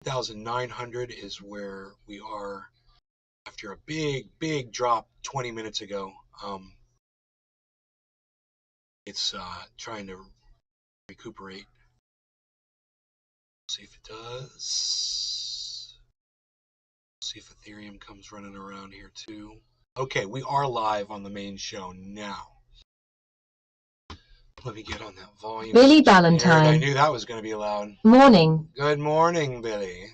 1,900 is where we are after a big drop 20 minutes ago. It's trying to recuperate. See if it does. See if Ethereum comes running around here too. Okay, we are live on the main show now. Let me get on that volume. Billy Ballantyne. I knew that was going to be loud. Morning. Good morning, Billy.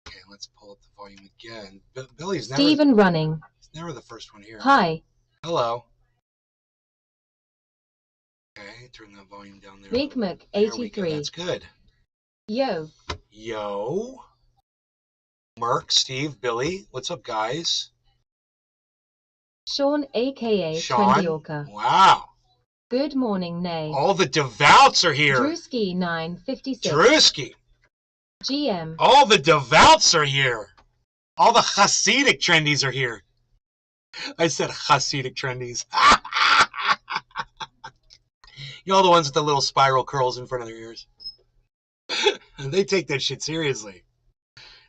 Okay, let's pull up the volume again. Billy's never... Stephen running. He's never the first one here. Hi. Hello. Okay, turn that volume down there. Big Mac 83. That's good. Yo. Yo. Merc, Steve, Billy. What's up, guys? Sean, a.k.a. Sean. Trendy Orca. Wow. Good morning, Nay. All the devouts are here. Drewski 956. Drewski. GM. All the devouts are here. All the Hasidic trendies are here. I said Hasidic trendies. You know, the ones with the little spiral curls in front of their ears. And they take that shit seriously.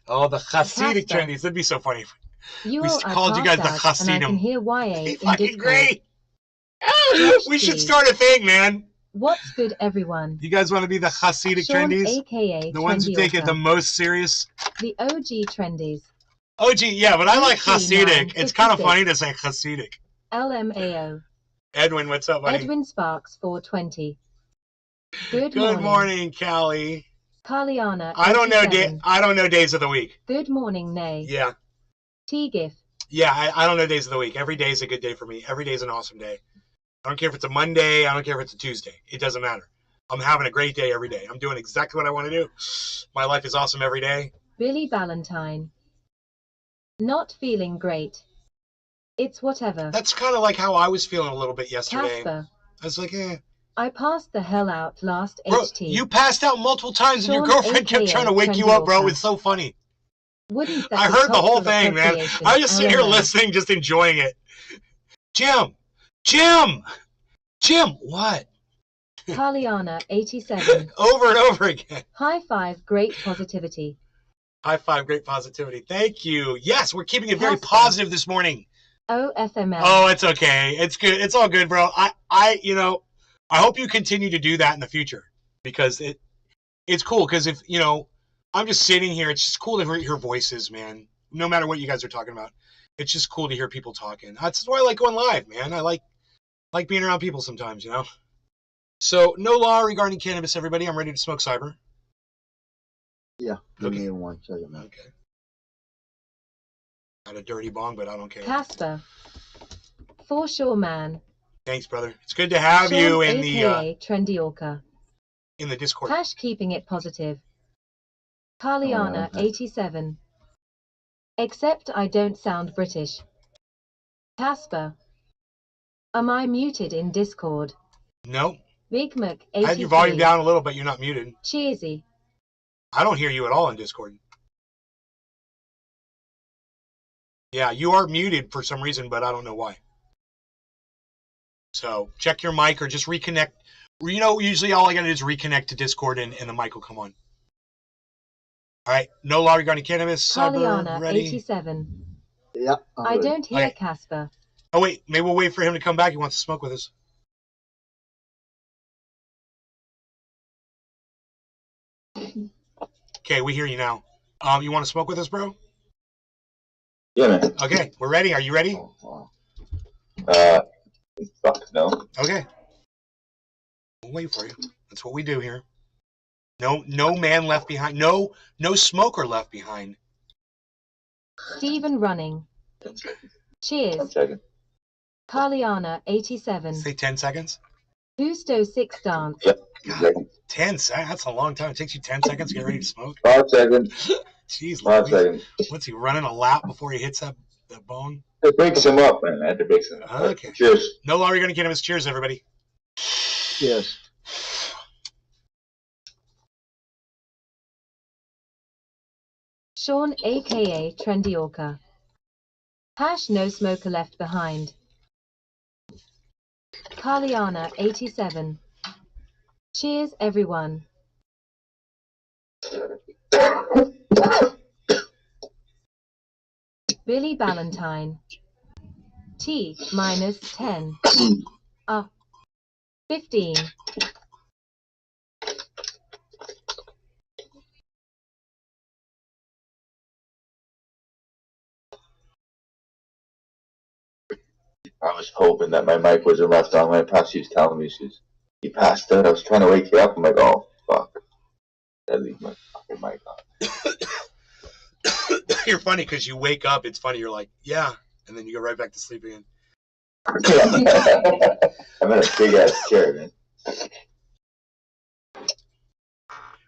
Oh, the Hasidic trendies. That'd be so funny. We called you guys the Hasidim. I can hear YA fucking great. We should start a thing, man. What's good, everyone? You guys want to be the Hasidic Sean, trendies? AKA the ones who take it the most serious? The OG trendies. OG, yeah, but I like Hasidic. It's kind of funny to say Hasidic. LMAO. Edwin, what's up, buddy? Edwin Sparks 420. Good morning, Callie. Carliana. I don't know days of the week. Good morning, Nay. Yeah. T-GIF. Yeah, I don't know days of the week. Every day is a good day for me. Every day is an awesome day. I don't care if it's a Monday. I don't care if it's a Tuesday. It doesn't matter. I'm having a great day every day. I'm doing exactly what I want to do. My life is awesome every day. Billy Ballantyne. Not feeling great. It's whatever. That's kind of like how I was feeling a little bit yesterday. Casper. I was like, eh. I passed the hell out last bro, HT. You passed out multiple times Sean, and your girlfriend kept trying to wake you up, bro. It's so funny. Wouldn't that I heard the whole thing, man. I was just sitting here listening, just enjoying it. Jim! What? Carliana 87. Over and over again. High five, great positivity. High five, great positivity. Thank you. Yes, we're keeping it very positive this morning. OFML. Oh, it's okay. It's good. It's all good, bro. I hope you continue to do that in the future because it's cool. Because if, I'm just sitting here, it's just cool to hear voices, man. No matter what you guys are talking about, it's just cool to hear people talking. That's why I like going live, man. I like being around people sometimes, So, no law regarding cannabis, everybody. I'm ready to smoke cyber. Yeah, give me 1 second, man. Okay. Got a dirty bong, but I don't care. Casper. For sure, man. Thanks, brother. It's good to have Sean, you in AKA Trendy Orca. In the Discord. Hash keeping it positive. Carliana 87. Except I don't sound British. Casper. Am I muted in Discord? No. Big Mac 83. I had your volume down a little, but you're not muted. Cheersy. I don't hear you at all in Discord. Yeah, you are muted for some reason, but I don't know why. So check your mic or just reconnect. Usually all I got to do is reconnect to Discord and the mic will come on. All right, no law regarding cannabis. Carliana ready? 87. Yeah. I don't hear Casper. Oh, wait. Maybe we'll wait for him to come back. He wants to smoke with us. Okay, we hear you now. You want to smoke with us, bro? Yeah, man. Okay, we're ready. Are you ready? Fuck, no. Okay. We'll wait for you. That's what we do here. No man left behind. No smoker left behind. Stephen running. Cheers. 1 second. Carliana 87. Say 10 seconds. Husto 6 dance. Yep. God, 10 seconds? That's a long time. It takes you 10 seconds to get ready to smoke? 5 seconds. Jeez, 5 seconds. What's he running a lap before he hits that bong? It breaks him up, man. I have to break him up. Okay. Cheers. No law regarding cannabis. Cheers, everybody. Yes. Sean, a.k.a. Trendy Orca. Hash no smoker left behind. Carliana 87. Cheers, everyone. Billy Ballantyne. T minus 10. 15. I was hoping that my mic wasn't left on. My past, she was telling me he passed out. I was trying to wake you up. I'm like, oh fuck, I leave my fucking mic on. You're funny because you wake up. It's funny. You're like, yeah, and then you go right back to sleep again. I'm in a big ass chair, man.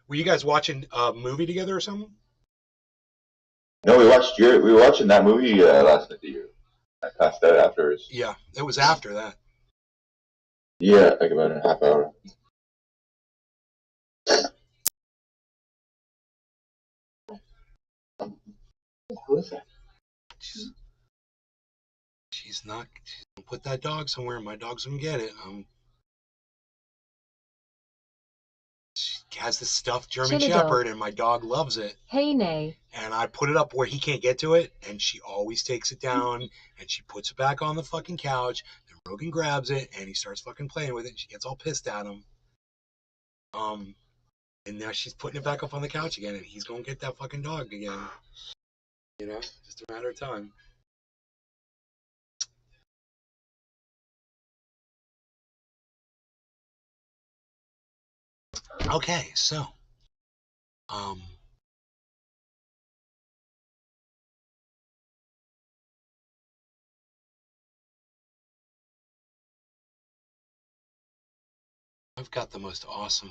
Were you guys watching a movie together or something? No, we were watching that movie last night. I passed out afterwards. Yeah, it was after that. Yeah, like about a half hour. Who is that? She's not. She's gonna put that dog somewhere. My dog's gonna get it. She has this stuffed German Chili Shepherd, dog. and my dog loves it. Hey nay. And I put it up where he can't get to it, and she always takes it down, and she puts it back on the fucking couch. Then Rogan grabs it, and he starts fucking playing with it, and she gets all pissed at him. And now she's putting it back up on the couch again, and he's gonna get that fucking dog again. You know, just a matter of time. Okay, so, I've got the most awesome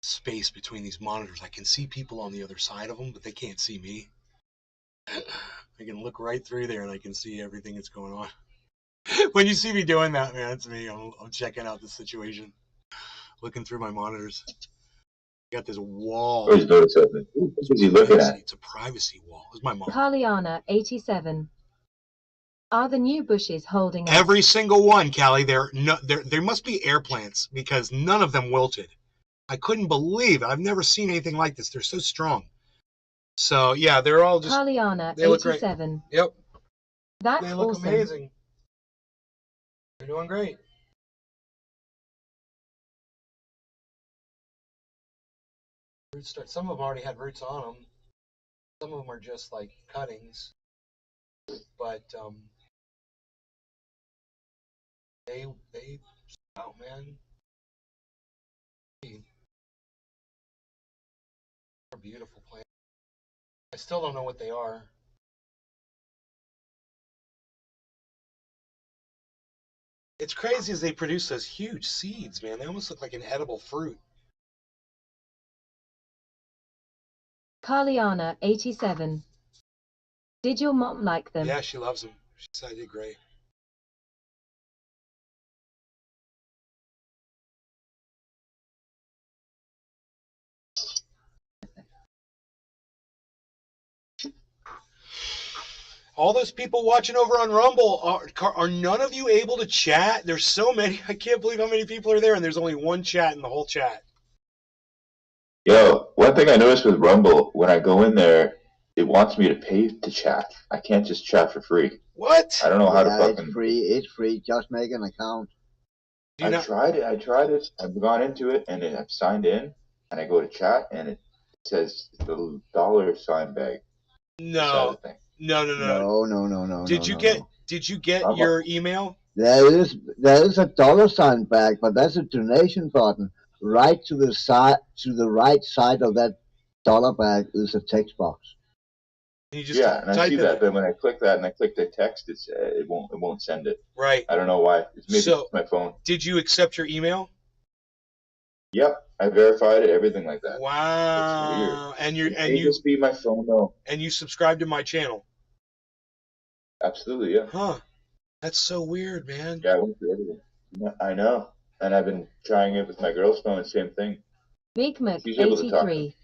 space between these monitors. I can see people on the other side of them, but they can't see me. I can look right through there, and I can see everything that's going on. When you see me doing that, man, it's me. I'm checking out the situation, looking through my monitors. Got this wall. Always notice something. What is he looking at? It's a privacy wall. It's my mom. Carliana 87. Are the new bushes holding up? Every single one, Callie. There must be air plants because none of them wilted. I couldn't believe it. I've never seen anything like this. They're so strong. So yeah, they're all just. Carliana they look 87. Great. Yep. That's they look awesome. amazing. They're doing great. Some of them already had roots on them. Some of them are just like cuttings, but they out, man. They're beautiful plants. I still don't know what they are. It's crazy as they produce those huge seeds, man. They almost look like an edible fruit. Carliana 87. Did your mom like them? Yeah, she loves them. She said I did great. All those people watching over on Rumble, are none of you able to chat? There's so many. I can't believe how many people are there, and there's only one chat in the whole chat. Yo, one thing I noticed with Rumble, when I go in there, it wants me to pay to chat. I can't just chat for free. What? I don't know how to fucking... It's free. It's free. Just make an account. I tried it. I've gone into it, and I've signed in, and I go to chat, and it says the $sign bag. No. No. Did you get your email? There is a $sign bag, but that's a donation button. Right to the side, to the right side of that dollar bag is a text box. And you just and I see that, but when I click that and I click the text, it won't send it. Right. I don't know why. It's my phone. Did you accept your email? Yep, I verified it, everything like that. Wow. It's weird. It may just be my phone though. And you subscribed to my channel. Absolutely, yeah. Huh. That's so weird, man. Yeah, I went through everything. I know. And I've been trying it with my girl's phone, same thing. Big Mac 83.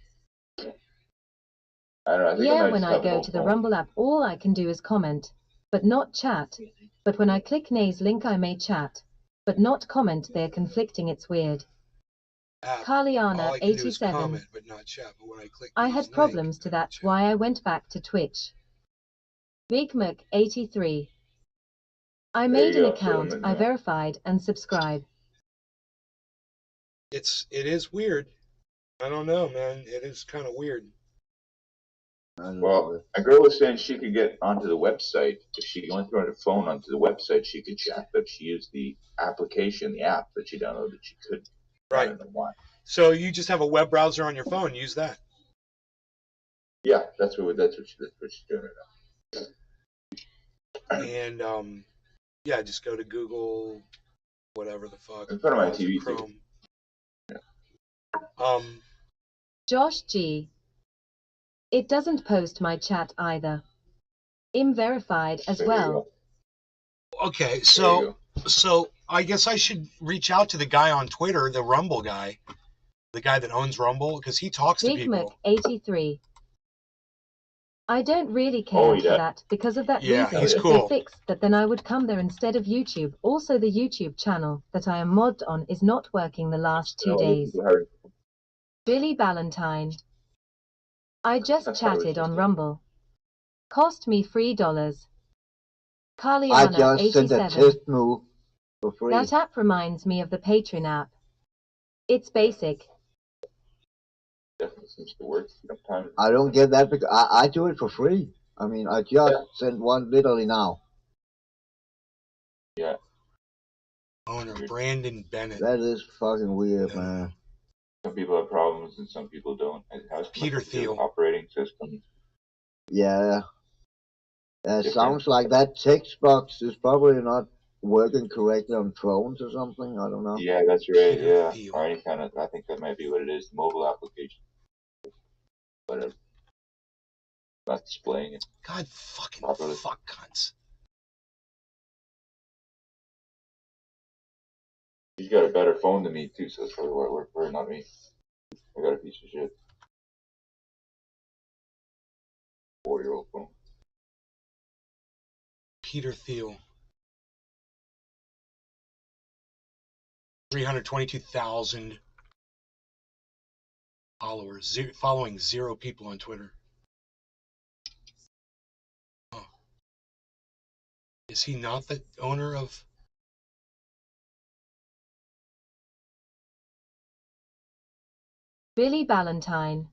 I don't know. I think Yeah, when I go to the Rumble app, all I can do is comment, but not chat. But when I click Nay's link, I may chat, but not comment. They're conflicting. It's weird. Carliana 87. Comment, but not chat. But when I click I had problems to that's why I went back to Twitch. BigMac83. I There made you an go, account, Cinnamon, I yeah. verified and subscribe. It is weird. I don't know, man. It is kind of weird. Well, a girl was saying she could get onto the website. If she went through her phone onto the website, she could chat. But if she used the application, the app that she downloaded, she couldn't. Right. I don't know why. So you just have a web browser on your phone. Use that. Yeah, that's what she's doing right now. And yeah, just go to Google, whatever the fuck. In front of my browser, TV, Chrome. too. Yeah. Josh G. It doesn't post my chat either. I'm verified as There you well. go. Okay, There you so go. I guess I should reach out to the guy on Twitter, the Rumble guy, the guy that owns Rumble, because he talks to people. BigMac83. I don't really care Oh, for yeah. that because of that Yeah, reason. he's If cool. they fixed that, then I would come there instead of YouTube. Also, the YouTube channel that I am modded on is not working the last 2 days. Billy Ballantyne. I just That's how it's chatted on just Rumble. Cost me $3. I Carliana just sent a 87. test move for free. That app reminds me of the Patreon app. It's basic. Definitely seems to work sometimes. I don't get that because I do it for free. I mean, I just sent one literally now. Yeah. Owner Brandon Bennett. That is fucking weird, No, no, no. man. Some people have problems and some people don't. It has Peter much to do with Thiel. operating systems. Yeah. It Different. sounds like that text box is probably not working correctly on phones or something. I don't know. Yeah, that's right. Peter Yeah, Thiel. or any kind of. I think that might be what it is. The mobile application, but not displaying it God fucking properly. fuck cunts. He's got a better phone than me too, so it's probably why it worked for her, not me. I got a piece of shit 4-year-old phone. Peter Thiel. 322,000 followers. Following 0 people on Twitter. Oh. Is he not the owner of... Billy Ballantyne.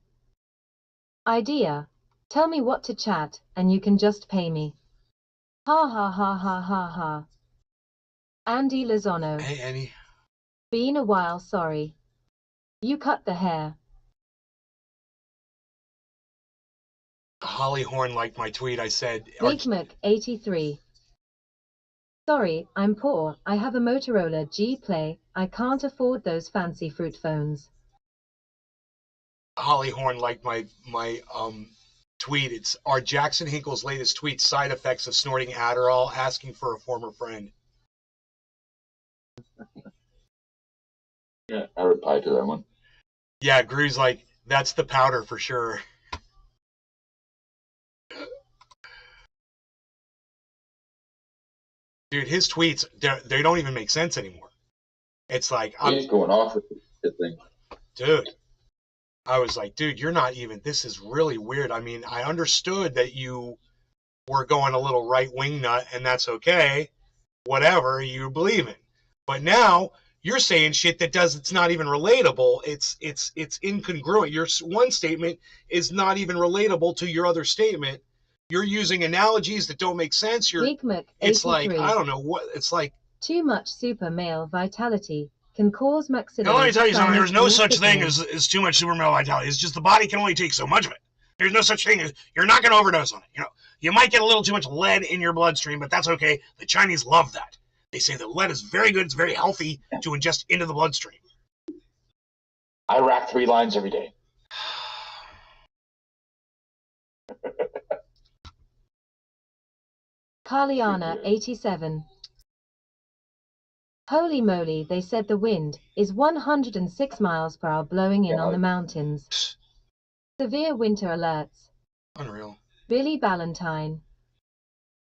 Idea. Tell me what to chat, and you can just pay me. Ha ha ha ha ha ha. Andy Lozano. Hey, Annie. Been a while, sorry. You cut the hair. Holly Horn liked my tweet. I said... BigMac83. Sorry, I'm poor. I have a Motorola G Play. I can't afford those fancy fruit phones. Holly Horn liked my tweet. It's our Jackson Hinkle's latest tweet, side effects of snorting Adderall, asking for a former friend. Yeah, I replied to that one. Yeah, Gru's like, that's the powder for sure. Dude, his tweets, they don't even make sense anymore. It's like, He's going off with the thing. dude, I was like, dude, you're not even, this is really weird. I mean, I understood that you were going a little right-wing nut, and that's okay. Whatever you believe in. But now you're saying shit that it's not even relatable. It's incongruent. Your one statement is not even relatable to your other statement. You're using analogies that don't make sense. It's like, I don't know what, it's like. Too much super male vitality can cause maxillary. Now, let me tell you something. There's no such thing thickening. as too much super male vitality. It's just the body can only take so much of it. There's no such thing as, you're not going to overdose on it. You know, you might get a little too much lead in your bloodstream, but that's okay. The Chinese love that. They say that lead is very good. It's very healthy to ingest into the bloodstream. I rack 3 lines every day. Carliana 87. Holy moly, they said the wind is 106 miles per hour blowing in on the mountains. Severe winter alerts. Unreal. Billy Ballantyne.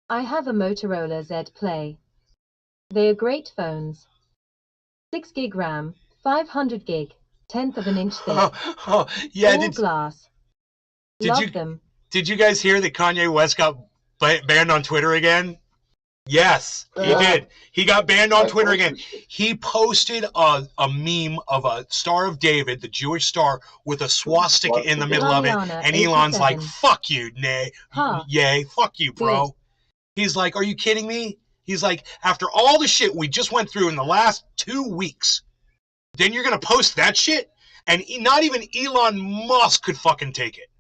I have a Motorola Z Play. They are great phones. 6 gig RAM, 500 gig, 1/10 of an inch thick. Yeah. All glass. Did Love you them. Did you guys hear that Kanye West got banned on Twitter again? Yes, he did. He got banned on Twitter again. He posted a meme of a Star of David, the Jewish star, with a swastika in the middle of it. And Elon's like, fuck you, yay, fuck you, bro. He's like, are you kidding me? He's like, after all the shit we just went through in the last 2 weeks, then you're going to post that shit? And not even Elon Musk could fucking take it.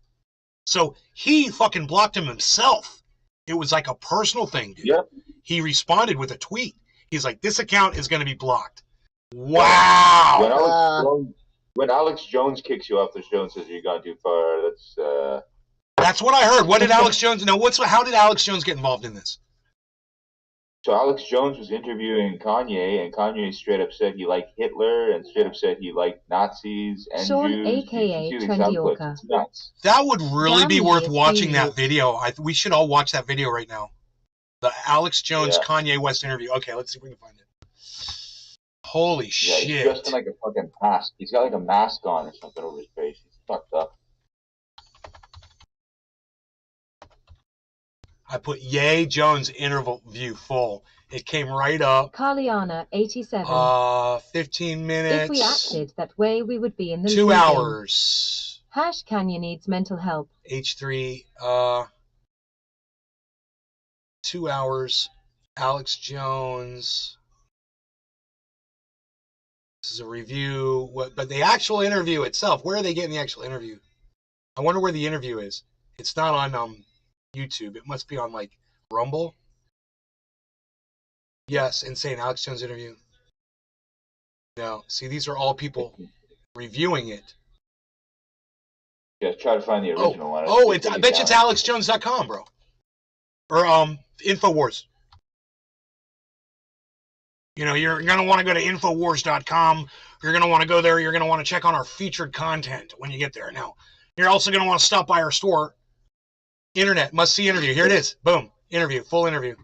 So he fucking blocked him himself. It was like a personal thing, dude. Yep. He responded with a tweet. He's like, this account is going to be blocked. Wow. When Alex Jones kicks you off the show and says you've gone too far, that's what I heard. What did Alex Jones know? How did Alex Jones get involved in this? So Alex Jones was interviewing Kanye, and Kanye straight up said he liked Hitler and straight up said he liked Nazis and Sean, Jews. a.k.a. Trendy Orca. It's nuts. That would really be worth watching that video. We should all watch that video right now. The Alex Jones Kanye West interview. Okay, let's see if we can find it. Holy shit. He's dressed in like a fucking mask. He's got like a mask on or something over his face. He's fucked up. I put Yay Jones interview full. It came right up. Carliana, 87. 15 minutes. If we acted that way, we would be in the 2 hours. Kanye needs mental help. H3. 2 hours. Alex Jones. This is a review. But the actual interview itself, where are they getting the actual interview? I wonder where the interview is. It's not on YouTube. It must be on like Rumble. Yes, insane. Alex Jones interview. No, see, these are all people reviewing it. Yeah, try to find the original one. I bet you it's AlexJones.com, bro. Or Infowars. You know, you're going to want to go to Infowars.com. You're going to want to go there. You're going to want to check on our featured content when you get there. Now, you're also going to want to stop by our store. Internet, must-see interview. Here it is. Boom. Interview. Full interview.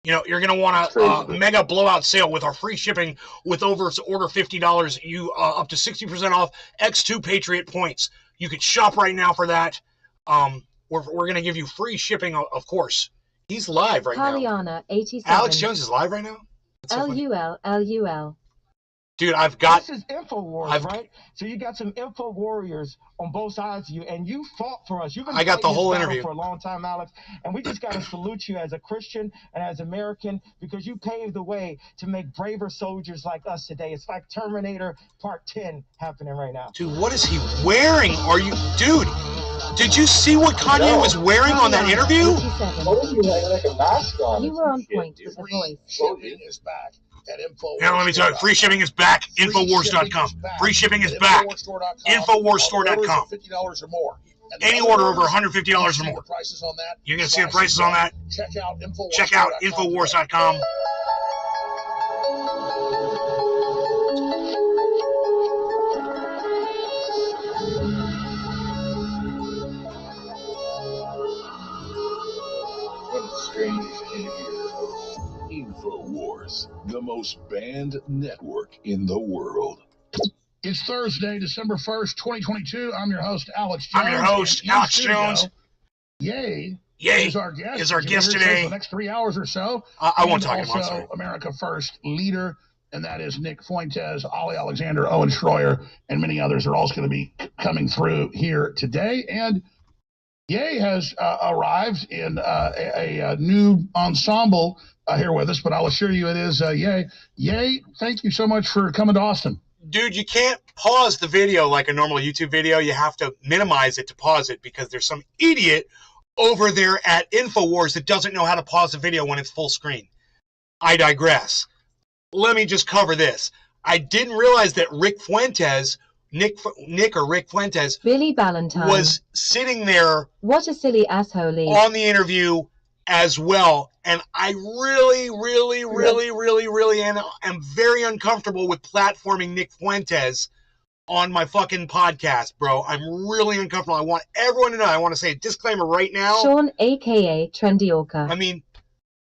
You know, you're going to want a mega blowout sale with our free shipping with order $50. You up to 60% off X2 Patriot points. You can shop right now for that. We're going to give you free shipping, of course. He's live right now. Carliana, 87. Alex Jones is live right now? LUL. Dude, I've got... This is InfoWars, right? So you got some info warriors on both sides of you, and you fought for us. You've been I got the fighting whole this battle interview for a long time, Alex, and we just got to salute you as a Christian and as American because you paved the way to make braver soldiers like us today. It's like Terminator Part 10 happening right now. Dude, what is he wearing? Dude, did you see what Kanye was wearing on that interview? Like a mask on. You were on point with the voice. Shipping is back at Infowars. Now let me tell you, free shipping is back. Infowars.com. Free shipping is back. Infowarsstore.com. $50 or more. Any order over $150 or more. Prices on that. You're going to see the prices on that. Check out Infowars.com. What a strange interview. InfoWars, the most banned network in the world. It's Thursday, December 1st, 2022. I'm your host, Alex Jones. I'm your host, Alex Jones. Yay is our guest. Is our guest today. For the next 3 hours or so. I won't talk about it. Also, America First leader, and that is Nick Fuentes, Ollie Alexander, Owen Schroyer, and many others are also going to be coming through here today. And Ye has arrived in a new ensemble here with us, but I'll assure you it is Ye. Ye, thank you so much for coming to Austin. Dude, you can't pause the video like a normal YouTube video. You have to minimize it to pause it because there's some idiot over there at InfoWars that doesn't know how to pause the video when it's full screen. I digress. Let me just cover this. I didn't realize that Rick Fuentes, Nick Fuentes, Billy Ballantyne, was sitting there. What a silly asshole on the interview as well. And I really am very uncomfortable with platforming Nick Fuentes on my fucking podcast, bro. I'm really uncomfortable. I want everyone to know. I want to say a disclaimer right now. Sean, a.k.a. Trendy Orca. I mean,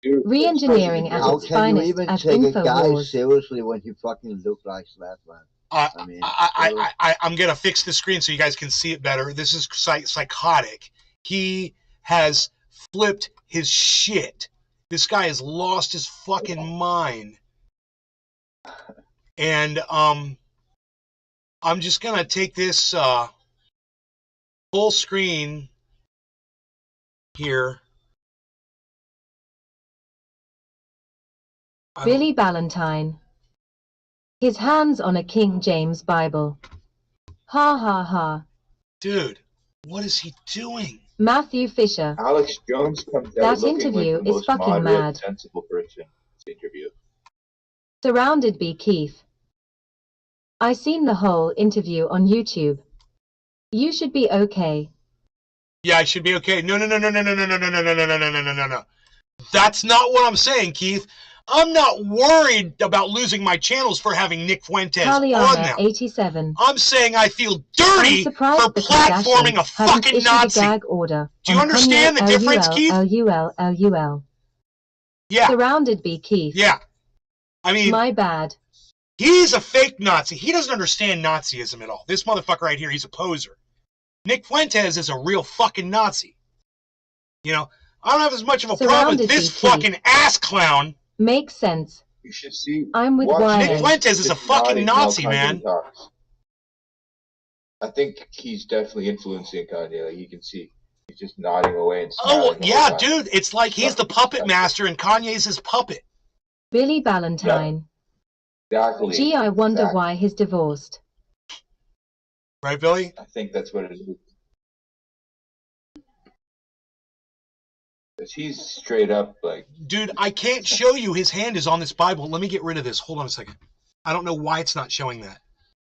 re-engineering at its finest at How can you even take a guy InfoWars. seriously when you fucking look like that, man? I'm going to fix the screen so you guys can see it better. This is psychotic. He has flipped his shit. This guy has lost his fucking mind. And I'm just gonna take this full screen here. Billy Ballantyne. His hands on a King James Bible. Ha ha ha. Dude, what is he doing? Matthew Fisher. Alex Jones comes out That looking interview like the is most fucking moderate, mad. sensible person in this interview. Surrounded by Keith. I seen the whole interview on YouTube. You should be okay. Yeah, I should be okay. No. That's not what I'm saying, Keith. I'm not worried about losing my channels for having Nick Fuentes on them. 87. I'm saying I feel dirty for the platforming a Kardashians haven't fucking issued Nazi. a gag order Do you on understand Kanye the difference, Keith? LUL. Yeah. Surrounded by Keith. Yeah. I mean, My bad. he's a fake Nazi. He doesn't understand Nazism at all. This motherfucker right here, he's a poser. Nick Fuentes is a real fucking Nazi. You know, I don't have as much of a problem with this fucking ass clown. Makes sense. You should see. I'm with Nick YA. Fuentes is a fucking Nazi, man. I think he's definitely influencing Kanye. Like, you can see he's just nodding away and smiling. Oh, yeah, dude. It's like he's the puppet master and Kanye's his puppet. Billy Ballantyne. Yeah, exactly. Gee, I wonder why he's divorced. Right, Billy? I think that's what it is. He's straight up like... Dude, I can't show you his hand is on this Bible. Let me get rid of this. Hold on a second. I don't know why it's not showing that.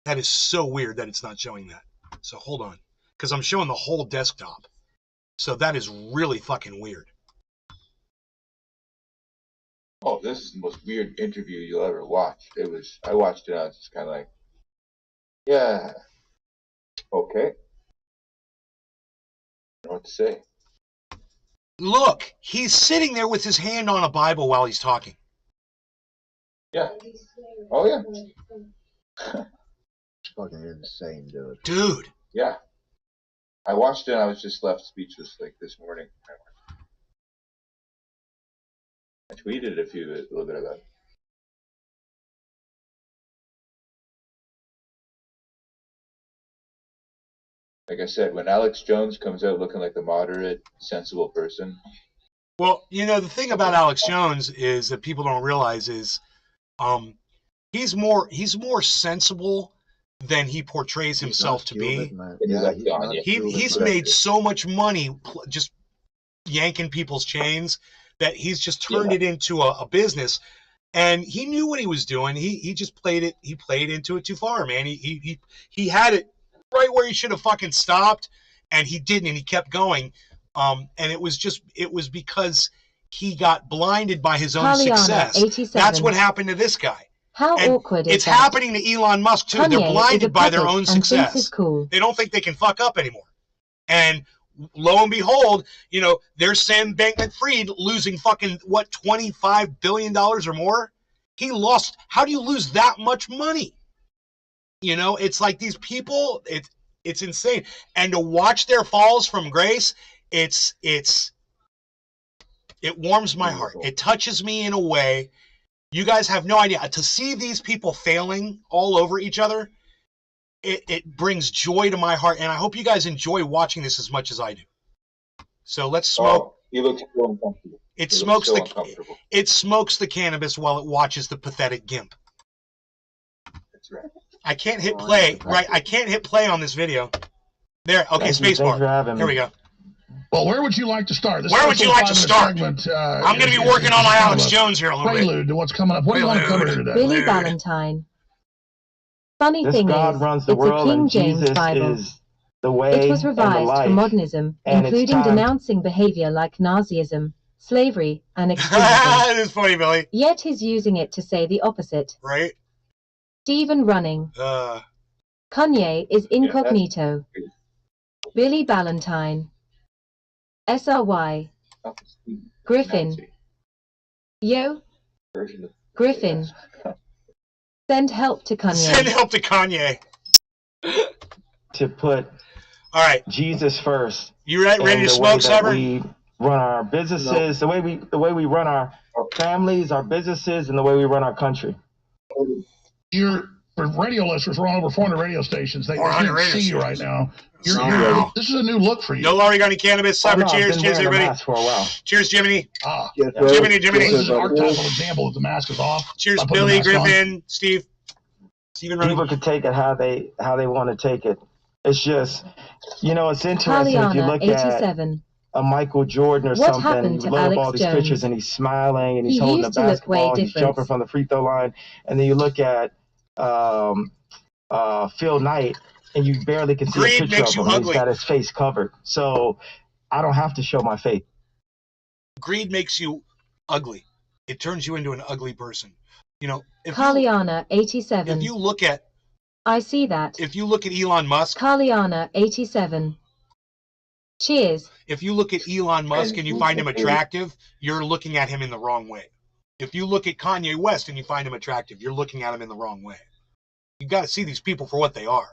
That is so weird that it's not showing that. So hold on. Because I'm showing the whole desktop. So that is really fucking weird. Oh, this is the most weird interview you'll ever watch. I watched it and I was just kind of like, yeah, okay. I don't know what to say. Look, he's sitting there with his hand on a Bible while he's talking. Yeah. Oh, yeah. It's fucking insane, dude. Dude. Yeah. I watched it and I was just left speechless like this morning. I tweeted a little bit about it. Like I said, when Alex Jones comes out looking like the moderate, sensible person. Well, you know, the thing about Alex Jones is that people don't realize is he's more sensible than he portrays himself to be. He's made so much money just yanking people's chains that he's just turned it into a business. And he knew what he was doing. He just played it. He played into it too far, man. He had it right where he should have fucking stopped, and he didn't, and he kept going. And it was because he got blinded by his own success. 87. That's what happened to this guy. How and awkward is it's that? happening to Elon Musk too. Kanye They're blinded by their own success. Cool. They don't think they can fuck up anymore. And lo and behold, you know, there's Sam Bankman-Fried losing fucking what, $25 billion or more. He lost. How do you lose that much money? You know, it's like these people. It's insane. And to watch their falls from grace, it warms my heart. It touches me in a way. You guys have no idea. To see these people failing all over each other, it brings joy to my heart. And I hope you guys enjoy watching this as much as I do. So let's smoke. Oh, he looks so uncomfortable. It smokes the cannabis while it watches the pathetic gimp. That's right. I can't hit play. Right, I can't hit play on this video. There. Okay, spacebar. Here we go. Well, where would you like to start? Where would you like to start? Segment, I'm going to be working on my Alex Jones here a little bit. Prelude to what's coming up. What do you want to cover today? Billy Ballantyne. Funny This thing God is, runs the it's world a King and James Jesus Bible. is the way It was and the revised life. for modernism, And it's including time. denouncing behavior like Nazism, slavery, and extremism. That is funny, Billy. Yet he's using it to say the opposite. Right? Stephen running. Kanye is incognito. Billy Ballantyne. SRY. Griffin. Yo. Griffin. Send help to Kanye. Send help to Kanye. To put All right. Jesus first. You ready to smoke, Cyber? We run our businesses, the way we run our families, our businesses, and the way we run our country. For radio listeners, we're on over 400 radio stations. They can't see you right now. This is a new look for you. No longer got any cannabis. Cyber cheers. Cheers, everybody. For a while. Cheers, Jiminy. Jiminy. This is an archetypal example that the mask is off. Cheers, Billy, Griffin, Steve. People can take it how they want to take it. It's just, it's interesting if you look 87. at a Michael Jordan or What something. happened to You load up Alex all these Jones? pictures and he's smiling and he's He holding a used to look way basketball. He's different. jumping from the free throw line, and then you look at Phil Knight, and you barely can see Greed a picture makes of you him. ugly. He's got his face covered, so I don't have to show my face. Greed makes you ugly. It turns you into an ugly person. Carliana 87. If you look at I see that. If you look at Elon Musk, Carliana 87. Cheers. if you look at Elon Musk and you find him attractive, you're looking at him in the wrong way. If you look at Kanye West and you find him attractive, you're looking at him in the wrong way. You got to see these people for what they are.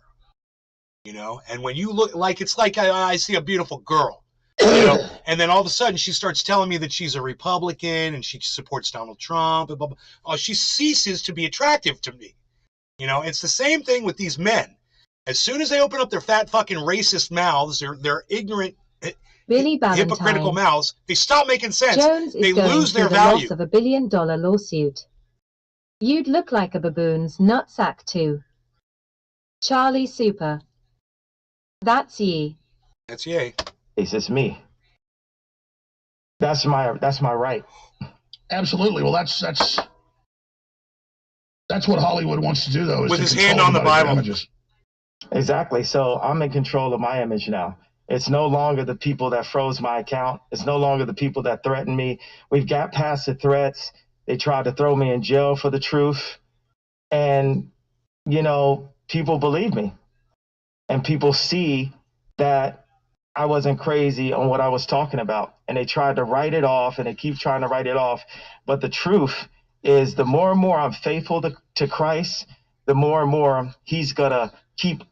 And when you look, it's like I see a beautiful girl, and then all of a sudden she starts telling me that she's a Republican and she supports Donald Trump and blah, blah. Oh, she ceases to be attractive to me. It's the same thing with these men. As soon as they open up their fat fucking racist mouths, their ignorant, Billy hypocritical Ballantyne. mouths, they stop making sense. Jones They is going lose their through the value. loss of $1 billion lawsuit. You'd look like a baboon's nutsack too. Charlie Super. That's ye. That's yay. It's just me. That's my right. Absolutely. Well, that's what Hollywood wants to do, though. Is With to his control hand on the everybody's Bible. images. Exactly. So I'm in control of my image now. It's no longer the people that froze my account. It's no longer the people that threatened me. We've got past the threats. They tried to throw me in jail for the truth. And, people believe me. And people see that I wasn't crazy on what I was talking about. And they tried to write it off, and they keep trying to write it off. But the truth is, the more and more I'm faithful to Christ, the more and more he's going to keep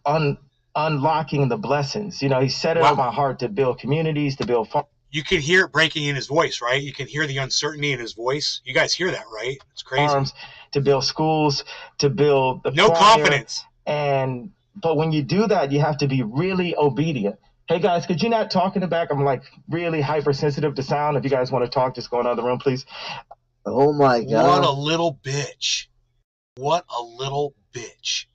unlocking the blessings. He set it on my heart to build communities, to build farms. You can hear it breaking in his voice, right? You can hear the uncertainty in his voice. You guys hear that, right? It's crazy. To build schools, to build the no choir. confidence. But when you do that, you have to be really obedient. Hey guys, could you not talk in the back? I'm really hypersensitive to sound. If you guys want to talk, just go in the other room, please. Oh my God. What a little bitch. What a little bitch.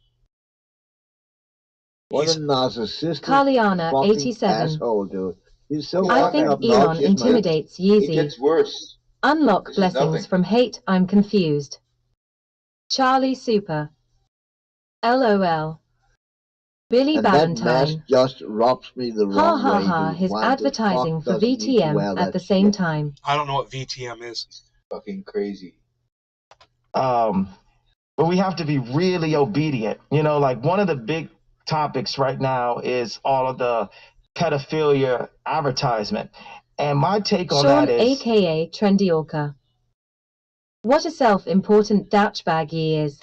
What a narcissistic Carliana fucking 87. asshole, dude. He's so I fucking think Elon obnoxious, man. intimidates It Yeezy. gets worse. Unlock This is blessings nothing. from hate. I'm confused. Charlie Super. LOL. Billy And that mask Ballantyne. just rubs me the Ha wrong ha way. ha. dude. His Why the advertising fuck for does he need to wear VTM at that the same shit? time. I don't know what VTM is. Fucking crazy. But we have to be really obedient. One of the big topics right now is all of the pedophilia advertisement. And my take on Sean that is, aka Trendy Orca. What a self-important douchebag he is.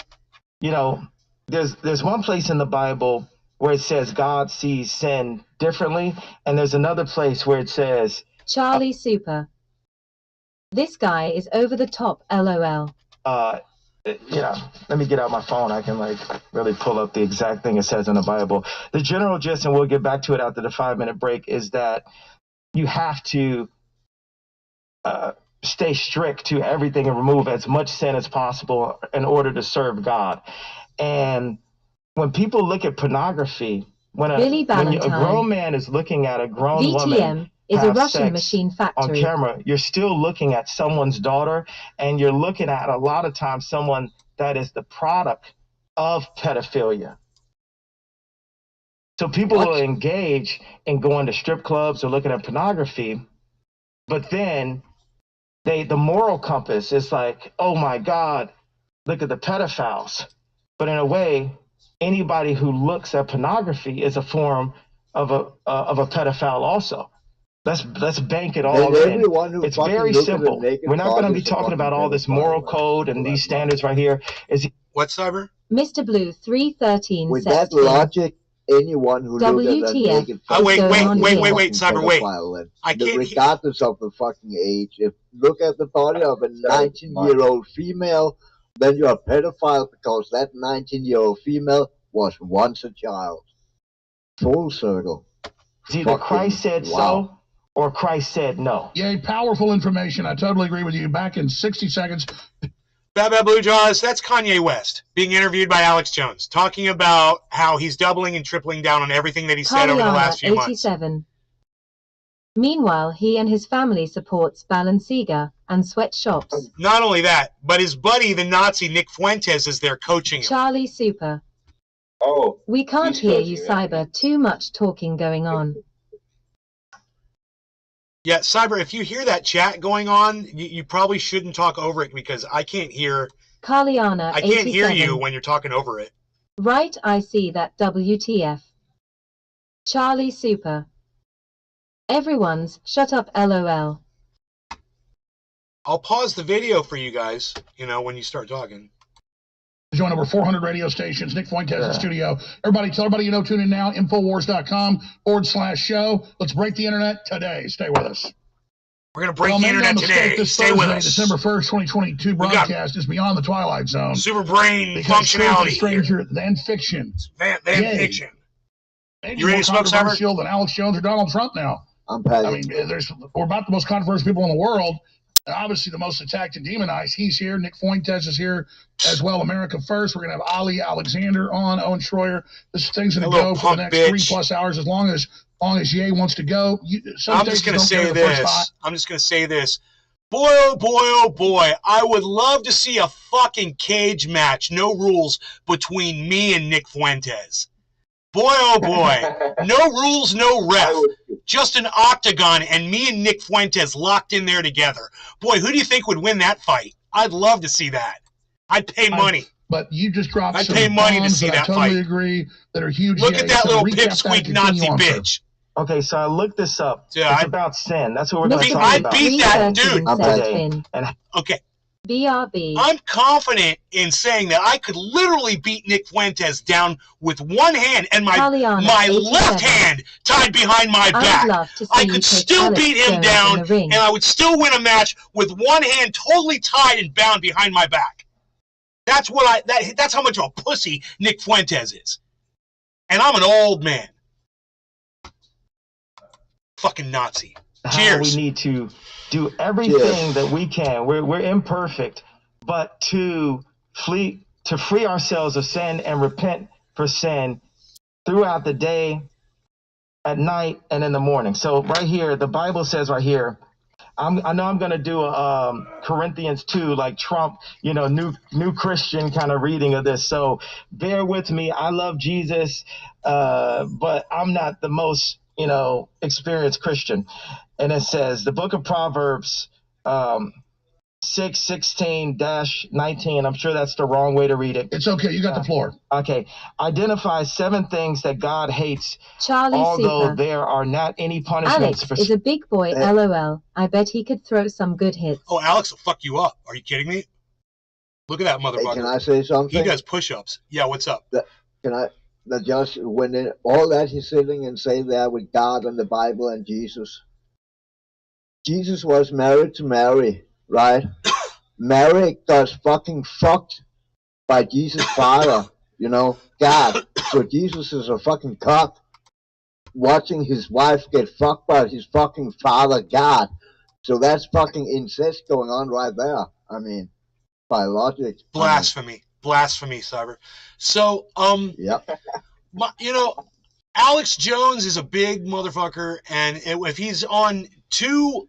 there's one place in the Bible where it says God sees sin differently, and there's another place where it says Charlie Super. This guy is over the top, LOL. let me get out my phone. I can really pull up the exact thing it says in the Bible. The general gist, and we'll get back to it after the 5-minute break, is that you have to stay strict to everything and remove as much sin as possible in order to serve God. And when people look at pornography, when a grown man is looking at a grown woman VTM is a have Russian sex machine on factory. camera, you're still looking at someone's daughter, and you're looking at a lot of times someone that is the product of pedophilia. So people will engage in going to strip clubs or looking at pornography, but then the moral compass is like, oh my God, look at the pedophiles. But in a way, anybody who looks at pornography is a form of a pedophile also. Let's bank it all in. It's very simple. We're not going to be talking about all this moral code and these standards right here. What, Cyber? Mr. Blue 313 With says that logic, anyone who looked at that WTF. naked Oh, wait, fucking Cyber, wait. pedophile, then. I can't. Regardless of the fucking age, if look at the body of a 19-year-old female, then you're a pedophile because that 19-year-old female was once a child. Full circle. It's either Christ said so or Christ said no. Yay, powerful information. I totally agree with you. Back in 60 seconds. Bad Bad Blue Jaws, that's Kanye West being interviewed by Alex Jones, talking about how he's doubling and tripling down on everything that he said over the last few months. 87. Meanwhile, he and his family supports Balenciaga and sweatshops. Not only that, but his buddy, the Nazi Nick Fuentes, is there coaching him. Charlie Super. Oh. We can't He's hear you, coaching him. Cyber. Too much talking going on. Yeah, Cyber, if you hear that chat going on, you probably shouldn't talk over it because I can't hear. Carliana, I can't 87. hear you when you're talking over it. Right, I see that. WTF. Charlie Super. Everyone's shut up, LOL. I'll pause the video for you guys, when you start talking. Join over 400 radio stations. Nick Fuentes in studio. Everybody, tell everybody you know, tune in now. Infowars.com/show. Let's break the internet today. Stay with us. We're going to break the internet today. This Stay with us. December 1st, 2022 broadcast is Beyond the Twilight Zone. Super brain Because functionality. truth is stranger than fiction. Than fiction. Maybe You ready more to smoke, Cyber? controversial than Alex Jones or Donald Trump now. I'm Patty. I mean, we're about the most controversial people in the world. And obviously, the most attacked and demonized. He's here. Nick Fuentes is here as well. America First. We're going to have Ali Alexander on, Owen Schroyer. This thing's going to go for the next 3+ hours as long as Ye wants to go. I'm just going to say this. Boy, oh boy, oh boy. I would love to see a fucking cage match, no rules, between me and Nick Fuentes. Boy, oh boy. No rules, no ref. Just an octagon and me and Nick Fuentes locked in there together. Boy, who do you think would win that fight? I'd love to see that. I'd pay money. But you just dropped I'd some pay money to bombs see that I totally fight. agree that are huge. Look at that little pipsqueak Nazi bitch. Okay, so I looked this up. Yeah, it's about sin. That's what we're going to talk I about. beat that dude. Today. And okay. BRB. I'm confident in saying that I could literally beat Nick Fuentes down with one hand and my left hand tied behind my back. I could still beat him down and I would still win a match with one hand totally tied and bound behind my back. That's how much of a pussy Nick Fuentes is. And I'm an old man. Fucking Nazi. Cheers. We need to do everything that we can. We're imperfect, but to free ourselves of sin and repent for sin throughout the day, at night, and in the morning. So right here, the Bible says right here, I know I'm going to do a Corinthians 2, like Trump, new Christian kind of reading of this. So bear with me. I love Jesus, but I'm not the most experienced Christian. And it says, the book of Proverbs 6:16-19. I'm sure that's the wrong way to read it. It's okay. You got the floor. Okay. Identify 7 things that God hates, Charlie although Super. there are not any punishments Alex is a big boy, LOL. I bet he could throw some good hits. Oh, Alex will fuck you up. Are you kidding me? Look at that motherfucker. Hey, can I say something? He does push-ups. Yeah, what's up? Just when all that he's sitting and saying there with God and the Bible and Jesus. Jesus was married to Mary, right? Mary got fucking fucked by Jesus' father, God. So Jesus is a fucking cock watching his wife get fucked by his fucking father, God. So that's fucking incest going on right there. I mean, by logic. Blasphemy. Blasphemy, Cyber. So, Yep. Alex Jones is a big motherfucker, and if he's on two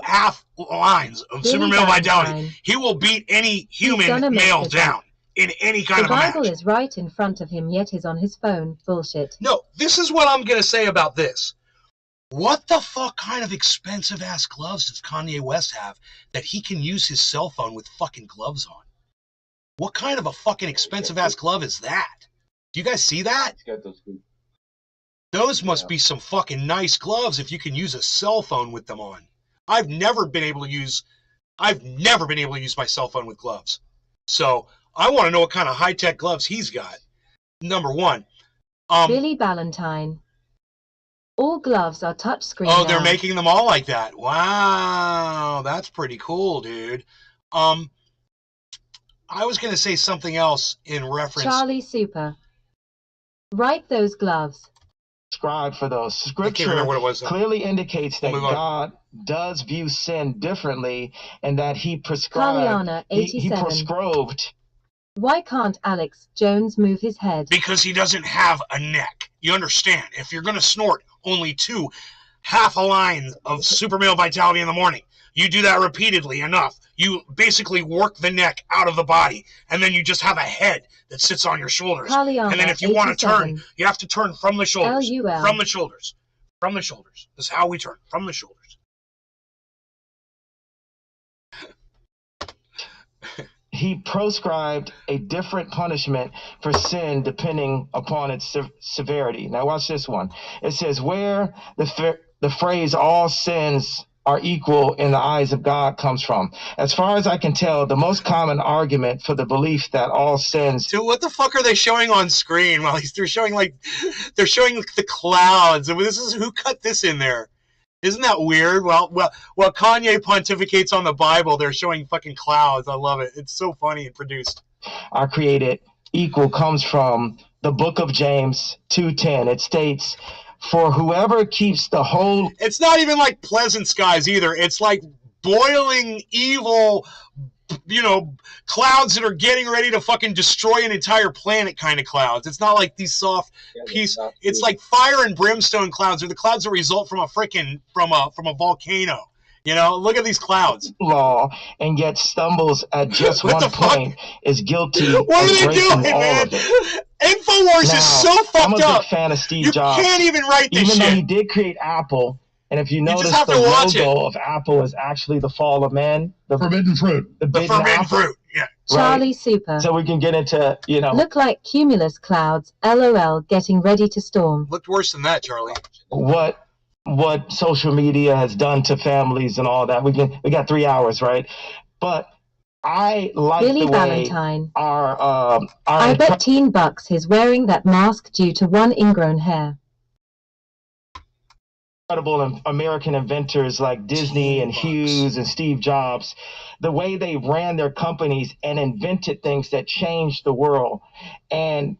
half lines of super male vitality, he will beat any human male down in any kind of a match. The Bible is right in front of him, yet he's on his phone. Bullshit. No, this is what I'm going to say about this. What the fuck kind of expensive ass gloves does Kanye West have that he can use his cell phone with fucking gloves on? What kind of a fucking expensive ass glove is that? Do you guys see that? Those must be some fucking nice gloves if you can use a cell phone with them on. I've never been able to use my cell phone with gloves. So I want to know what kind of high-tech gloves he's got. Number one. Billy Ballantyne. All gloves are touchscreen Oh, now. they're making them all like that. Wow, that's pretty cool, dude. I was going to say something else in reference. Charlie Super. Write those gloves. Prescribed for those. I can't remember Scripture what it was. clearly indicates that We'll move on. God does view sin differently, and that He prescribed. Carliana, 87. He prescribed. Why can't Alex Jones move his head? Because he doesn't have a neck. You understand? If you're going to snort only half a line of super male vitality in the morning, you do that repeatedly enough, you basically work the neck out of the body, and then you just have a head that sits on your shoulders. Carliana, And then if you want to 87. turn, you have to turn from the shoulders. LUL. From the shoulders. From the shoulders. This is how we turn. From the shoulders. He prescribed a different punishment for sin depending upon its severity. Now watch this one. It says, where the phrase all sins are equal in the eyes of God comes from. As far as I can tell, the most common argument for the belief that all sins. Dude, what the fuck are they showing on screen? While they're showing the clouds. I mean, who cut this in there? Isn't that weird? Well, Kanye pontificates on the Bible, they're showing fucking clouds. I love it. It's so funny and produced. Are created equal comes from the book of James 2:10. It states, for whoever keeps the whole. It's not even like pleasant skies either. It's like boiling evil, clouds that are getting ready to fucking destroy an entire planet kind of clouds. It's not like these soft peace. It's like fire and brimstone clouds, or the clouds that result from a volcano. Look at these clouds. Law, and yet stumbles at just What one the fuck? point is guilty What are of they breaking doing, all man? of it. InfoWars is so I'm a fucked big up. fan of Steve You Jobs. can't even write this Even though he shit. did create Apple, and if you just notice, have the to watch logo of Apple is actually the fall of man. The Forbidden fruit. The forbidden forbidden apple. fruit. Yeah. Charlie Right. Super. So we can get into, Look like cumulus clouds, LOL, getting ready to storm. Looked worse than that, Charlie. what social media has done to families and all that. We got 3 hours, right? But I like Billy the way Ballantyne. our I bet $10 he's wearing that mask due to one ingrown hair. incredible American inventors like Disney and Hughes and Steve Jobs, the way they ran their companies and invented things that changed the world. And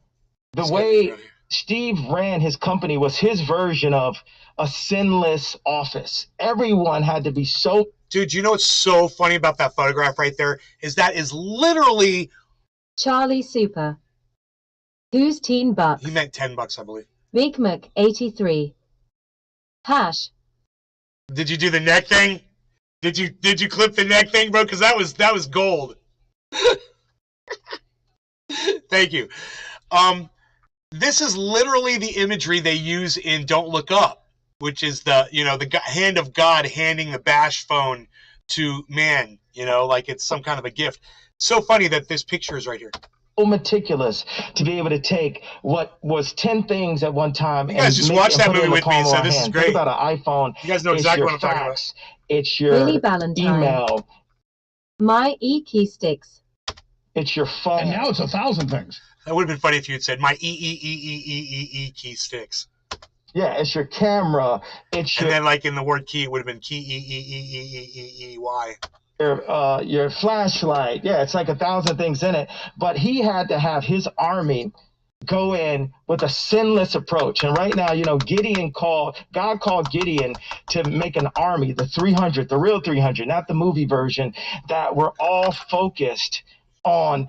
the way Steve ran his company was his version of a sinless office. Everyone had to be so. Dude, you know what's so funny about that photograph right there? That is literally. Charlie Super. Who's $10? He meant $10, I believe. Big Mac 83. Hash. Did you do the neck thing? Did you clip the neck thing, bro? Because that was gold. Thank you. This is literally the imagery they use in Don't Look Up, which is the hand of God handing the bash phone to man, like it's some kind of a gift. So funny that this picture is right here. Meticulous to be able to take what was 10 things at one time. You guys just watched that movie with me, so this is great. Think about an iPhone. You guys know exactly what I'm talking about. It's your Billy Ballantyne. email. My e-key sticks. It's your phone. And now it's 1,000 things. That would have been funny if you had said my E key sticks. Yeah, it's your camera. It's your, and then like in the word key, it would have been key E-E-E-E-E-E-Y. Your flashlight. Yeah, it's like 1,000 things in it. But he had to have his army go in with a sinless approach. And right now, God called Gideon to make an army, the 300, the real 300, not the movie version, that were all focused on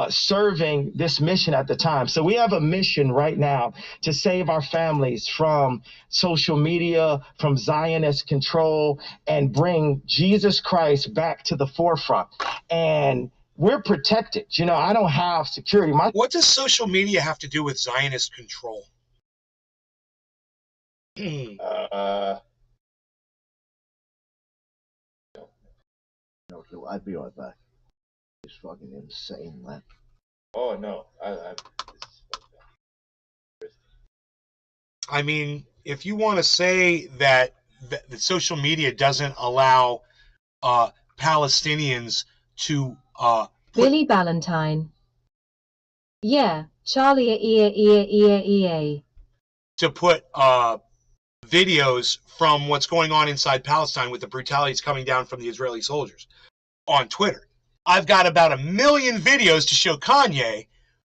serving this mission at the time. So we have a mission right now to save our families from social media, from Zionist control, and bring Jesus Christ back to the forefront. And we're protected. I don't have security. What does social media have to do with Zionist control? No, I'd be right back. It's fucking insane, man. Oh no, I mean, if you want to say that the social media doesn't allow Palestinians to Billy Ballantyne. Yeah, Charlie EA. To put videos from what's going on inside Palestine with the brutalities coming down from the Israeli soldiers on Twitter. I've got about 1 million videos to show Kanye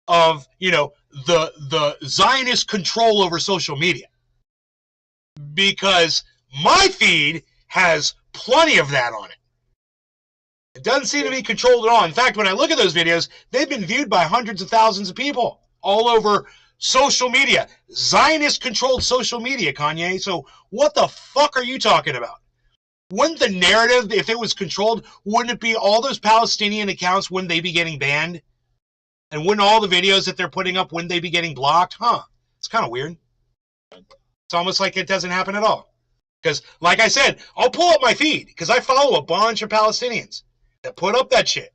of, you know, the Zionist control over social media. Because my feed has plenty of that on it. It doesn't seem to be controlled at all. In fact, when I look at those videos, they've been viewed by hundreds of thousands of people all over social media. Zionist-controlled social media, Kanye. So what the fuck are you talking about? Wouldn't the narrative, if it was controlled, wouldn't it be all those Palestinian accounts, wouldn't they be getting banned? And wouldn't all the videos that they're putting up, wouldn't they be getting blocked? Huh. It's kind of weird. It's almost like it doesn't happen at all. Because, like I said, I'll pull up my feed, because I follow a bunch of Palestinians that put up that shit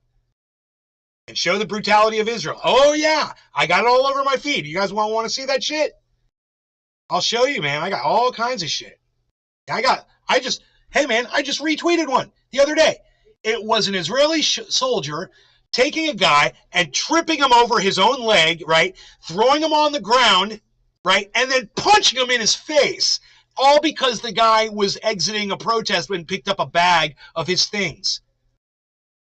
and show the brutality of Israel. Oh, yeah, I got it all over my feed. You guys want to see that shit? I'll show you, man. I got all kinds of shit. Hey, man, I just retweeted one the other day. It was an Israeli soldier taking a guy and tripping him over his own leg, right? Throwing him on the ground, right? And then punching him in his face. All because the guy was exiting a protest and picked up a bag of his things.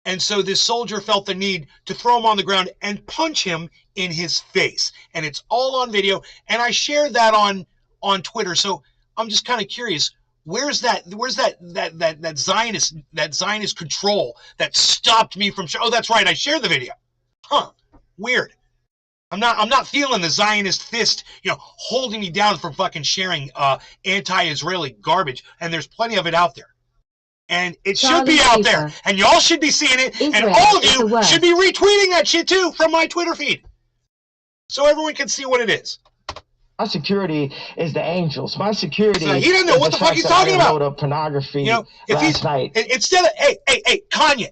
And so this soldier felt the need to throw him on the ground and punch him in his face. And it's all on video. And I shared that on Twitter. So I'm just kind of curious. Where's that Zionist control that stopped me from oh, that's right, I shared the video. Huh. Weird. I'm not feeling the Zionist fist, you know, holding me down from fucking sharing anti-Israeli garbage, and there's plenty of it out there. And it should be out there. And y'all should be seeing it, and all of you should be retweeting that shit too from my Twitter feed. So everyone can see what it is. My security is the angels. My security. So he doesn't know what the fuck he's talking about. Load pornography. You know, last night. Instead of hey Kanye,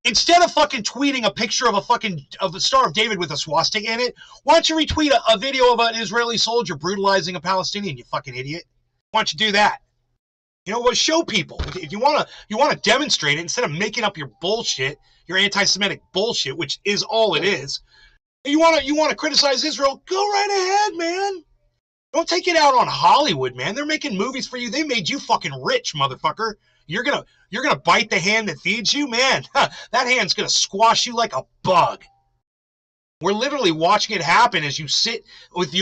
instead of fucking tweeting a picture of the Star of David with a swastika in it, why don't you retweet a video of an Israeli soldier brutalizing a Palestinian? You fucking idiot. Why don't you do that? You know, well, show people. If you wanna demonstrate it instead of making up your bullshit, your anti-Semitic bullshit, which is all it is. You wanna criticize Israel? Go right ahead, man. Don't take it out on Hollywood, man. They're making movies for you. They made you fucking rich, motherfucker. You're gonna bite the hand that feeds you, man. That hand's gonna squash you like a bug. We're literally watching it happen as you sit with the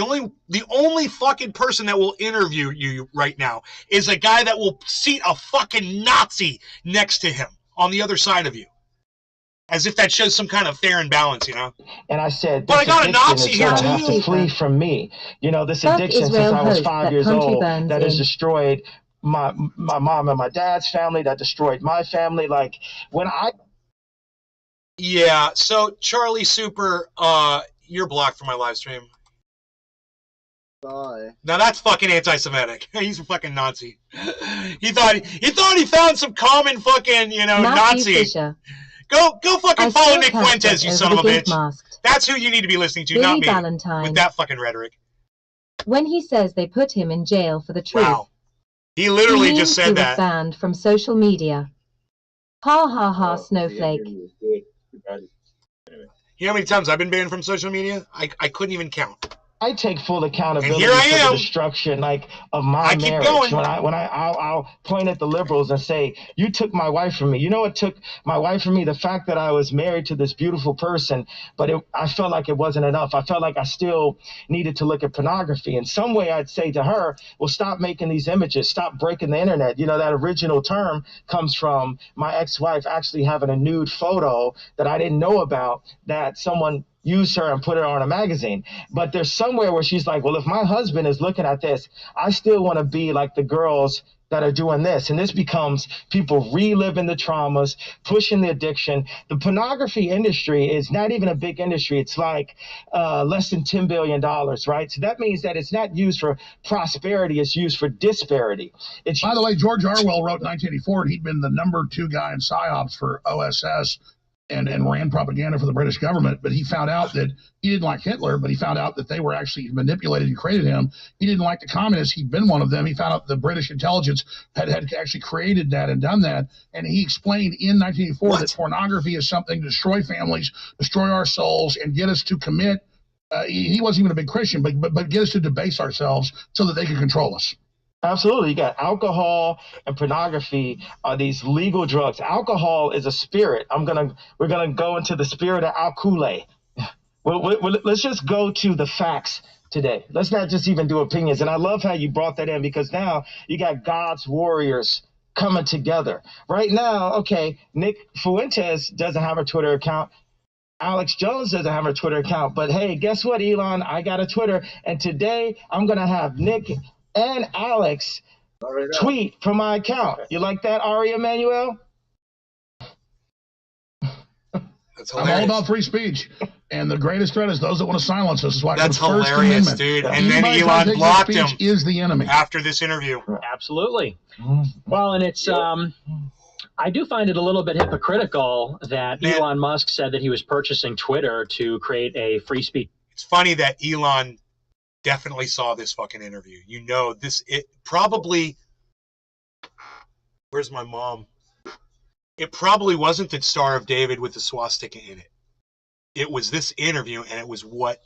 only fucking person that will interview you right now is a guy that will seat a fucking Nazi next to him on the other side of you. As if that shows some kind of fair and balance, you know? And I said, but I got a Nazi here too. Have to flee from me. You know, this addiction since I was 5 years old that has destroyed my mom and my dad's family, that destroyed my family. Like, when I... Yeah, so Charlie Super, you're blocked from my live stream. Sorry. Now that's fucking anti-Semitic. He's a fucking Nazi. He thought he found some common fucking, you know, Nazi. Fisher. Go fucking follow Nick Fuentes, you son of a bitch. Masked. That's who you need to be listening to, Billy not me. Valentine. With that fucking rhetoric. When he says they put him in jail for the truth. Wow. He literally just said that. He was banned from social media. Ha ha ha, snowflake. You know how many times I've been banned from social media? I couldn't even count. I take full accountability for the destruction, of my marriage. I'll point at the liberals and say, you took my wife from me. You know what took my wife from me? The fact that I was married to this beautiful person, but I felt like it wasn't enough. I felt like I still needed to look at pornography. In some way, I'd say to her, well, stop making these images. Stop breaking the internet. You know, that original term comes from my ex-wife actually having a nude photo that I didn't know about that someone use her and put her on a magazine. But there's somewhere where she's like, well, if my husband is looking at this, I still want to be like the girls that are doing this. And this becomes people reliving the traumas, pushing the addiction. The pornography industry is not even a big industry. It's like less than $10 billion, right? So that means that it's not used for prosperity. It's used for disparity. By the way, George Orwell wrote in 1984, and he'd been the #2 guy in PSYOPs for OSS. And ran propaganda for the British government, but he found out that he didn't like Hitler, but he found out that they were actually manipulated and created him. He didn't like the communists. He'd been one of them. He found out the British intelligence had actually created that and done that. And he explained in 1984 that pornography is something to destroy families, destroy our souls, and get us to commit he wasn't even a big Christian, but get us to debase ourselves so that they can control us. Absolutely. You got alcohol and pornography are these legal drugs. Alcohol is a spirit. We're gonna go into the spirit of alcohol. Let's just go to the facts today. Let's not just even do opinions. And I love how you brought that in, because now you got God's warriors coming together. Right now, okay, Nick Fuentes doesn't have a Twitter account. Alex Jones doesn't have a Twitter account. But hey, guess what, Elon? I got a Twitter. And today I'm going to have Nick and Alex tweet from my account. You like that, Ari Emanuel? I'm all about free speech, and the greatest threat is those that want to silence us. That's why that's the First hilarious, Amendment. dude. And then Elon blocked him. Is the enemy after this interview? Absolutely. Well, and it's I do find it a little bit hypocritical that Elon Musk said that he was purchasing Twitter to create a free speech. It's funny that Elon definitely saw this fucking interview. You know, it probably. Where's my mom? It probably wasn't the Star of David with the swastika in it. It was this interview, and it was what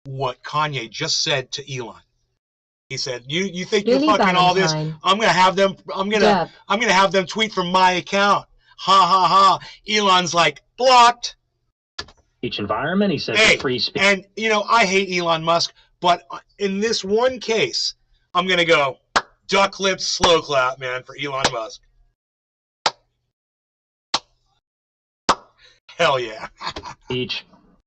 Kanye just said to Elon. He said, "You think Billy you're fucking all this? Valentine. I'm gonna have them. I'm gonna have them tweet from my account. Ha ha ha." Elon's like, blocked. Each environment, he says, free speech. And you know, I hate Elon Musk, but in this one case, I'm gonna go duck lips, slow clap, man, for Elon Musk. Hell yeah. Speech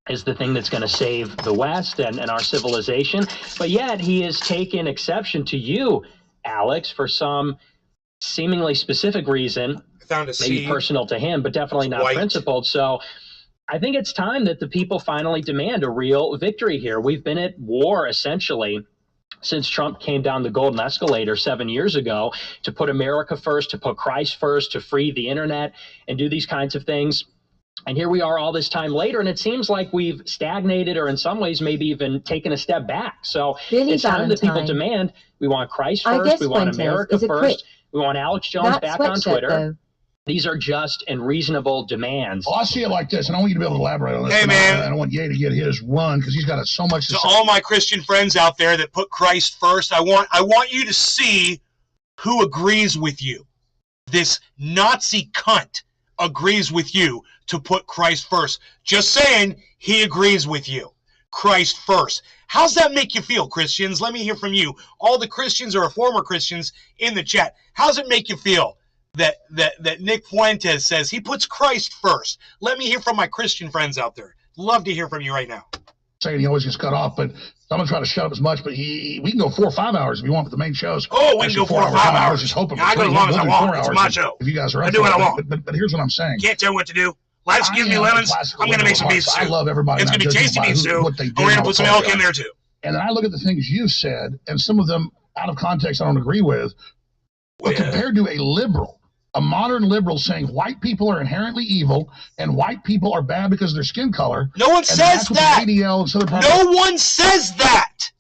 is the thing that's going to save the West and our civilization. But yet he has taken exception to you, Alex, for some seemingly specific reason, maybe personal to him, but definitely not principled. So I think it's time that the people finally demand a real victory here. We've been at war, essentially, since Trump came down the golden escalator 7 years ago to put America first, to put Christ first, to free the internet and do these kinds of things. And here we are all this time later, and it seems like we've stagnated, or in some ways maybe even taken a step back. So it's time that people demand. We want Christ first. We want America first. We want Alex Jones back on Twitter. Though. These are just and reasonable demands. Well, I see it like this, and I want you to be able to elaborate on this. Hey, man. I don't want Ye to get his run because he's got so much to say. All my Christian friends out there that put Christ first, I want you to see who agrees with you. This Nazi cunt agrees with you to put Christ first. Just saying, he agrees with you. Christ first. How's that make you feel, Christians? Let me hear from you. All the Christians or former Christians in the chat. How's it make you feel that Nick Fuentes says he puts Christ first? Let me hear from my Christian friends out there. Love to hear from you right now. Saying he always gets cut off, but I'm gonna try to shut up as much. But we can go 4 or 5 hours if you want with the main shows. Oh, we can go 4 or 5 hours. I was just hoping. I go as long as I want. It's my show. If you guys are, I do what I want. But here's what I'm saying. Can't tell what to do. Life's giving me lemons. I'm gonna make some beef stew. I love everybody. It's gonna be tasty beef stew. And we're gonna put some elk in there too. And then I look at the things you said, and some of them out of context I don't agree with. But compared to a liberal, a modern liberal saying white people are inherently evil and white people are bad because of their skin color. No one says that. No one says that.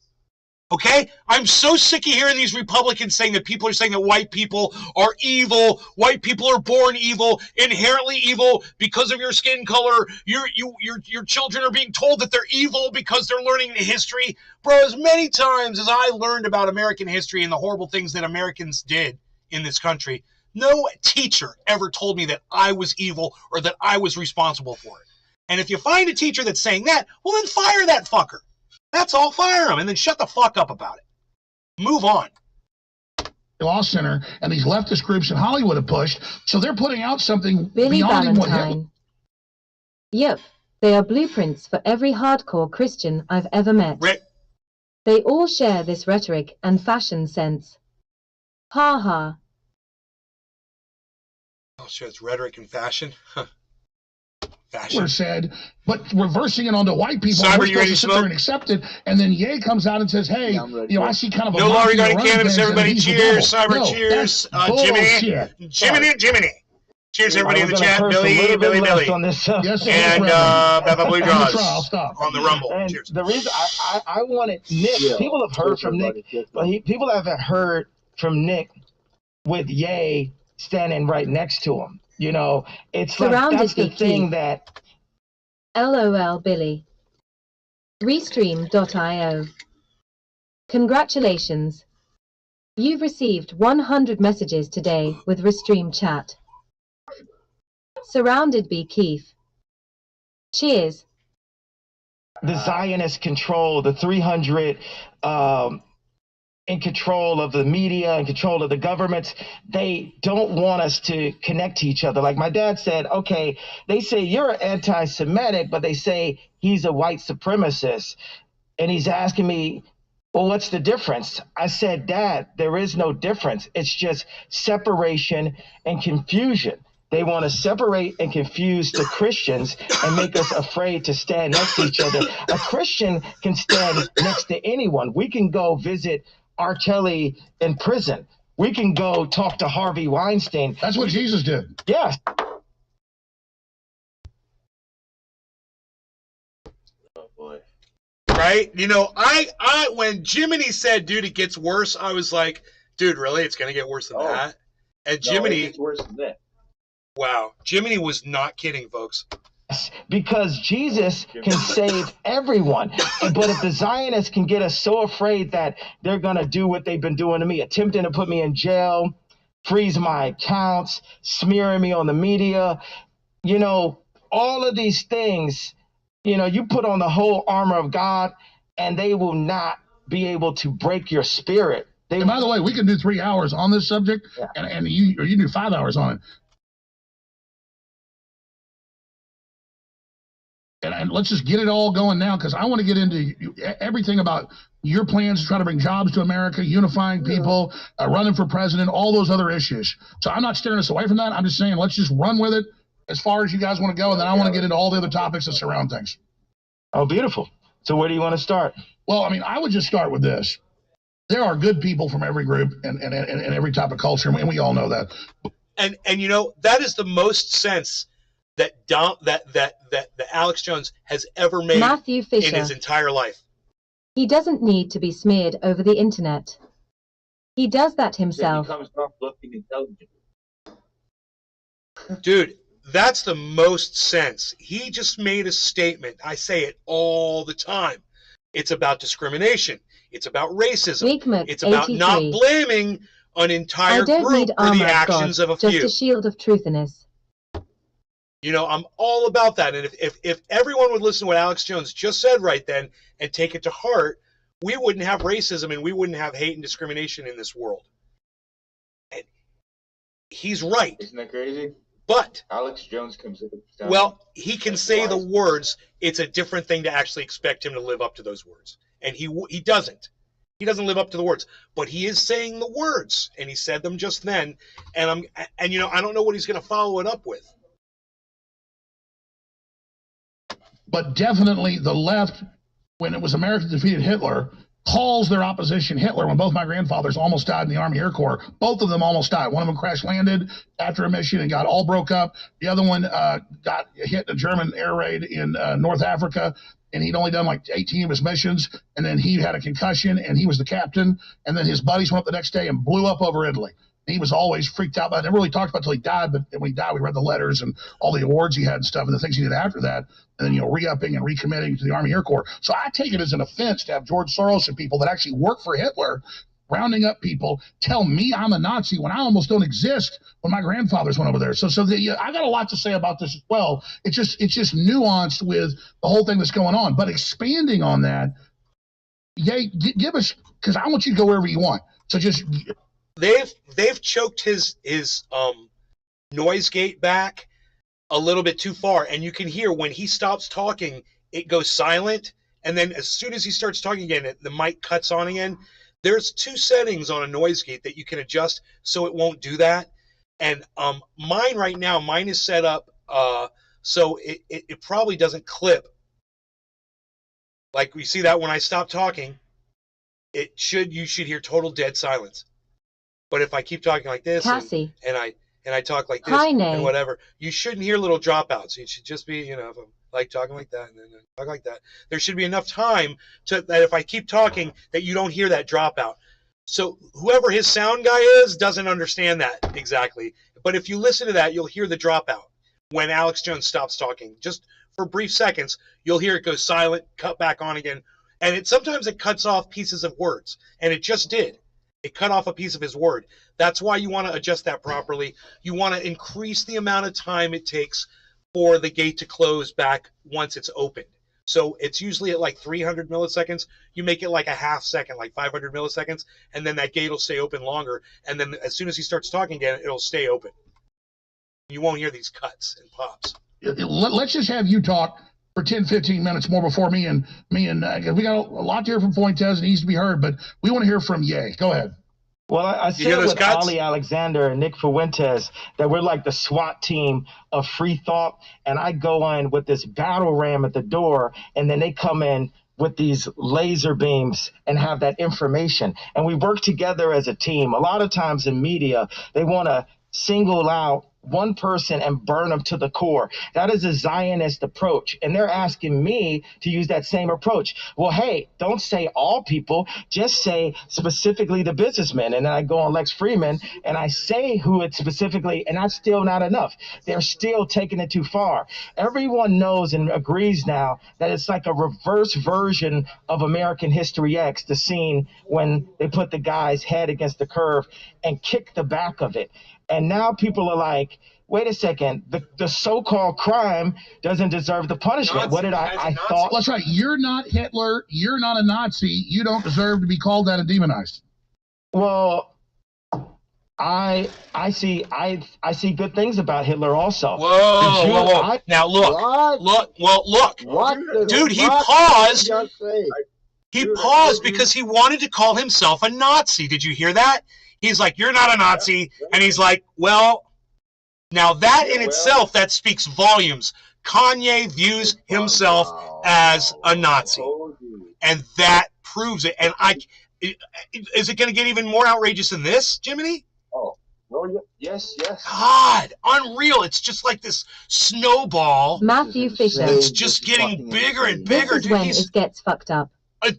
Okay? I'm so sick of hearing these Republicans saying that people are saying that white people are evil. White people are born evil, inherently evil because of your skin color. Your children are being told that they're evil because they're learning the history. Bro, as many times as I learned about American history and the horrible things that Americans did in this country, no teacher ever told me that I was evil or that I was responsible for it. And if you find a teacher that's saying that, well, then fire that fucker. That's all, fire him, and then shut the fuck up about it. Move on. Law Center and these leftist groups in Hollywood have pushed, so they're putting out something Billy beyond what Valentine. Yep, they are blueprints for every hardcore Christian I've ever met. They all share this rhetoric and fashion sense. Ha ha. Oh, sure, it's rhetoric and fashion. Huh. Fashion. Said, but reversing it onto white people, Cyber, we're you ready to sit smoke? there and accept it, and then Ye comes out and says, "Hey, I see kind of a no law regarding mocking cannabis. Everybody, cheers! Cyber, no, cheers! Jiminy! Cheers, everybody in the chat. Billy. Yes, and Baba Blue Jaws on the Rumble. And cheers. The reason I wanted Nick. People have heard from Nick, but people haven't heard from Nick with Ye standing right next to him. You know, it's like that's the thing that. LOL, Billy. Restream.io. Congratulations. You've received 100 messages today with Restream Chat. Surrounded by Keith. Cheers. The Zionists control the 300 in control of the media, in control of the governments. They don't want us to connect to each other. Like my dad said, okay, they say you're anti-Semitic, but they say he's a white supremacist. And he's asking me, well, what's the difference? I said, Dad, there is no difference. It's just separation and confusion. They want to separate and confuse the Christians and make us afraid to stand next to each other. A Christian can stand next to anyone. We can go visit R. Kelly in prison. We can go talk to Harvey Weinstein. That's what Jesus did. Yes. Oh boy. Right? You know, I when Jiminy said, dude, it gets worse, I was like, dude, really? It's going to get worse than that? And Jiminy... No, it gets worse than that. Wow. Jiminy was not kidding, folks. Because Jesus can save everyone. But if the Zionists can get us so afraid that they're going to do what they've been doing to me, attempting to put me in jail, freeze my accounts, smearing me on the media, you know, all of these things, you know, you put on the whole armor of God and they will not be able to break your spirit. And by the way, we can do 3 hours on this subject, and you do 5 hours on it. And let's just get it all going now, because I want to get into everything about your plans to try to bring jobs to America, unifying people, running for president, all those other issues. So I'm not steering us away from that. I'm just saying let's just run with it as far as you guys want to go, and then I want to get into all the other topics that surround things. Oh, beautiful. So where do you want to start? Well, I mean, I would just start with this. There are good people from every group and every type of culture, and we all know that. And you know, that is the most sense that Alex Jones has ever made Matthew Fisher. in his entire life. He doesn't need to be smeared over the internet. He does that himself. He comes off looking intelligent. Dude, that's the most sense. He just made a statement. I say it all the time. It's about discrimination. It's about racism. Weekman, It's about 83. not blaming an entire I don't group need for armor the of actions God, of a just few. a shield of truthiness. You know, I'm all about that. And if everyone would listen to what Alex Jones just said right then and take it to heart, we wouldn't have racism and we wouldn't have hate and discrimination in this world. And he's right. Isn't that crazy? But Alex Jones comes in. well, he can say the words. It's a different thing to actually expect him to live up to those words. And he doesn't. He doesn't live up to the words. But he is saying the words, and he said them just then. And you know, I don't know what he's going to follow it up with. But definitely the left, when it was America defeated Hitler, calls their opposition Hitler. When both my grandfathers almost died in the Army Air Corps, both of them almost died. One of them crash landed after a mission and got all broke up. The other one got hit in a German air raid in North Africa, and he'd only done like 18 of his missions, and then he had a concussion, and he was the captain, and then his buddies went up the next day and blew up over Italy. He was always freaked out. I never really talked about it until he died, but when he died, we read the letters and all the awards he had and stuff and the things he did after that, and then, you know, re-upping and recommitting to the Army Air Corps. So I take it as an offense to have George Soros and people that actually work for Hitler rounding up people tell me I'm a Nazi when I almost don't exist when my grandfathers went over there. So I got a lot to say about this as well. It's just nuanced with the whole thing that's going on. But expanding on that, give us, because I want you to go wherever you want. So just... They've choked his noise gate back a little bit too far, and you can hear when he stops talking, it goes silent, and then as soon as he starts talking again, the mic cuts on again. There's 2 settings on a noise gate that you can adjust so it won't do that. And mine right now, mine is set up so it probably doesn't clip. Like we see that when I stop talking, you should hear total dead silence. But if I keep talking like this and I talk like this and whatever, you shouldn't hear little dropouts. It should just be, you know, if I'm like talking like that and then talk like that, there should be enough time that if I keep talking that you don't hear that dropout. So whoever his sound guy is doesn't understand that exactly. But if you listen to that, you'll hear the dropout. when Alex Jones stops talking. Just for brief seconds, you'll hear it go silent, cut back on again. And sometimes it cuts off pieces of words. And it just did. It cut off a piece of his word. That's why you want to adjust that properly. You want to increase the amount of time it takes for the gate to close back once it's opened. So it's usually at like 300 milliseconds. You make it like a half second, like 500 milliseconds, and then that gate will stay open longer. And then as soon as he starts talking again, it'll stay open. You won't hear these cuts and pops. Let's just have you talk for 10, 15 minutes more before me and we got a lot to hear from Fuentes. It needs to be heard, but we want to hear from Ye. Go ahead. Well, I said with Ollie Alexander and Nick Fuentes that we're like the SWAT team of free thought, and I go in with this battle ram at the door, and then they come in with these laser beams and have that information, and we work together as a team. A lot of times in media, they want to single out one person and burn them to the core. That is a Zionist approach. And they're asking me to use that same approach. Well, hey, don't say all people, just say specifically the businessmen. And then I go on Lex Friedman and I say who it's specifically, and that's still not enough. They're still taking it too far. Everyone knows and agrees now that it's like a reverse version of American History X, the scene when they put the guy's head against the curve and kick the back of it. And now people are like, wait a second, the so-called crime doesn't deserve the punishment. Nazi, what did I thought? That's right. You're not Hitler. You're not a Nazi. You don't deserve to be called that and demonized. Well, I see good things about Hitler also. Whoa. Now look. What? Dude, he paused. He paused because he wanted to call himself a Nazi. Did you hear that? He's like, you're not a Nazi. And he's like, well, now that in itself, that speaks volumes. Kanye views himself as a Nazi. And that proves it. And is it going to get even more outrageous than this, Jiminy? Oh, yes. God, unreal. It's just like this snowball. Matthew Fisher. It's just getting bigger and bigger. This is when it gets fucked up.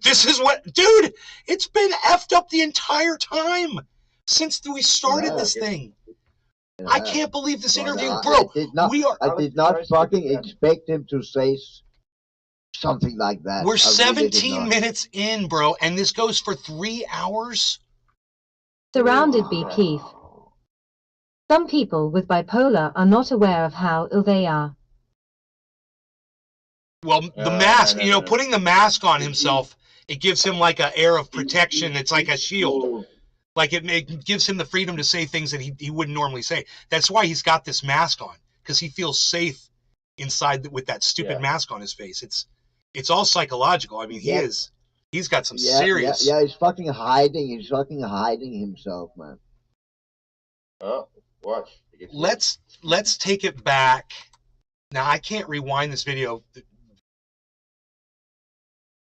This is what, dude, it's been effed up the entire time. Since we started this thing. I can't believe this interview. Bro, I did not fucking expect him to say something like that. We're 17 minutes in, bro, and this goes for 3 hours? Surrounded by Keith. Some people with bipolar are not aware of how ill they are. Well, the mask, putting the mask on himself, it gives him like an air of protection. It's like a shield. Like it gives him the freedom to say things that he wouldn't normally say. That's why he's got this mask on, because he feels safe inside with that stupid mask on his face. It's all psychological. I mean, he's got some serious. Yeah, he's fucking hiding. He's fucking hiding himself, man. Oh, watch. Let's take it back. Now I can't rewind this video.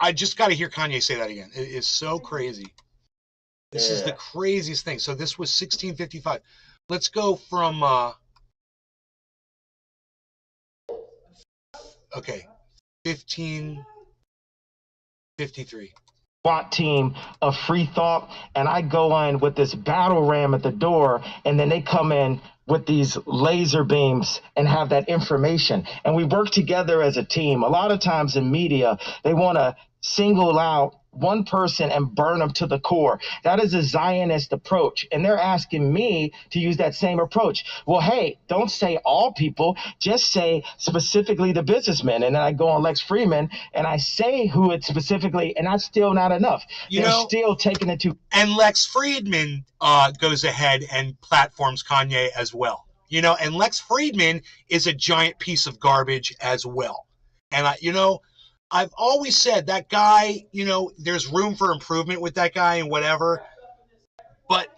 I just got to hear Kanye say that again. It is so crazy. This is the craziest thing. So this was 1655. Let's go from 1553. SWAT team of free thought, and I go in with this battle ram at the door, and then they come in with these laser beams and have that information, and we work together as a team. A lot of times in media, they want to single out one person and burn them to the core. That is a Zionist approach. And they're asking me to use that same approach. Well, hey, don't say all people, just say specifically the businessmen. And then I go on Lex Friedman and I say who it's specifically, and that's still not enough. They're still taking it to. And Lex Friedman goes ahead and platforms Kanye as well. And Lex Friedman is a giant piece of garbage as well. And I've always said that guy, there's room for improvement with that guy and whatever, but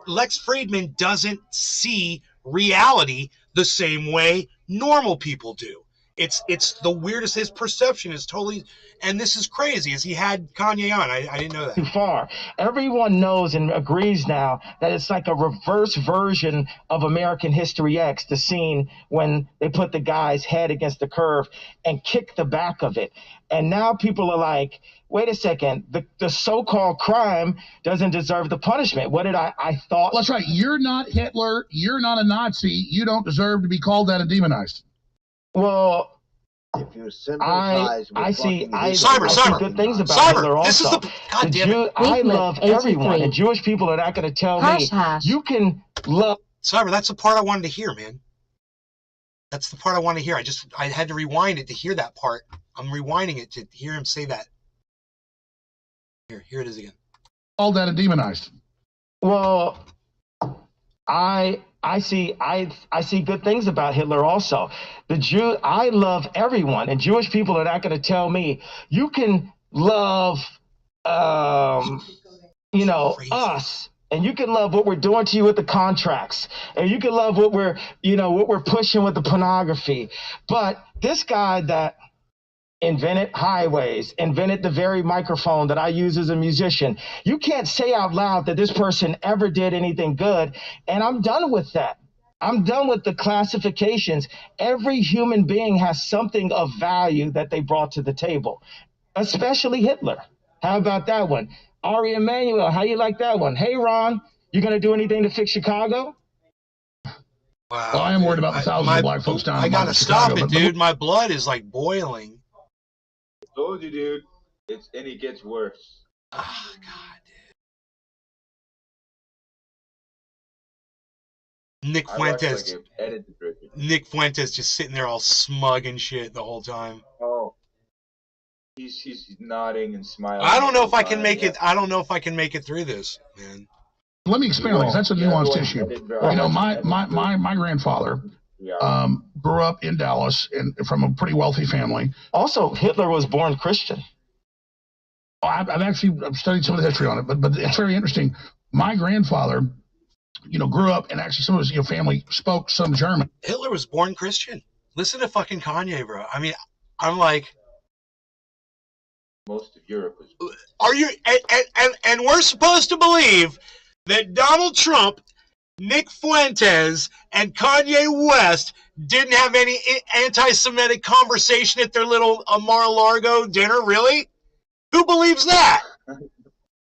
Lex Friedman doesn't see reality the same way normal people do. It's the weirdest. His perception is totally, and this is crazy. Is he had Kanye on? I didn't know that. Too far. Everyone knows and agrees now that it's like a reverse version of American History X, the scene when they put the guy's head against the curve and kick the back of it. And now people are like, wait a second, the so-called crime doesn't deserve the punishment. What did I thought? Well, that's right. You're not Hitler. You're not a Nazi. You don't deserve to be called that and demonized. Well, if you sympathize with I see Cyber. good things about Hitler also. This is the God damn it. I love everyone, and Jewish people are not going to tell me you can love. Cyber, that's the part I wanted to hear, man. That's the part I wanted to hear. I had to rewind it to hear that part. I'm rewinding it to hear him say that. Here it is again. Called that and demonized. Well, I see good things about Hitler also. I love everyone, and Jewish people are not going to tell me you can love us, and you can love what we're doing to you with the contracts, and you can love what we're pushing with the pornography. But this guy that invented highways, invented the very microphone that I use as a musician, you can't say out loud that this person ever did anything good. And I'm done with that. I'm done with the classifications. Every human being has something of value that they brought to the table, especially Hitler. How about that one? Ari Emanuel, how you like that one? Hey, Ron, you going to do anything to fix Chicago? Wow, well, I am worried about the thousands of black folks down I got to stop it, dude. My blood is like boiling. Told you, dude. And it gets worse. Oh, God, dude. Nick Fuentes just sitting there all smug and shit the whole time. Oh. He's nodding and smiling. I don't know if I can make it. I don't know if I can make it through this, man. Let me explain on this. That's a nuanced issue. My grandfather grew up in Dallas from a pretty wealthy family. Also, Hitler was born Christian. I've actually studied some of the history on it, but it's very interesting. My grandfather, grew up, and actually some of his family spoke some German. Hitler was born Christian. Listen to fucking Kanye, bro. I mean, I'm like, most of Europe was. Are you? And we're supposed to believe that Donald Trump, Nick Fuentes, and Kanye West didn't have any anti-Semitic conversation at their little Mar-a-Lago dinner? Really? Who believes that?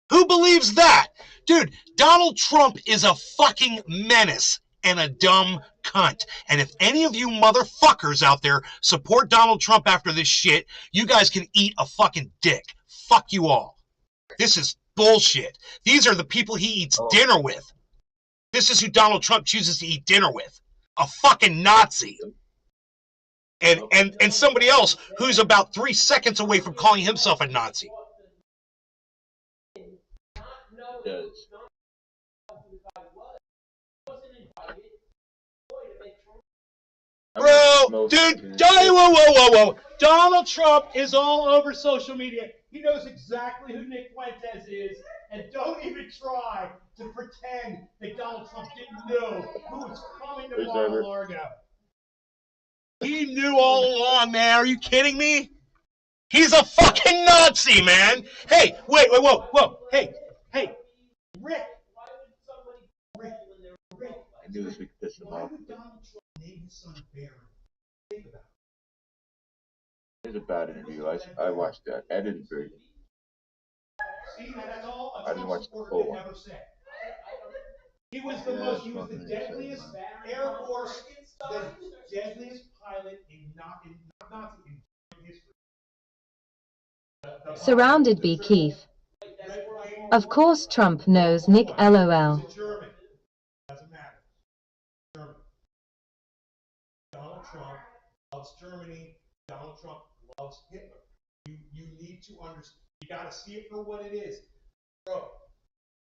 Who believes that? Dude, Donald Trump is a fucking menace and a dumb cunt. And if any of you motherfuckers out there support Donald Trump after this shit, you guys can eat a fucking dick. Fuck you all. This is bullshit. These are the people he eats dinner with. This is who Donald Trump chooses to eat dinner with. A fucking Nazi. And somebody else who's about 3 seconds away from calling himself a Nazi. Bro, dude, whoa. Donald Trump is all over social media. He knows exactly who Nick Fuentes is, and don't even try to pretend that Donald Trump didn't know who was coming to Mar-a-Lago. He knew all along, man. Are you kidding me? He's a fucking Nazi, man. Hey, wait, whoa. Hey, Rick. Rick. I knew this would piss him off. Name his son Baron. Think about it. It was a bad interview. I watched that. Edinburgh. See, that's all I didn't watch the full one. He was the the deadliest Air Force, the deadliest pilot in Nazi history. Surrounded by Keith. Of course Trump knows Nick LOL. German. Doesn't matter. German. Donald Trump loves Germany. Donald Trump loves Hitler. You need to understand. You got to see it for what it is. Bro,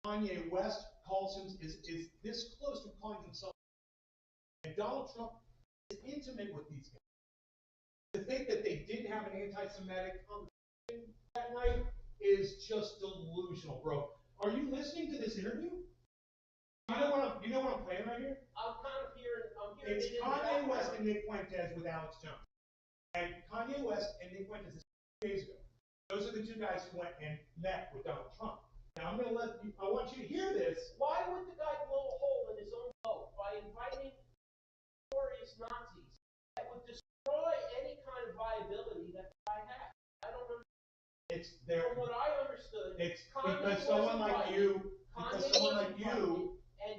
Kanye West calls him is this close to calling himself. And Donald Trump is intimate with these guys. To think that they didn't have an anti-Semitic conversation that night is just delusional, bro. Are you listening to this interview? You know what I'm playing right here? I'm hearing it's Kanye West and Nick Fuentes with Alex Jones. And Kanye West and Nick Fuentes, 2 days ago, those are the 2 guys who went and met with Donald Trump. Now I'm going to let you, I want you to hear this. Why would the guy blow a hole in his own boat by inviting notorious Nazis that would destroy any kind of viability that the guy had? I don't understand. It's there. From what I understood, It's Kanye because someone like you, and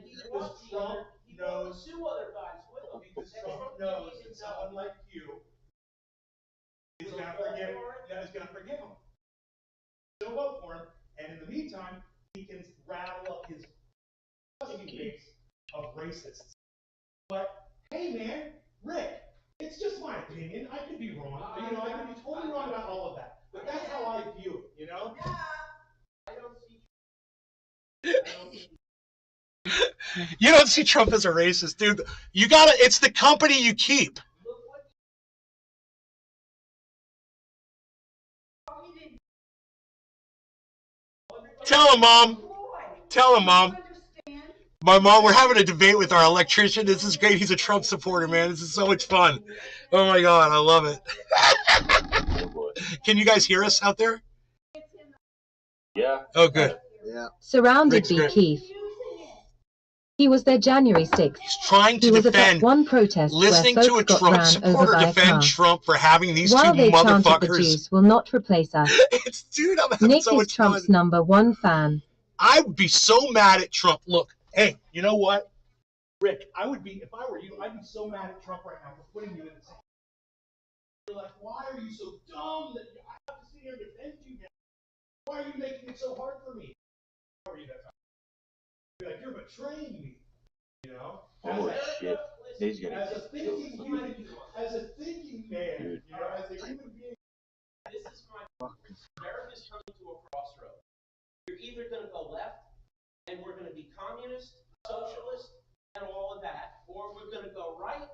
he wants Trump he wants to sue other guys with him. because Trump knows that someone like you is going to forgive him. Still vote for him, and in the meantime, he can rattle up his base of racists. But hey, man, Rick, it's just my opinion. I could be wrong. I could be totally wrong about all of that. But that's how I view it. You know? Yeah. I don't see. You don't see Trump as a racist, dude. You gotta. It's the company you keep. Tell him, Mom. Tell him, Mom. My mom, we're having a debate with our electrician. This is great. He's a Trump supporter, man. This is so much fun. Oh, my God. I love it. Can you guys hear us out there? Yeah. Oh, good. Yeah. Surrounded Rick's by great. Keith. He was there January 6th. He's trying He to was at that defend. one protest Listening where to a folks got Trump ran over supporter by a defend car. Trump for having these While two they chanted the motherfuckers. Jews will not replace us. Dude, I'm having Nick so is much Trump's fun. #1 fan. I would be so mad at Trump. Look, hey, you know what? Rick, I would be, if I were you, I'd be so mad at Trump right now for putting you in the same. You're like, why are you so dumb that I have to sit here and defend you now? Why are you making it so hard for me? How are you that time? You're like, you're betraying me. You know? Oh shit. He's gonna As a thinking human, as a thinking man, Dude. you know, as a human being. This is my America's coming to a crossroad. You're either going to go left, and we're going to be communist, socialist, and all of that, or we're going to go right,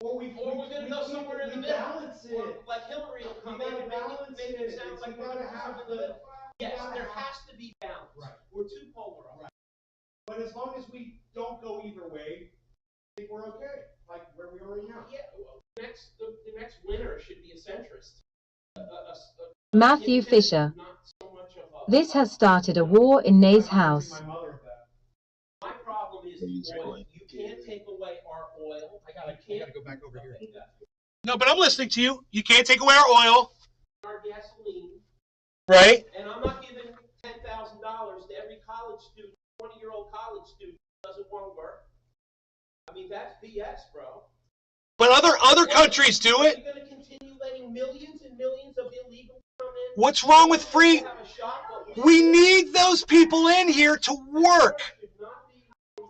or we're going to go somewhere in the middle. Balance Or it. like Hillary will come in and make it sound like we're going to do something in the middle. Yes, there has to be balance. Right. We're too polarized. Right. But as long as we don't go either way, I think we're okay. Like where we are right now. Yeah. The next winner should be a centrist. Matthew Fisher. This has started a war in Nay's house. My problem is oil. You can't take away our oil. I gotta go back over here. No, but I'm listening to you. You can't take away our oil. Our gasoline. Right? And I'm not giving $10,000 to every college student, 20-year-old college student who doesn't want to work. I mean, that's BS, bro. But other countries do it. You're going to continue letting millions and millions of illegals come in. What's wrong with free? We need those people in here to work.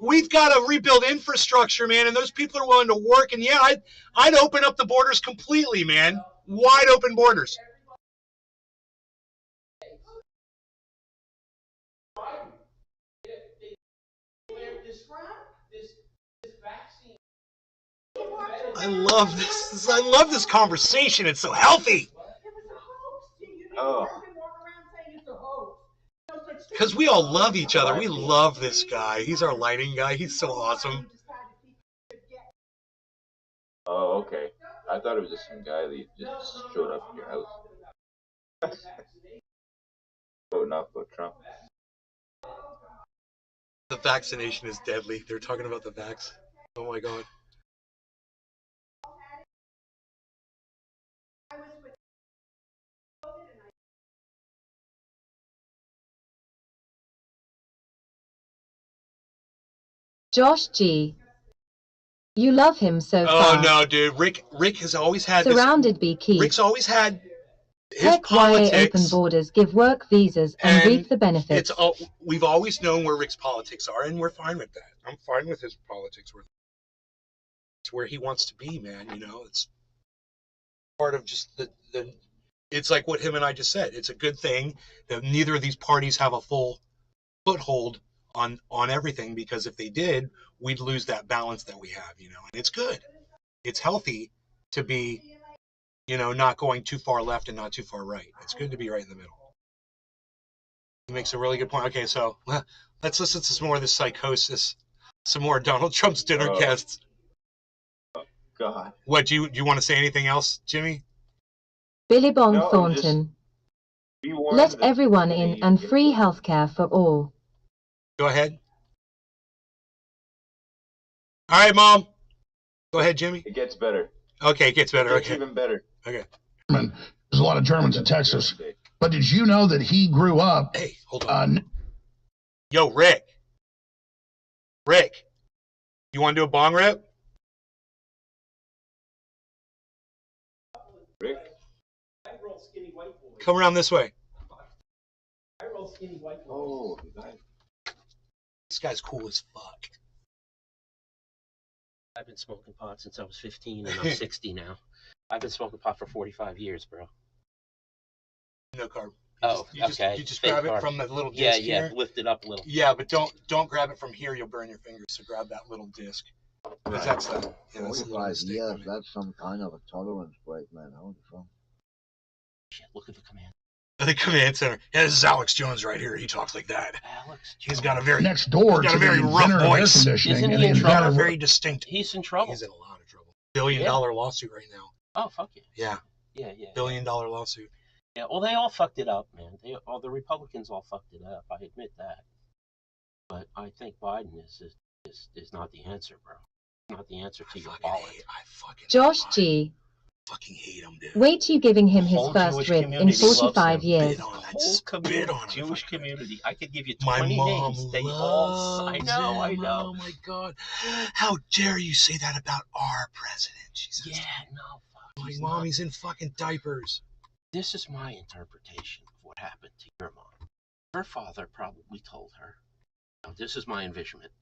We've got to rebuild infrastructure, man, and those people are willing to work. And yeah, I'd open up the borders completely, man. Wide open borders. I love this. I love this conversation. It's so healthy. Oh. Because we all love each other. We love this guy. He's our lighting guy. He's so awesome. Oh, okay. I thought it was just some guy that just showed up at your house. Voting off for Trump. The vaccination is deadly. They're talking about the vax. Oh my God. Josh G. You love him so far. Oh no, dude. Rick has always had Surrounded by Keith. Rick's always had his Heck, politics. why open borders, give work visas, and reap the benefits. We've always known where Rick's politics are, and we're fine with that. I'm fine with his politics. It's where he wants to be, man. You know, it's part of just the. It's like what him and I just said. It's a good thing that neither of these parties have a full foothold on everything, because if they did, we'd lose that balance that we have, you know. And it's good. It's healthy to be, you know, not going too far left and not too far right. It's good to be right in the middle. He makes a really good point. Okay, so let's listen to some more of this psychosis, some more Donald Trump's dinner guests. God. What do you want to say anything else, Jimmy? Billy Bong No, I'm just- Thornton. Be warned Let that everyone it's in gonna and get free worse. healthcare for all. Go ahead. All right, Mom. Go ahead, Jimmy. It gets better. Okay, it gets better. It gets Okay. even better. Okay. There's a lot of Germans in Texas. But did you know that he grew up? Hey, hold on. Yo, Rick. Rick, you want to do a bong rip? Rick? I roll skinny white boys. Come around this way. I roll skinny white boys. Oh, God. This guy's cool as fuck. I've been smoking pot since I was 15, and I'm 60 now. I've been smoking pot for 45 years, bro. No carb. Oh, okay. You just Fake grab it carb. from the little disc Yeah, here. lift it up a little. Yeah, but don't grab it from here. You'll burn your fingers. So grab that little disc. Because that's the, yeah, that's a little 45 mistake. years, that's some kind of a tolerance break, man. Holy fuck. Shit, look at the command. The command center. Yeah, this is Alex Jones right here. He talks like that. Alex. He's got a very Next door he's got to a very the rough inventor of air voice. conditioning. Isn't and he in the trouble? inventor of- very distinct. He's in trouble. He's in a lot of trouble. $1 billion lawsuit right now. Oh, fuck yeah. Yeah. Yeah. $1 billion lawsuit. Yeah, well, they all fucked it up, man. All the Republicans all fucked it up. I admit that. But I think Biden is not the answer, bro. Not the answer to your wallet. I fucking Josh hate G. fucking hate him, dude. Wait till you giving him his Whole first Jewish rib in community loves 45 him. years. Spit on that. Whole Spit on him. Jewish community. I could give you My 20 mom names. They loves all. I know. him. Oh my God! How dare you say that about our president? She says. Yeah, no, fuck. My he's mom, not. he's in fucking diapers. This is my interpretation of what happened to your mom. Her father probably told her, now this is my envisionment,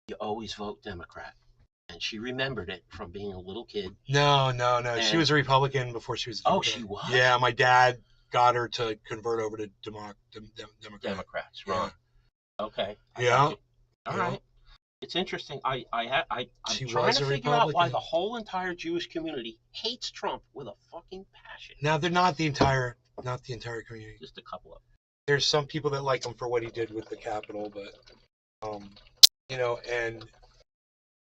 you always vote Democrat. And she remembered it from being a little kid. No. She And- was a Republican before she was a Democrat. Oh, she was? Yeah, my dad got her to convert over to Democrat. Democrats, Yeah. right. Okay. I Yeah. got you. All Yeah. right. It's interesting. I'm She trying was to a figure out why Republican. the whole entire Jewish community hates Trump with a fucking passion. Now they're not the entire community. Just a couple of them. There's some people that like him for what he did with the Capitol, but and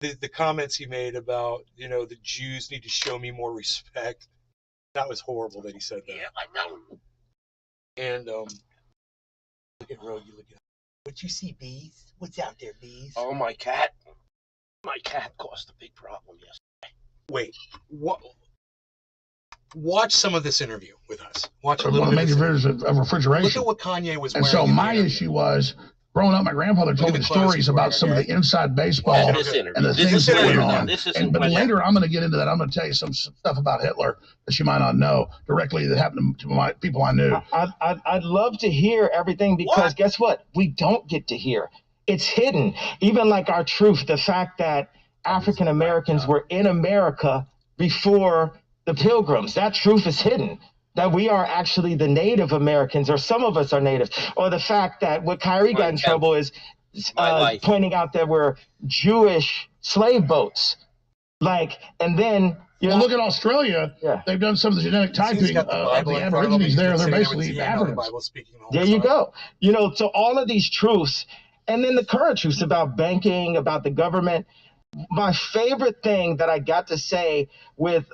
the comments he made about the Jews need to show me more respect. That was horrible that he said that. Yeah, I know. And look at Rogie. Look at what you see, bees. What's out there, bees? Oh, my cat. My cat caused a big problem yesterday. Wait, what? Watch some of this interview with us. Watch a one little of the bit. major features of refrigeration. Look at what Kanye was And wearing. so in the my interview. issue was, growing up, my grandfather told me the the clothes stories he's about wearing, some of okay? the inside baseball Yeah, This interview. and the This things is that went later. on. This isn't And, but what later, I'm going to get into that. I'm going to tell you some stuff about Hitler that you might not know directly that happened to my people I knew. I'd love to hear everything because guess what? We don't get to hear. It's hidden. Even like our truth, the fact that African Americans were in America before the Pilgrims, that truth is hidden. That we are actually the Native Americans, or some of us are Native, or the fact that what Kyrie got in trouble is pointing out that we're Jewish slave boats. And then Well, look at Australia. Yeah. They've done some of the genetic typing He's got the of Bible the in front of him. Aborigines He's there. been They're sitting there with basically his hand on the Africans. Bible, speaking the whole there you time. go. So all of these truths, and then the current truths about banking, about the government. My favorite thing that I got to say with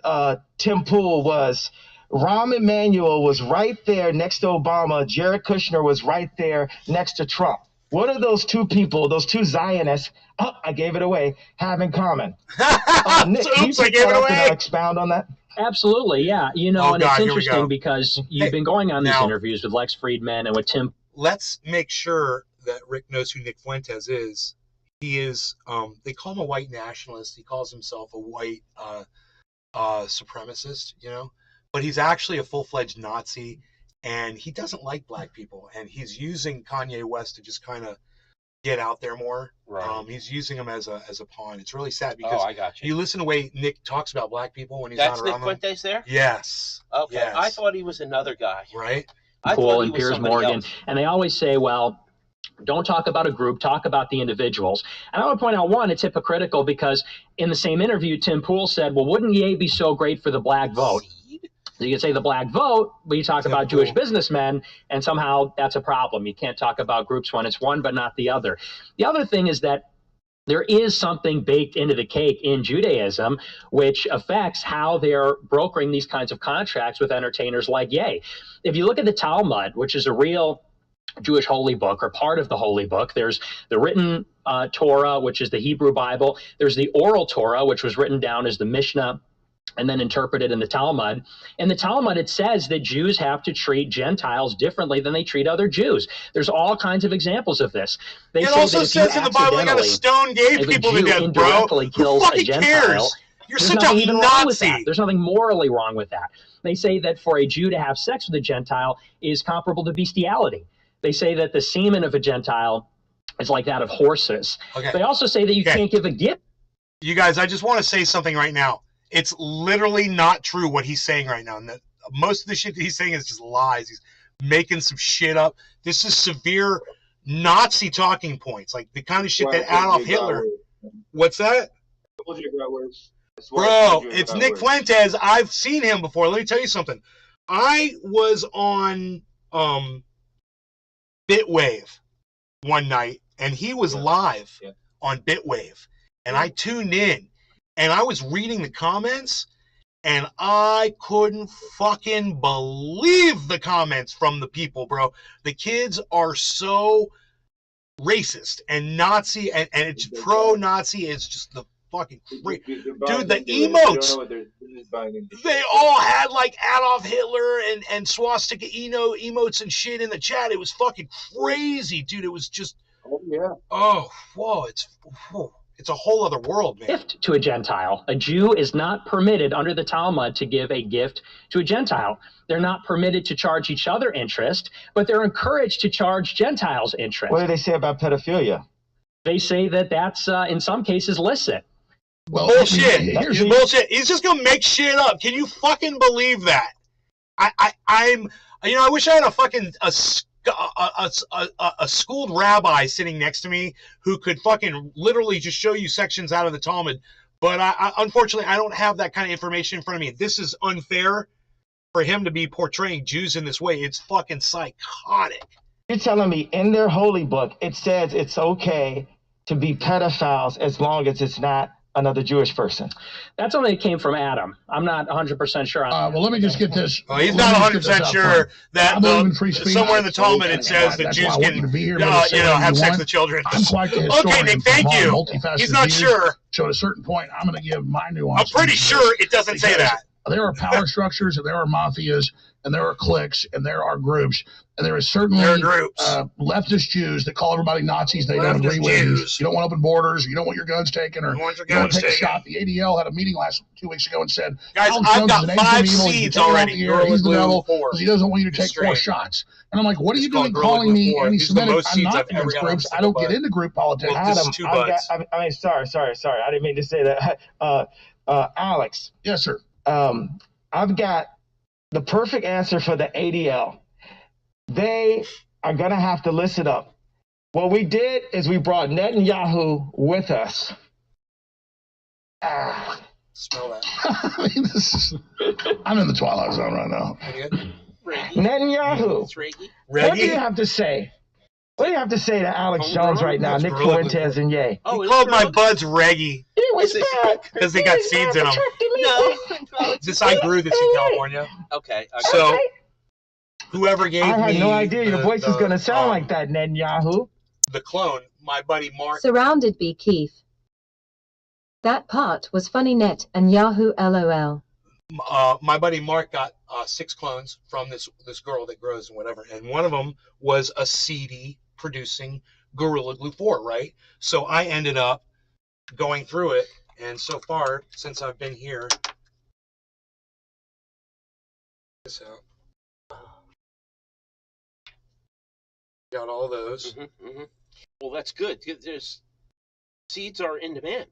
Tim Pool was Rahm Emanuel was right there next to Obama. Jared Kushner was right there next to Trump. What are those two people, those two Zionists, I gave it away, have in common? Nick, can you Oops, I pick gave that it up and away. expound on that? Absolutely, yeah. And God, it's here we go. interesting because you've been going on these now- interviews with Lex Friedman and with Tim. Let's make sure that Rick knows who Nick Fuentes is. He is, they call him a white nationalist. He calls himself a white supremacist, but he's actually a full-fledged Nazi, and he doesn't like black people, and he's using Kanye West to just kind of get out there more. Right. He's using him as a pawn. It's really sad because I got you. you listen to the way Nick talks about black people when he's That's not Nick around them. Fuentes there? Yes. Okay. Yes. I thought he was another guy. Right? I Poole thought he and was Piers somebody Morgan, else. and they always say, well, don't talk about a group, talk about the individuals. And I would point out, one, it's hypocritical because in the same interview, Tim Pool said, well, wouldn't Ye be so great for the black vote? So you can say the black vote, but you talk Tim about Jewish Pool. businessmen, and somehow that's a problem. You can't talk about groups when it's one but not the other. The other thing is that there is something baked into the cake in Judaism, which affects how they're brokering these kinds of contracts with entertainers like Ye. If you look at the Talmud, which is a real Jewish holy book, or part of the holy book, there's the written Torah, which is the Hebrew Bible. There's the oral Torah, which was written down as the Mishnah and then interpreted in the Talmud. In the Talmud, it says that Jews have to treat Gentiles differently than they treat other Jews. There's all kinds of examples of this. It also says in the Bible they got to stone gay people to death, bro. Who fucking cares? You're such a Nazi. There's nothing morally wrong with that. They say that for a Jew to have sex with a Gentile is comparable to bestiality. They say that the semen of a Gentile is like that of horses. Okay. They also say that you can't give a gift. You guys, I just want to say something right now. It's literally not true what he's saying right now. And most of the shit that he's saying is just lies. He's making some shit up. This is severe Nazi talking points, like the kind of shit that Adolf Hitler. What's that? Bro, it's Nick Fuentes. I've seen him before. Let me tell you something. I was on Bitwave one night, and he was live on Bitwave, and I tuned in. And I was reading the comments, and I couldn't fucking believe the comments from the people, bro. The kids are so racist and Nazi, and it's pro-Nazi. It's just the fucking great. Dude, the emotes, they all had like Adolf Hitler and swastika emotes and shit in the chat. It was fucking crazy, dude. It was just, oh, whoa, it's a whole other world, man. Gift to a Gentile. A Jew is not permitted under the Talmud to give a gift to a Gentile. They're not permitted to charge each other interest, but they're encouraged to charge Gentiles interest. What do they say about pedophilia? They say that that's, in some cases, licit. Well, bullshit. Bullshit. He's just going to make shit up. Can you fucking believe that? I wish I had a fucking a schooled rabbi sitting next to me who could fucking literally just show you sections out of the Talmud, but unfortunately I don't have that kind of information in front of me. This is unfair for him to be portraying Jews in this way. It's fucking psychotic. You're telling me in their holy book it says it's okay to be pedophiles as long as it's not another Jewish person? That's something that came from Adam. I'm not 100% sure. Well, let me just get this. Oh, he's not 100% sure that somewhere in the Talmud it says that Jews can, have sex with children. I'm quite the historian. Okay, Nick, thank you. He's not sure. So at a certain point, I'm going to give my nuance. I'm pretty sure it doesn't say that. There are power structures, and there are mafias, and there are cliques, and there are groups, and there is certainly leftist Jews that call everybody Nazis they don't agree with. You don't want open borders. You don't want your guns taken, or you don't want to take a shot. The ADL had a meeting 2 weeks ago and said, guys, I've got 5 seeds already. He's the devil because he doesn't want you to take 4 shots. And I'm like, what are you doing calling me anti-Semitic? I'm not against groups. I don't get into group politics. Adam, sorry. I didn't mean to say that. Alex. Yes, sir. I've got the perfect answer for the ADL. They are going to have to listen up. What we did is we brought Netanyahu with us. Smell that. I'm in the twilight zone right now. Netanyahu, what do you have to say? What do you have to say to Alex Jones right now, Nick Fuentes and Ye? Oh, he called my buds Reggie. It was bad. Because they got seeds in them. No. I grew this in California. Okay. So, whoever gave me... I had no idea your voice is going to sound like that, Netanyahu. The clone, my buddy Mark... Surrounded by Keith. That part was funny net and Yahoo LOL. My buddy Mark got 6 clones from this girl that grows and whatever. And one of them was a CD producing Gorilla Glue 4, right? So I ended up going through it, and so far since I've been here, this out, got all those. Well, that's good. There's seeds are in demand.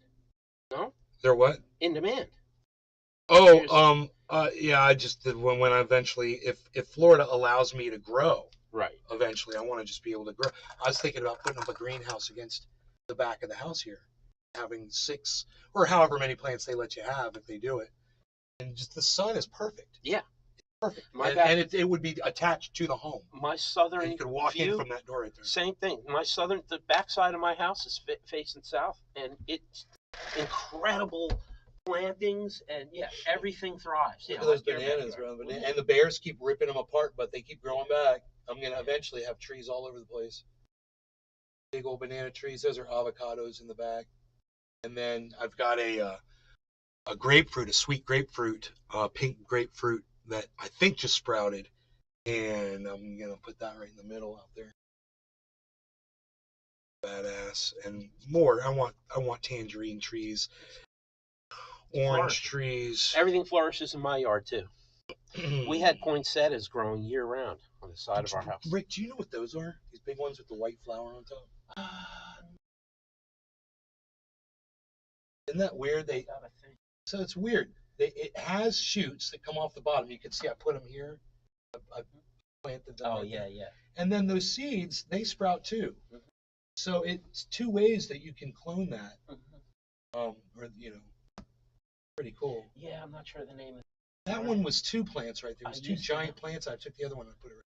No, they're what? In demand. Oh, yeah. I just did when I eventually, if Florida allows me to grow, right? Eventually, I want to just be able to grow. I was thinking about putting up a greenhouse against the back of the house here, having 6 or however many plants they let you have if they do it, and just the sun is perfect. Yeah. Perfect. My And it would be attached to the home. My southern and you could walk view, in from that door right there. Same thing. The backside of my house is facing south, and it's incredible plantings, and yeah, everything thrives. Look at those bananas, bro. And the bears keep ripping them apart, but they keep growing back. I'm gonna eventually have trees all over the place. Big old banana trees. Those are avocados in the back. And then I've got a grapefruit, a sweet grapefruit, pink grapefruit that I think just sprouted, and I'm gonna put that right in the middle out there. Badass. And more. I want tangerine trees, orange trees. Everything flourishes in my yard too. We had poinsettias growing year round on the side of our house. Rick, do you know what those are? These big ones with the white flower on top. Isn't that weird? So it's weird. It has shoots that come off the bottom. You can see I put them here. I planted them. Oh, yeah. And then those seeds, they sprout too. Mm-hmm. So it's two ways that you can clone that. Mm-hmm. Pretty cool. Yeah, I'm not sure the name of it. That one was two plants right there. It was two giant plants. I took the other one and put it right.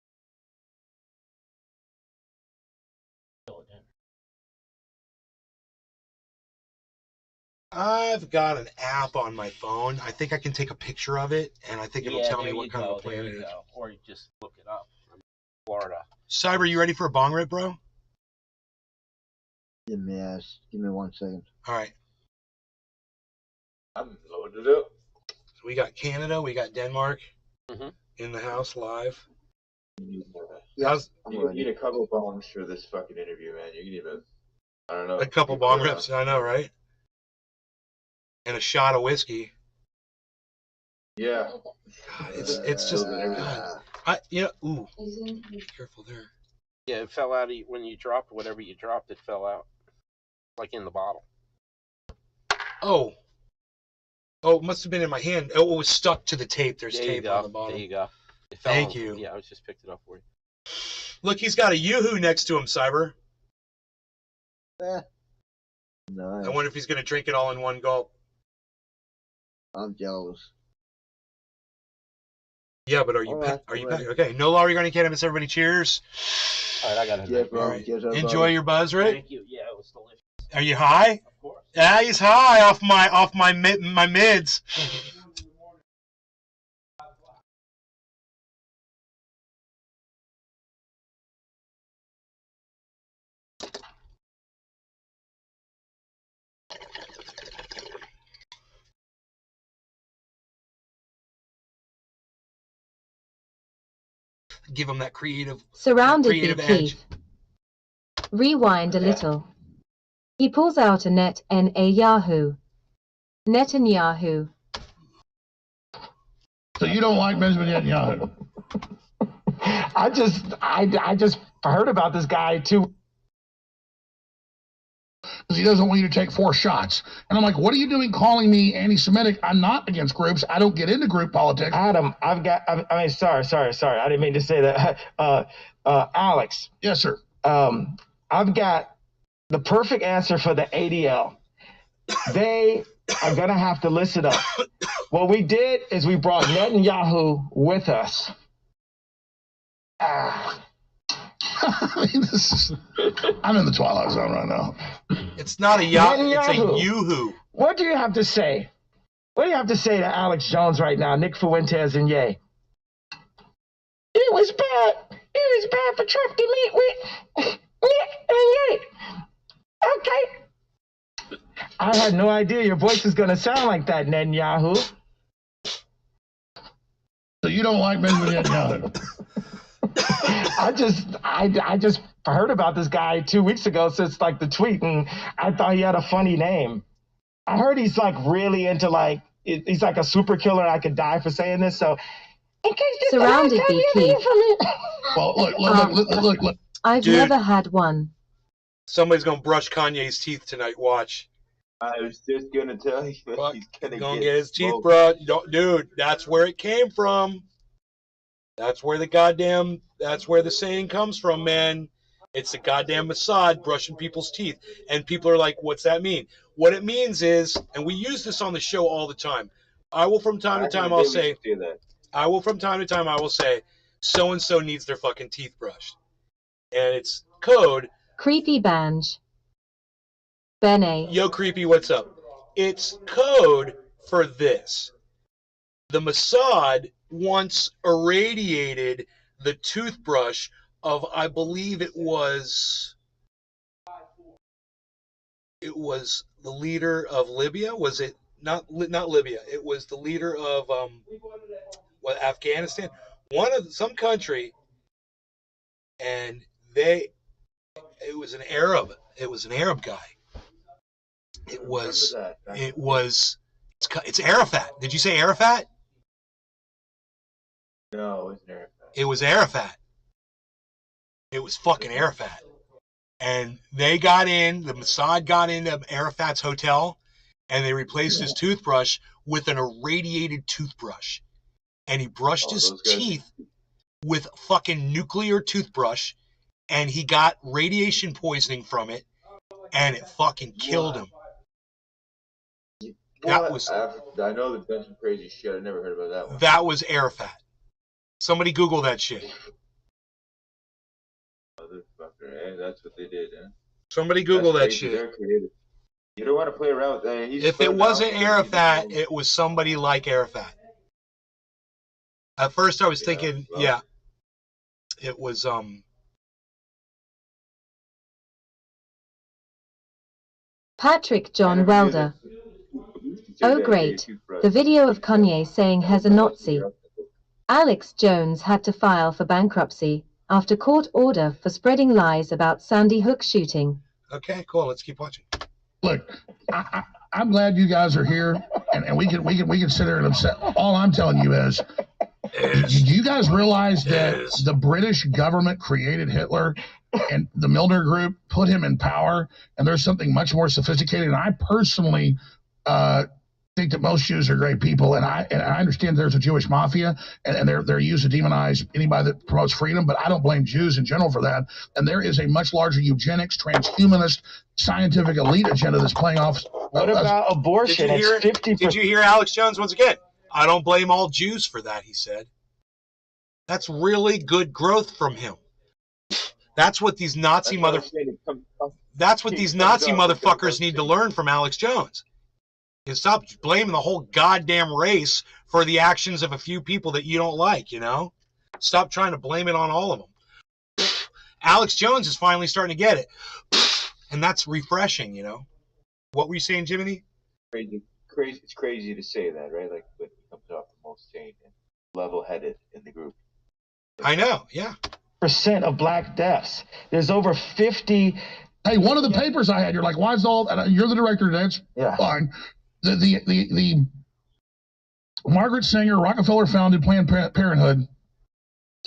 I've got an app on my phone. I think I can take a picture of it, and I think it'll tell me what kind of a plant it is. Or you just look it up. Florida. Cyber, you ready for a bong rip, bro? Give me 1 second. All right. I'm loaded up. So we got Canada, we got Denmark in the house live. Yeah, you need a couple bongs for this fucking interview, man. You can even, I don't know. A couple bong rips, I know, right? And a shot of whiskey. Yeah. God, it's just God. Ooh. Be careful there. Yeah, it fell out when you dropped whatever you dropped. It fell out, like in the bottle. Oh, it must have been in my hand. Oh, it was stuck to the tape. There's tape on the bottom. There you go. It fell Thank you. Yeah, I just picked it up for you. Look, he's got a Yoo-hoo next to him, Cyber. Nice. I wonder if he's going to drink it all in one gulp. I'm jealous. Yeah, but are you back? Okay, no law regarding cannabis. Everybody, cheers. All right, I got it. Yes, all right. Enjoy your buzz, Rick. Thank you. Yeah, it was delicious. Are you high? Of course. Yeah, he's high off my mids. Give him that creative. Surrounded creative be edge. Keith. Rewind a little. He pulls out a Netanyahu. So you don't like Benjamin Netanyahu? I just heard about this guy too. Because he doesn't want you to take 4 shots. And I'm like, what are you doing calling me anti-Semitic? I'm not against groups. I don't get into group politics. Adam, sorry. I didn't mean to say that. Alex. Yes, sir. I've got the perfect answer for the ADL. They are going to have to listen up. What we did is we brought Netanyahu with us. I mean, I'm in the twilight zone right now. It's not a yacht, it's a Yoo-hoo. What do you have to say? What do you have to say to Alex Jones right now, Nick Fuentes and Ye? It was bad. It was bad for Trump to meet with Nick and Ye. Okay. I had no idea your voice is going to sound like that, Netanyahu. So you don't like Benjamin Netanyahu? I just heard about this guy 2 weeks ago since like the tweet, and I thought he had a funny name. I heard he's like really into like he's like a super killer. And I could die for saying this. So in case this Surrounded be Keith. Well, look. I've never had one. Somebody's gonna brush Kanye's teeth tonight. Watch. I was just gonna tell you that he's gonna get his teeth brushed. Dude, that's where it came from. That's where the saying comes from, man. It's the goddamn Mossad brushing people's teeth. And people are like, what's that mean? What it means is, and we use this on the show all the time. I will from time to time, I'll say, I will from time to time. I will say, so and so needs their fucking teeth brushed, and it's code. Creepy Banj. Bene. Yo, creepy, what's up? It's code for this. The Mossad once irradiated the toothbrush of, I believe it was the leader of Libya. Was it not Libya? It was the leader of Afghanistan, some country, and it was an Arab guy. It's Arafat. Did you say Arafat? No, it wasn't Arafat. It was Arafat. It was fucking Arafat. And the Mossad got into Arafat's hotel, and they replaced his toothbrush with an irradiated toothbrush. And he brushed his teeth with fucking nuclear toothbrush, and he got radiation poisoning from it, and it fucking killed him. I know that that's some crazy shit. I never heard about that one. That was Arafat. Somebody Google that shit. Motherfucker, that's what they did, huh? Somebody Google that shit. They're creative. You don't want to play around with that. If it wasn't Arafat, it was somebody like Arafat. At first I was thinking, it was Patrick John Welder. Oh great, the video of Kanye saying he's a Nazi. Alex Jones had to file for bankruptcy after court order for spreading lies about Sandy Hook shooting. Okay, cool. Let's keep watching. Look, I'm glad you guys are here, and we can sit there and upset. All I'm telling you is, do you guys realize that the British government created Hitler, and the Milner Group put him in power, and there's something much more sophisticated? And I personally think that most Jews are great people, and I understand there's a Jewish mafia, and they're used to demonize anybody that promotes freedom, but I don't blame Jews in general for that. And there is a much larger eugenics, transhumanist, scientific elite agenda that's playing off. What about abortion? Did you hear Alex Jones once again? I don't blame all Jews for that, he said. That's really good growth from him. That's what these Nazi motherfuckers need to learn from Alex Jones. And stop blaming the whole goddamn race for the actions of a few people that you don't like, you know? Stop trying to blame it on all of them. Alex Jones is finally starting to get it. And that's refreshing, you know? What were you saying, Jiminy? Crazy. It's crazy to say that, right? Like, when he comes off the most sane and level-headed in the group. I know, yeah. % of black deaths. There's over 50. Hey, one of the papers I had, you're like, why is all? You're the director, that's fine. The Margaret Sanger, Rockefeller-founded Planned Parenthood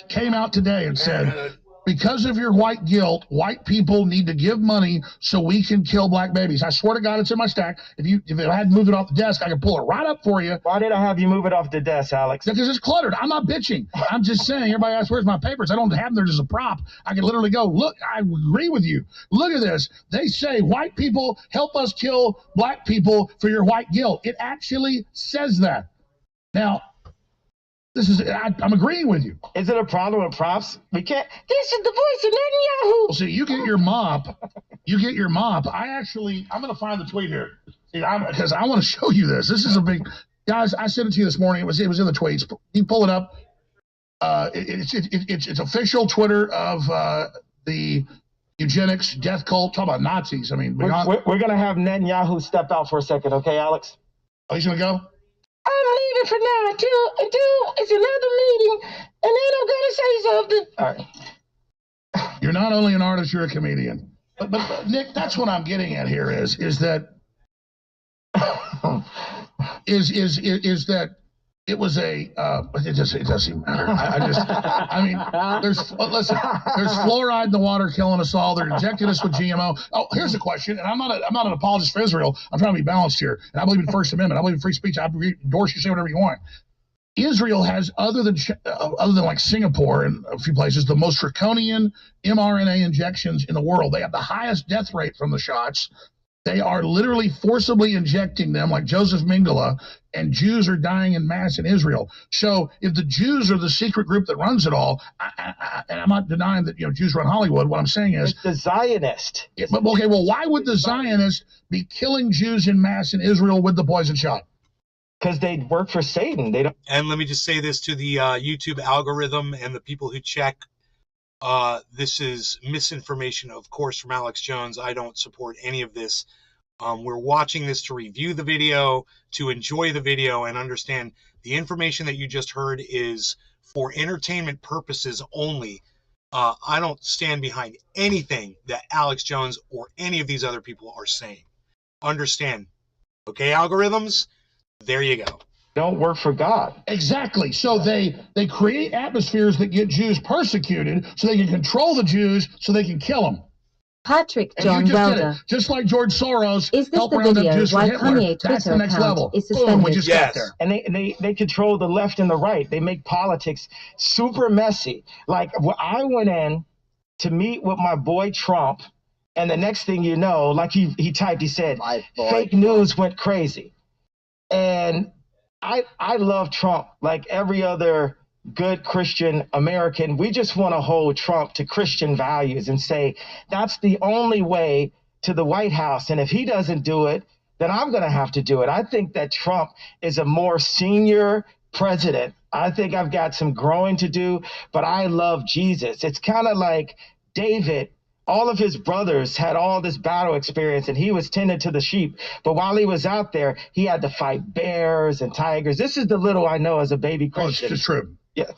came out today and said, because of your white guilt, white people need to give money so we can kill black babies. I swear to God, it's in my stack. If I hadn't moved it off the desk, I could pull it right up for you. Why did I have you move it off the desk, Alex? Because it's cluttered. I'm not bitching. I'm just saying, everybody asks, where's my papers? I don't have them there as a prop. I can literally go, look, I agree with you. Look at this. They say white people help us kill black people for your white guilt. It actually says that. Now, I'm agreeing with you. Is it a problem with props? We can't. This is the voice of Netanyahu. Well, see, you get your mop. I'm going to find the tweet here. Because I want to show you this. This is a big, guys. I sent it to you this morning. It was in the tweets. You pull it up. It's official Twitter of the eugenics death cult. Talk about Nazis. I mean, we're going to have Netanyahu step out for a second, okay, Alex? Oh, he's going to go. I'm leaving for now until it's another meeting, and then I'm gonna say something. All right. You're not only an artist, you're a comedian. But Nick, that's what I'm getting at here is that it was a it doesn't matter. There's fluoride in the water killing us all. They're injecting us with GMO. Oh, here's a question, and I'm not an apologist for Israel. I'm trying to be balanced here, and I believe in the First Amendment. I believe in free speech. I endorse you, say whatever you want. Israel has, other than like Singapore and a few places, the most draconian mRNA injections in the world. They have the highest death rate from the shots. They are literally forcibly injecting them like Joseph Mengele, and Jews are dying in mass in Israel. So if the Jews are the secret group that runs it all, and I'm not denying that Jews run Hollywood. What I'm saying is it's the Zionist. Okay, well, why would the Zionists be killing Jews in mass in Israel with the poison shot? Because they work for Satan. They don't. And let me just say this to the YouTube algorithm and the people who check. This is misinformation, of course, from Alex Jones. I don't support any of this. We're watching this to review the video, to enjoy the video, and understand the information that you just heard is for entertainment purposes only. I don't stand behind anything that Alex Jones or any of these other people are saying. Understand. Okay, algorithms? There you go. Don't work for God. Exactly. So they create atmospheres that get Jews persecuted so they can control the Jews so they can kill them. Patrick And John you just Welder. did it. Just like George Soros Is this helped the round up video Jews for why Hitler. Kanye That's the Twitter next account level. is Boom, suspended? we just got there. And they control the left and the right. They make politics super messy. Like I went in to meet with my boy Trump, and the next thing you know, like he typed, he said, fake news went crazy. And I love Trump like every other good Christian American. We just want to hold Trump to Christian values and say that's the only way to the White House. And if he doesn't do it, then I'm going to have to do it. I think that Trump is a more senior president. I think I've got some growing to do, but I love Jesus. It's kind of like David. All of his brothers had all this battle experience, and he was tending to the sheep. But while he was out there, he had to fight bears and tigers. This is the little I know as a baby Christian. Oh, it's true. Yeah,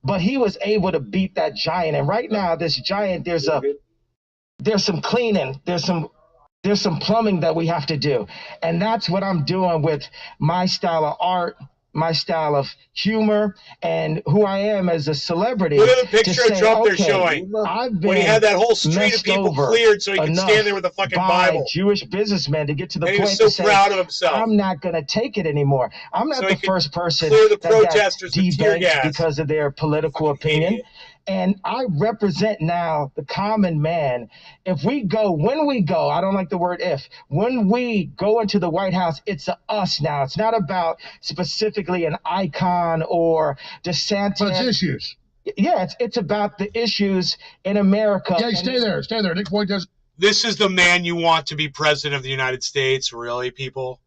but he was able to beat that giant. And right now, this giant, there's some cleaning, there's some plumbing that we have to do, and that's what I'm doing with my style of art, my style of humor, and who I am as a celebrity. Look at the picture of Trump they're okay, showing. I've been when he had that whole street of people cleared so he could stand there with a fucking Bible. Jewish businessmen to get to the and point he was so to proud say, of himself. I'm not going to take it anymore. I'm not the first person clear the that got protesters with tear gas because of their political opinion. Idiot. And I represent now the common man. When we go, I don't like the word if, when we go into the White House, it's a us now. It's not about specifically an icon or DeSantis. But it's issues. Yeah, it's about the issues in America. Yeah, stay there. Nick Boyd does. This is the man you want to be president of the United States, really, people?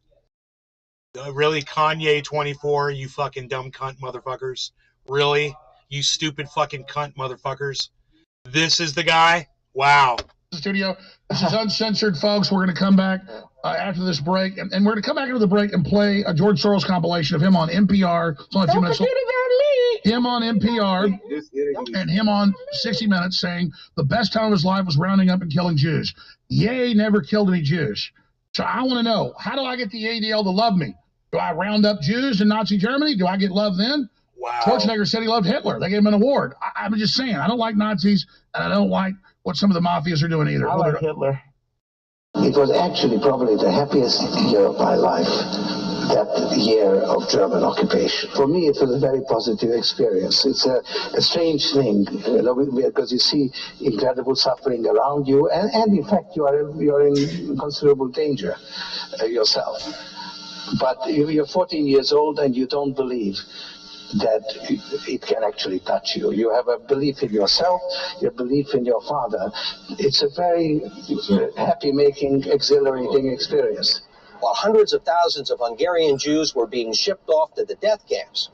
Really, Kanye 24, you fucking dumb cunt motherfuckers? Really? You stupid fucking cunt motherfuckers. This is the guy? Wow. Studio. This is uncensored, folks. We're going to come back after this break, and we're going to come back into the break and play a George Soros compilation of him on NPR. It's only a few minutes. Him on NPR and him on 60 Minutes saying the best time of his life was rounding up and killing Jews. Ye never killed any Jews. So I want to know, how do I get the ADL to love me? Do I round up Jews in Nazi Germany? Do I get love then? Wow. Schwarzenegger said he loved Hitler. They gave him an award. I'm just saying, I don't like Nazis, and I don't like what some of the mafias are doing either. I like Hitler. It was actually probably the happiest year of my life, that year of German occupation. For me, it was a very positive experience. It's a strange thing, because you see incredible suffering around you, and in fact, you're in considerable danger yourself. But you're 14 years old, and you don't believe that it can actually touch you. You have a belief in yourself, your belief in your father. It's a very happy-making, exhilarating experience. While hundreds of thousands of Hungarian Jews were being shipped off to the death camps,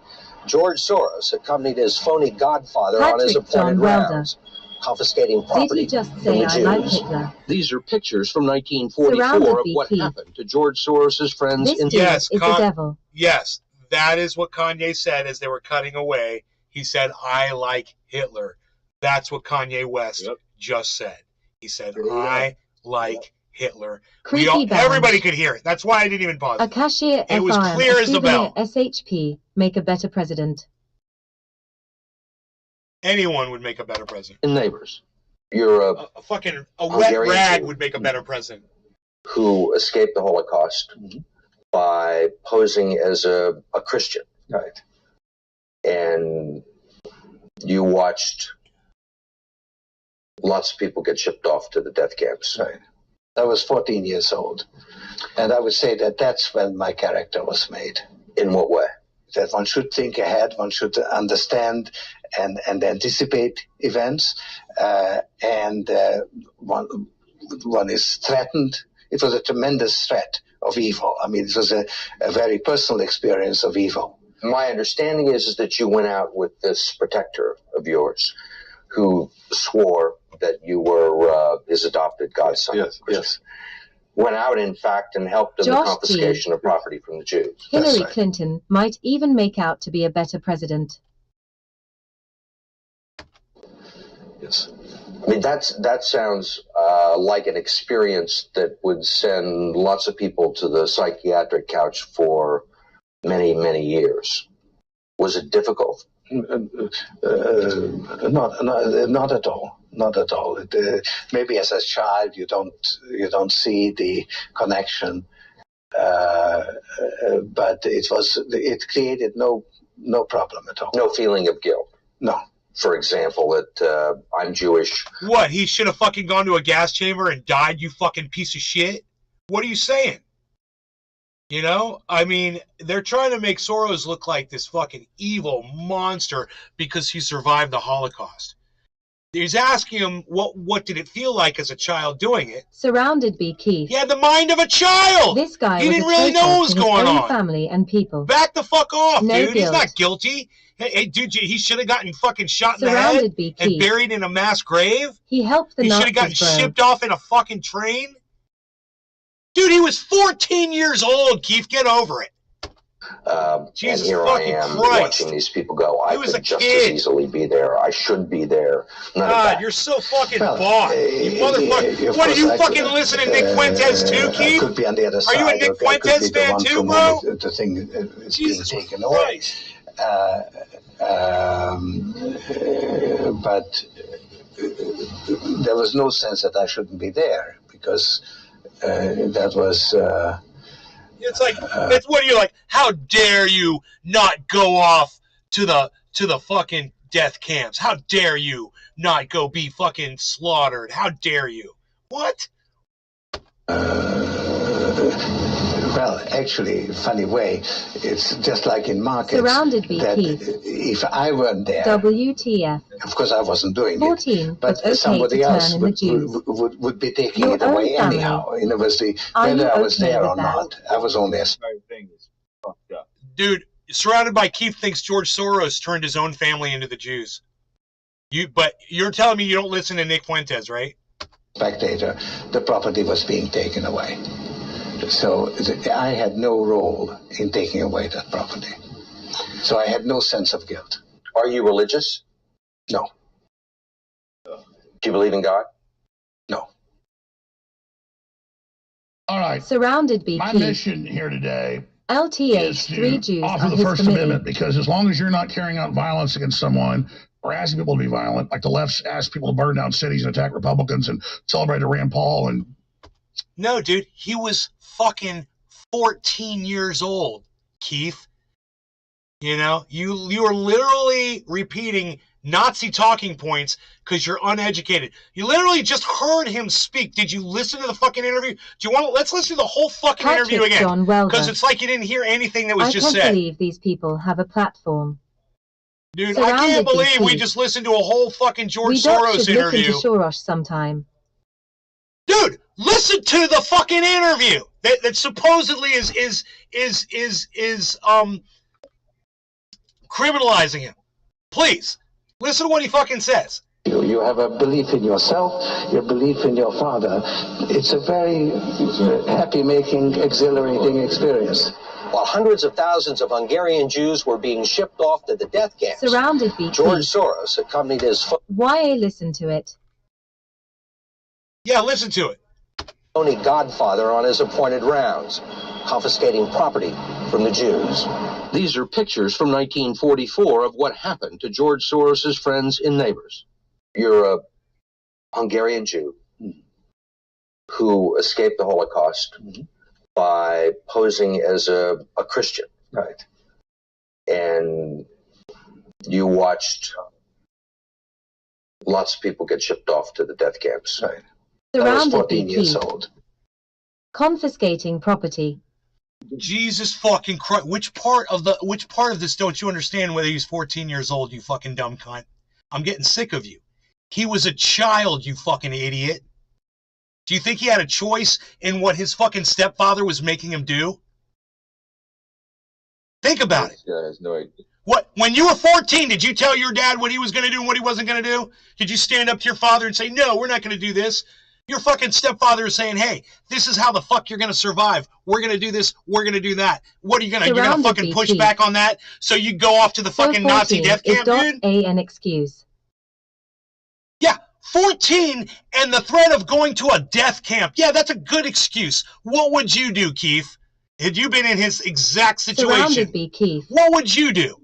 George Soros accompanied his phony godfather on his appointed rounds, confiscating property Did he just from say the I Jews. like Hitler? These are pictures from 1944 of what happened to George Soros's friends This in dude is the devil. Yes, that is what Kanye said as they were cutting away. He said, I like Hitler. That's what Kanye West just said. He said, I like Hitler. Everybody could hear it. That's why I didn't even pause. A cashier it was clear as the bell. SHP, make a better president. Anyone would make a better president. And neighbors. You're a wet rag would make a better president. Who escaped the Holocaust by posing as a Christian. Right. And you watched lots of people get shipped off to the death camps. Right. I was 14 years old. And I would say that that's when my character was made. In what way? That one should think ahead, one should understand and anticipate events, and one is threatened. It was a tremendous threat of evil. I mean, it was a very personal experience of evil. My understanding is that you went out with this protector of yours who swore that you were his adopted godson. Yes. Went out, in fact, and helped in the confiscation of property from the Jews. Hillary Clinton might even make out to be a better president. Yes. I mean, that sounds like an experience that would send lots of people to the psychiatric couch for many, many years. Was it difficult? Not at all. Not at all. Maybe as a child you don't see the connection, but it created no problem at all. No feeling of guilt. No. For example, that I'm Jewish. What? He should have fucking gone to a gas chamber and died, you fucking piece of shit? What are you saying? You know? I mean, they're trying to make Soros look like this fucking evil monster because he survived the Holocaust. He's asking him, what did it feel like as a child doing it? Surrounded by Keith. He had the mind of a child! This guy he didn't really know what was going on. Family and people. Back the fuck off, No dude. guilt. He's not guilty. Hey, dude, he should have gotten fucking shot in the Surrounded head by and Keith. buried in a mass grave. He helped the He should Nazis, have gotten bro. shipped off in a fucking train. Dude, he was 14 years old, Keith. Get over it. Jesus and here I fucking am Christ. watching these people go. I was could a just kid. as easily be there. I should be there. None of God, that. you're so fucking bought. You motherfucker. What, are you fucking listening to Nick Fuentes too, Keith? Could be on the other side. Are you a Nick Fuentes fan too, bro? The thing is Jesus being taken away. Christ. But there was no sense that I shouldn't be there because that was. It's like, it's what are you like? How dare you not go off to the fucking death camps? How dare you not go be fucking slaughtered? How dare you? What? Well, actually, funny way, it's just like in markets. Surrounded by that Keith. if I weren't there, WTF. of course I wasn't doing 14, it, but okay somebody to turn else in the Jews. would be taking Your it away own family. anyhow. You know, whether Are you I was okay there with or that? not. I was only a Dude, surrounded by Keith thinks George Soros turned his own family into the Jews. But you're telling me you don't listen to Nick Fuentes, right? spectator. The property was being taken away. So I had no role in taking away that property. So I had no sense of guilt. Are you religious? No. Do you believe in God? No. All right. Surrounded by My Keith. mission here today LTH, is 3 to Jews offer on the his First committee. Amendment, because as long as you're not carrying out violence against someone or asking people to be violent, like the left's asked people to burn down cities and attack Republicans and celebrate Rand Paul and No, dude, he was fucking 14 years old, Keith. You know, you are literally repeating Nazi talking points because you're uneducated. You literally just heard him speak. Did you listen to the fucking interview? Do you want to? Let's listen to the whole fucking interview Patrick again. John Welder. Because it's like you didn't hear anything that was I just can't said. believe these people have a platform. Dude, I Surrounded can't by believe we Keith. just listened to a whole fucking George We don't Soros should interview. listen to Soros sometime. Dude, listen to the fucking interview that supposedly is criminalizing him. Please, listen to what he fucking says. You have a belief in yourself, your belief in your father. It's a very happy-making, exhilarating experience. While hundreds of thousands of Hungarian Jews were being shipped off to the death camps, Surrounded by George Keith. Soros accompanied his Why listen to it? Yeah, listen to it. phony godfather on his appointed rounds, confiscating property from the Jews. These are pictures from 1944 of what happened to George Soros's friends and neighbors. You're a Hungarian Jew who escaped the Holocaust by posing as a Christian. Right. And you watched lots of people get shipped off to the death camps. Right. I was Surrounded 14 by years Keith. old. Confiscating property. Jesus fucking Christ. Which part of this don't you understand whether he's 14 years old, you fucking dumb cunt? I'm getting sick of you. He was a child, you fucking idiot. Do you think he had a choice in what his fucking stepfather was making him do? Think about it. This guy has no idea. What, when you were 14, did you tell your dad what he was going to do and what he wasn't going to do? Did you stand up to your father and say, no, we're not going to do this? Your fucking stepfather is saying, hey, this is how the fuck you're going to survive. We're going to do this. We're going to do that. What are you going to, you're going to fucking push back on that so you go off to the fucking Nazi death camp, dude? An excuse. Yeah, 14 and the threat of going to a death camp. Yeah, that's a good excuse. What would you do, Keith? Had you been in his exact situation, Surrounded by Keith. What would you do?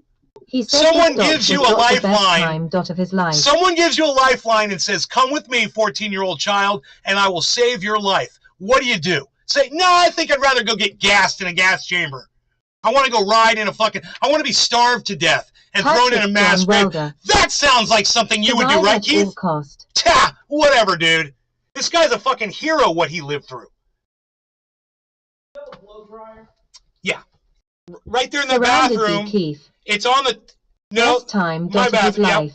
He said someone gives you a lifeline. Of his life. Someone gives you a lifeline and says, come with me, 14-year-old child, and I will save your life. What do? Say, no, I think I'd rather go get gassed in a gas chamber. I want to go ride in a fucking, I want to be starved to death and thrown in a mass grave. That sounds like something you would do, right, Keith? Ta, whatever, dude. This guy's a fucking hero, what he lived through. Yeah. Right there in the bathroom. Keith. It's on the, no, time my bad, yep.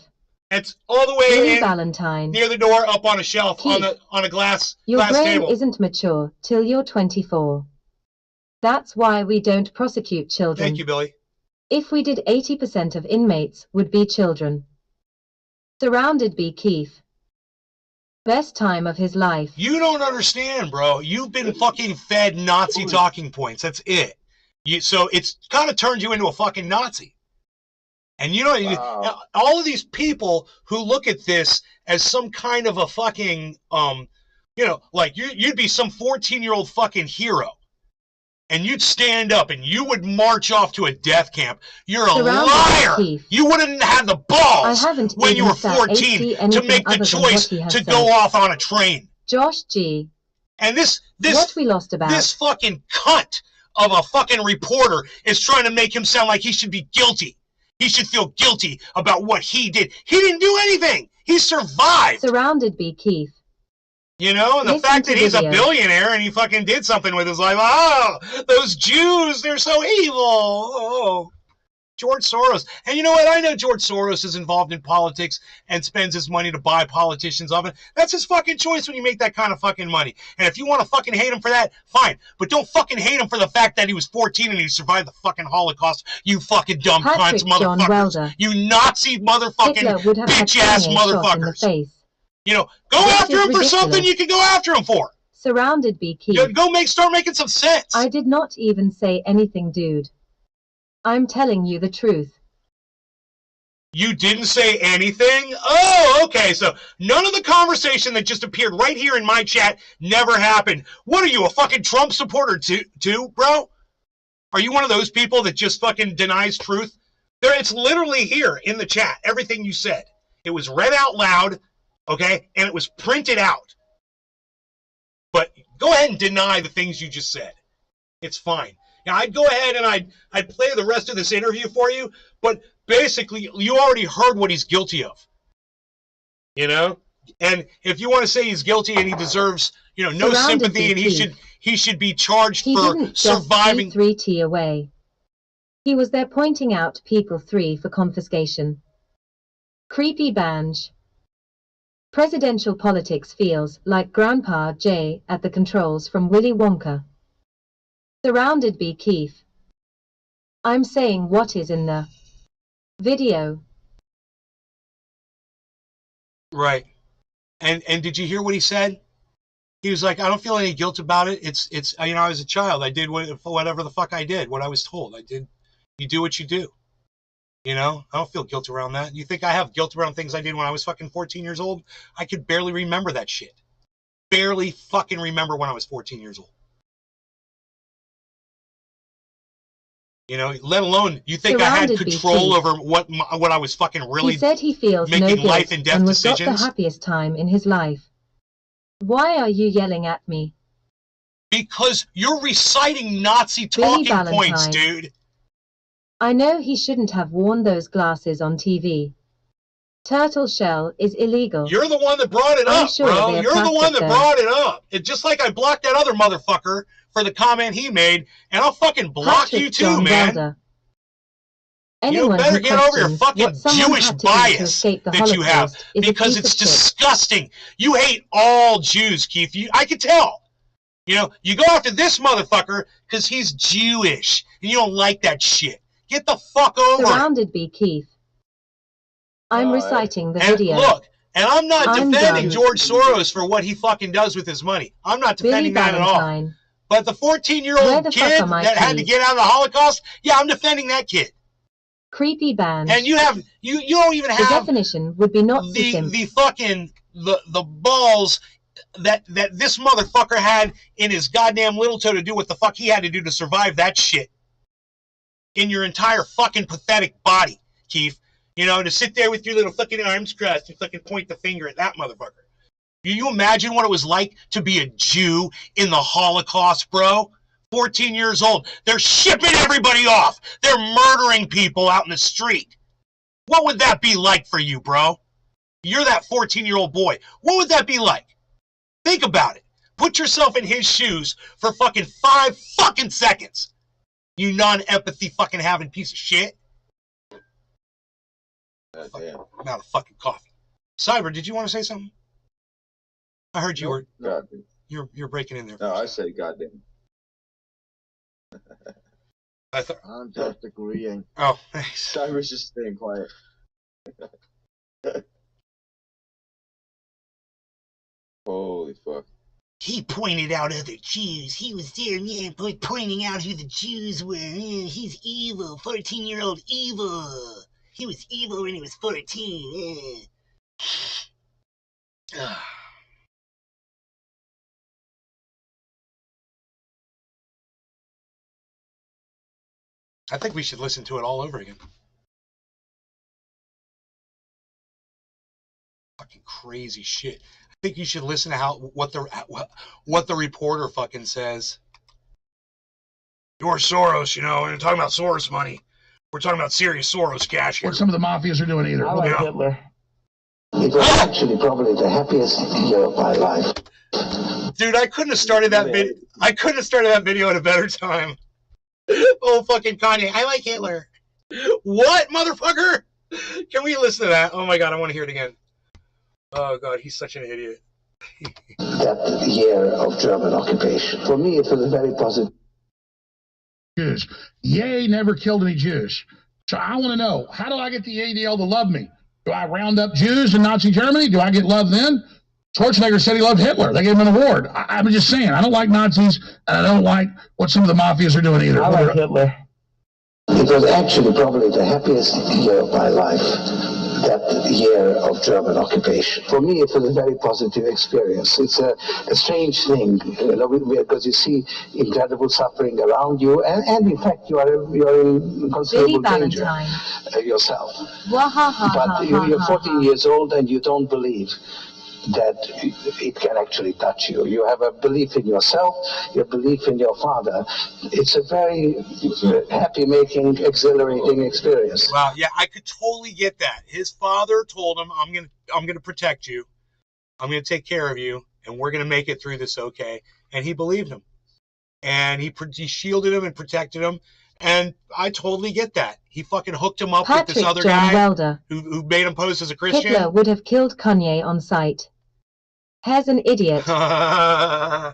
It's all the way in, Valentine. near the door, up on a shelf, Keith, on a glass your brain table. Isn't mature till you're 24. That's why we don't prosecute children. Thank you, Billy. If we did, 80% of inmates would be children. Surrounded by Keith. Best time of his life. You don't understand, bro. You've been fucking fed Nazi talking points. That's it. So it's kind of turned you into a fucking Nazi. And you know, wow. All of these people who look at this as some kind of a fucking, you know, like you'd be some 14-year-old fucking hero. And you'd stand up and you would march off to a death camp. You're a liar. You wouldn't have the balls when you were 14 to make the choice to go off on a train. Josh G. And this what we lost about this fucking cunt of a fucking reporter is trying to make him sound like he should be guilty. He should feel guilty about what he did. He didn't do anything. He survived. Surrounded by Keith. You know, and the fact that he's a billionaire and he fucking did something with his life. Oh, those Jews, they're so evil. Oh, George Soros. And you know what? I know George Soros is involved in politics and spends his money to buy politicians off it. That's his fucking choice when you make that kind of fucking money. And if you want to fucking hate him for that, fine. But don't fucking hate him for the fact that he was 14 and he survived the fucking Holocaust. You fucking dumb cunts, motherfuckers. You Nazi motherfucking bitch-ass motherfuckers. You know, go after him for something you can go after him for. Surrounded by Keith. Start making some sense. I did not even say anything, dude. I'm telling you the truth. You didn't say anything? Oh, okay. So none of the conversation that just appeared right here in my chat never happened. What are you, a fucking Trump supporter too, bro? Are you one of those people that just fucking denies truth? It's literally here in the chat, everything you said. It was read out loud. Okay, and it was printed out. But go ahead and deny the things you just said. It's fine. Now, I'd go ahead and I'd play the rest of this interview for you, but basically, you already heard what he's guilty of. You know? And if you want to say he's guilty and he deserves, you know, no sympathy and he should be charged for surviving. 3T away. He was there pointing out people 3 for confiscation. Creepy Banj. Presidential politics feels like Grandpa J at the controls from Willy Wonka. Surrounded by Keith. I'm saying what is in the video. Right. And did you hear what he said? He was like, I don't feel any guilt about it. It's you know, I was a child. I did whatever the fuck I did, what I was told. I did. You do what you do. You know, I don't feel guilt around that. You think I have guilt around things I did when I was fucking 14 years old? I could barely remember that shit. Barely fucking remember when I was 14 years old. You know, let alone you think I had control over what I was fucking really. He said he feels making no life and death and was decisions. not the happiest time in his life. Why are you yelling at me? Because you're reciting Nazi talking points, dude. I know he shouldn't have worn those glasses on TV. Turtle shell is illegal. You're the one that brought it I'm up, sure bro. they're You're the one that plastic, brought it up. It's just like I blocked that other motherfucker for the comment he made, and I'll fucking block Patrick you too, John man. Welder. You Anyone better who get over your questions fucking what someone Jewish had to do to bias escape the that you have, Holocaust is a because piece it's of shit. disgusting. You hate all Jews, Keith. I can tell. You know, you go after this motherfucker because he's Jewish, and you don't like that shit. Get the fuck over it. Surrounded by Keith. I'm reciting the video. Look, and I'm not defending done. George Soros for what he fucking does with his money. I'm not defending Billy that at all. Valentine. But the Where 14-year-old the fuck kid are my that had to keys? get out of the Holocaust, yeah, I'm defending that kid. Creepy band. And you don't even The have definition would be not the fucking the balls that this motherfucker had in his goddamn little toe to do what the fuck he had to do to survive that shit in your entire fucking pathetic body, Keith. You know, to sit there with your little fucking arms crossed and fucking point the finger at that motherfucker. Can you imagine what it was like to be a Jew in the Holocaust, bro? 14 years old. They're shipping everybody off. They're murdering people out in the street. What would that be like for you, bro? You're that 14-year-old boy. What would that be like? Think about it. Put yourself in his shoes for fucking 5 fucking seconds. You non-empathy fucking having piece of shit. I'm out of fucking coffee. Cyber, did you want to say something? I heard you were. Goddamn. You're breaking in there. No, I say goddamn. I'm just agreeing. Oh, thanks. Cyber's just staying quiet. Holy fuck. He pointed out other Jews. He was there, man, pointing out who the Jews were. He's evil, 14-year-old evil. He was evil when he was 14. I think we should listen to it all over again. Fucking crazy shit. I think you should listen to what the reporter fucking says. George Soros, you know, we're talking about Soros money. We're talking about serious Soros cash here. What some of the mafias are doing either. I like Hitler. It was actually probably the happiest year of my life. Dude, I couldn't have started that video. I couldn't have started that video at a better time. Oh, fucking Kanye. I like Hitler. What, motherfucker? Can we listen to that? Oh, my God. I want to hear it again. Oh, God. He's such an idiot. That year of German occupation. For me, it was a very positive. Jews. Yay never killed any Jews. So I want to know, how do I get the ADL to love me? Do I round up Jews in Nazi Germany? Do I get love then? Schwarzenegger said he loved Hitler. They gave him an award. I'm just saying, I don't like Nazis, and I don't like what some of the mafias are doing either. I like Hitler. It was actually probably the happiest year of my life, that year of German occupation. For me, it was a very positive experience. It's a strange thing, you know, because you see incredible suffering around you, and in fact, you're in considerable danger yourself. But you're 14 years old and you don't believe that it can actually touch you. You have a belief in yourself, your belief in your father. It's a very happy-making, exhilarating experience. Wow, yeah, I could totally get that. His father told him, I'm gonna protect you. I'm gonna take care of you, and we're gonna make it through this okay. And he believed him. And he shielded him and protected him. And I totally get that. He fucking hooked him up with this other guy who made him pose as a Christian. Hitler would have killed Kanye on sight. Here's an idiot. Oh,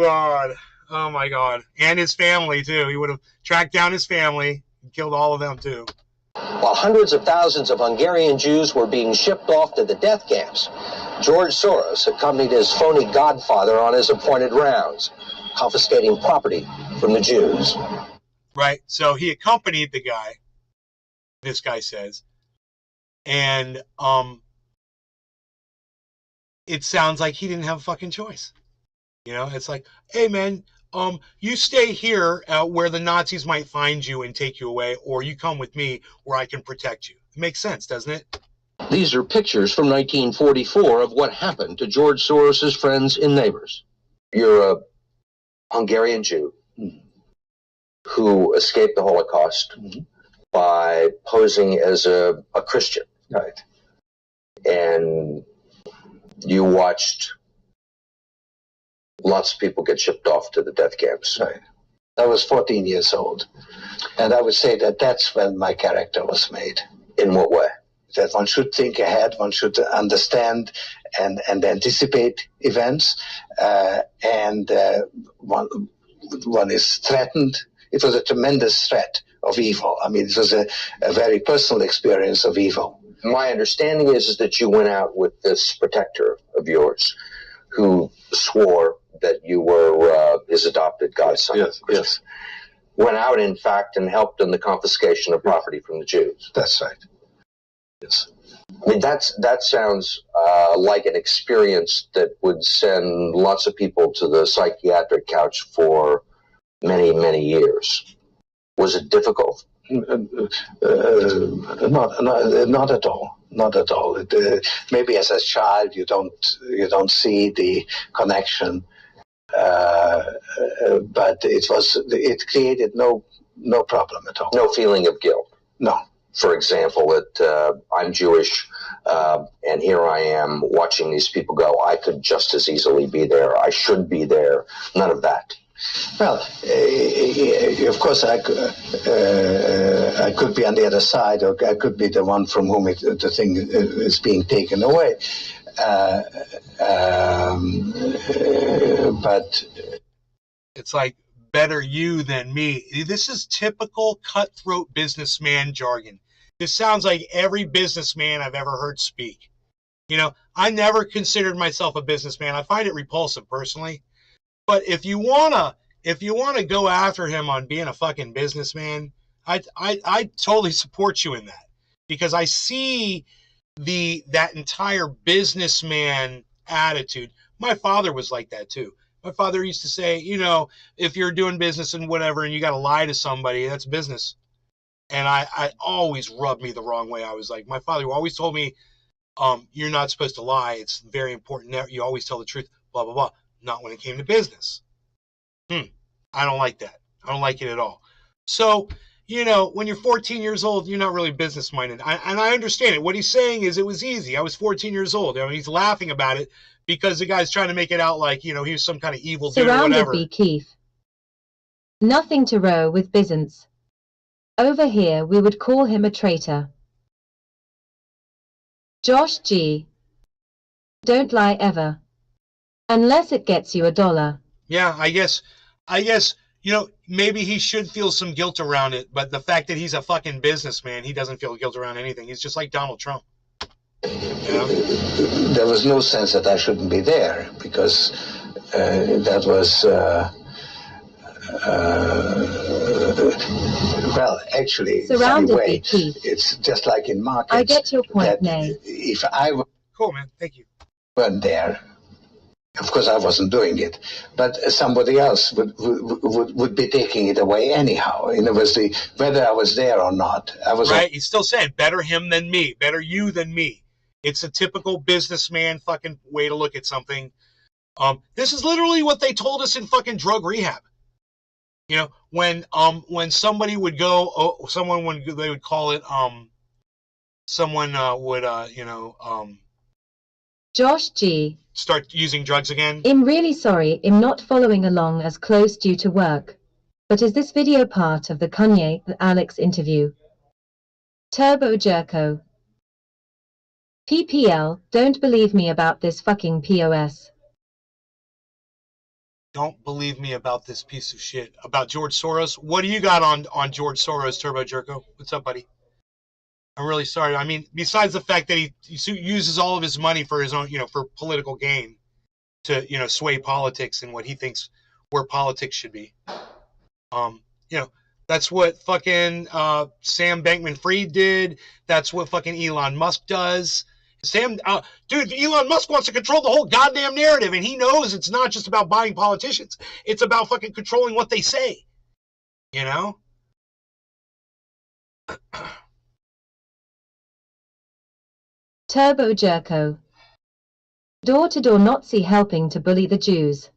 God. Oh, my God. And his family, too. He would have tracked down his family and killed all of them, too. While hundreds of thousands of Hungarian Jews were being shipped off to the death camps, George Soros accompanied his phony godfather on his appointed rounds, confiscating property from the Jews. Right. So he accompanied the guy, this guy says, and it sounds like he didn't have a fucking choice. You know, it's like, hey, man, you stay here where the Nazis might find you and take you away, or you come with me where I can protect you. It makes sense, doesn't it? These are pictures from 1944 of what happened to George Soros's friends and neighbors. You're a Hungarian Jew who escaped the Holocaust by posing as a Christian. Right. And you watched lots of people get shipped off to the death camps. Right. I was 14 years old. And I would say that that's when my character was made. In what way? That one should think ahead, one should understand and anticipate events, and one is threatened. It was a tremendous threat of evil. I mean, it was a very personal experience of evil. My understanding is that you went out with this protector of yours who swore that you were his adopted godson. Yes, yes. Went out, in fact, and helped in the confiscation of property from the Jews. That's right. Yes. I mean, that sounds like an experience that would send lots of people to the psychiatric couch for many, many years. Was it difficult? Not at all. Not at all. Maybe as a child you don't see the connection, but it created no problem at all. No feeling of guilt. No. For example, that I'm Jewish, and here I am watching these people go. I could just as easily be there. I should be there. None of that. Well, of course, I could be on the other side, or I could be the one from whom the thing is being taken away. But it's like better you than me. This is typical cutthroat businessman jargon. This sounds like every businessman I've ever heard speak. You know, I never considered myself a businessman. I find it repulsive personally. But if you wanna go after him on being a fucking businessman, I totally support you in that, because I see that entire businessman attitude. My father was like that too. My father used to say, you know, if you're doing business and whatever, and you got to lie to somebody, that's business. And I always rubbed me the wrong way. I was like, my father always told me, you're not supposed to lie. It's very important that you always tell the truth. Blah blah blah. Not when it came to business. I don't like that. I don't like it at all. So, you know, when you're 14 years old, you're not really business-minded. And I understand it. What he's saying is it was easy. I was 14 years old. I mean, he's laughing about it because the guy's trying to make it out like, you know, he was some kind of evil dude or whatever. Surrounded by Keith. Nothing to row with Byzance. Over here we would call him a traitor. Josh G. Don't lie ever. Unless it gets you $1. Yeah, I guess, you know, maybe he should feel some guilt around it, but the fact that he's a fucking businessman, he doesn't feel guilt around anything. He's just like Donald Trump. You know? There was no sense that I shouldn't be there, because that was, well, actually, Surrounded anyway, by Keith. it's just like in markets. I get your point, Nay. If I Cool, man. Thank you. weren't there, of course I wasn't doing it, but somebody else would be taking it away anyhow. And it was whether I was there or not. I was right. He's still saying better him than me, better you than me. It's a typical businessman fucking way to look at something. This is literally what they told us in fucking drug rehab. You know, when somebody would go, they would call it, Josh G. start using drugs again. I'm really sorry I'm not following along as close due to work. But is this video part of the Kanye and Alex interview? Turbo Jerko. PPL, don't believe me about this fucking POS. Don't believe me about this piece of shit. About George Soros. What do you got on George Soros, Turbo Jerko? What's up, buddy? I'm really sorry. I mean, besides the fact that he uses all of his money for his own, you know, for political gain to, you know, sway politics and what he thinks where politics should be. You know, that's what fucking Sam Bankman-Fried did. That's what fucking Elon Musk does. Dude, Elon Musk wants to control the whole goddamn narrative, and he knows it's not just about buying politicians. It's about fucking controlling what they say. You know? Turbo Jerko. Door-to-door Nazi helping to bully the Jews.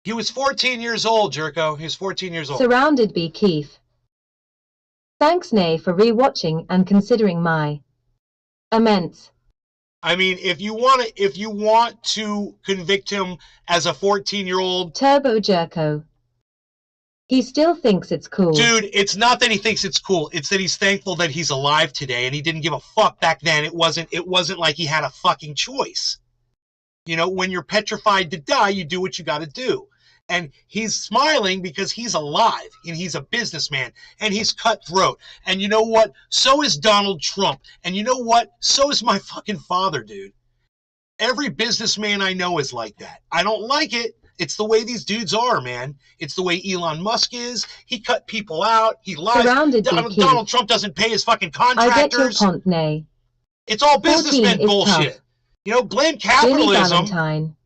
He was 14 years old, Jerko. He was 14 years old. Surrounded by Keith. Thanks, Nay, for re-watching and considering my immense. I mean, if you want to convict him as a 14-year-old Turbo Jerko. He still thinks it's cool. Dude, it's not that he thinks it's cool. It's that he's thankful that he's alive today, and he didn't give a fuck back then. It wasn't like he had a fucking choice. You know, when you're petrified to die, you do what you got to do. And he's smiling because he's alive, and he's a businessman, and he's cutthroat. And you know what? So is Donald Trump. And you know what? So is my fucking father, dude. Every businessman I know is like that. I don't like it. It's the way these dudes are, man. It's the way Elon Musk is. He cut people out. He lies. Donald Trump doesn't pay his fucking contractors. I get your point, Nay. It's all businessmen bullshit. Tough. You know, blame capitalism.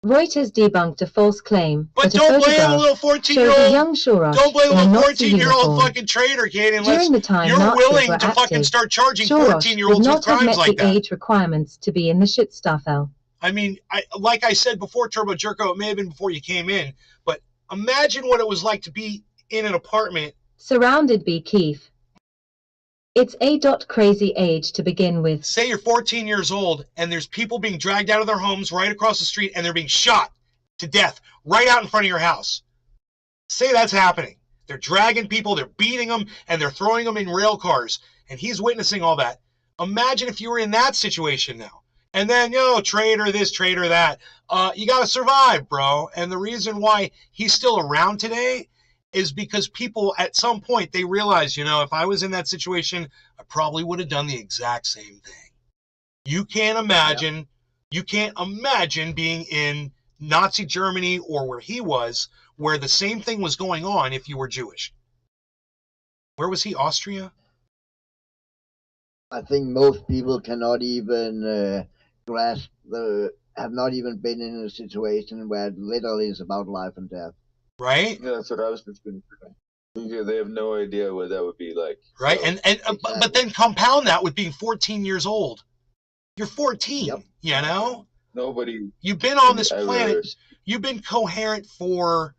Reuters debunked a false claim. But don't blame a little 14-year-old. Don't blame a little 14-year-old fucking traitor, kid, unless you're willing to fucking start charging 14-year-olds with crimes like that. Age requirements to be in the Shitstaffel. I mean, like I said before, Turbo Jerko, it may have been before you came in, but imagine what it was like to be in an apartment. Surrounded by Keith. It's a crazy age to begin with. Say you're 14 years old and there's people being dragged out of their homes right across the street and they're being shot to death right out in front of your house. Say that's happening. They're dragging people, they're beating them, and they're throwing them in rail cars, and he's witnessing all that. Imagine if you were in that situation now. And then, you know, traitor this, traitor that. You got to survive, bro. And the reason why he's still around today is because people at some point, they realize, you know, if I was in that situation, I probably would have done the exact same thing. You can't imagine, being in Nazi Germany or where he was, where the same thing was going on if you were Jewish. Where was he? Austria? I think most people cannot even grasp have not even been in a situation where it literally is about life and death. Right? Yeah, that's what I was just going to say. They have no idea what that would be like. Right? So, exactly. But then compound that with being 14 years old. You're 14, you know? Nobody. You've been on this planet. You've been coherent for,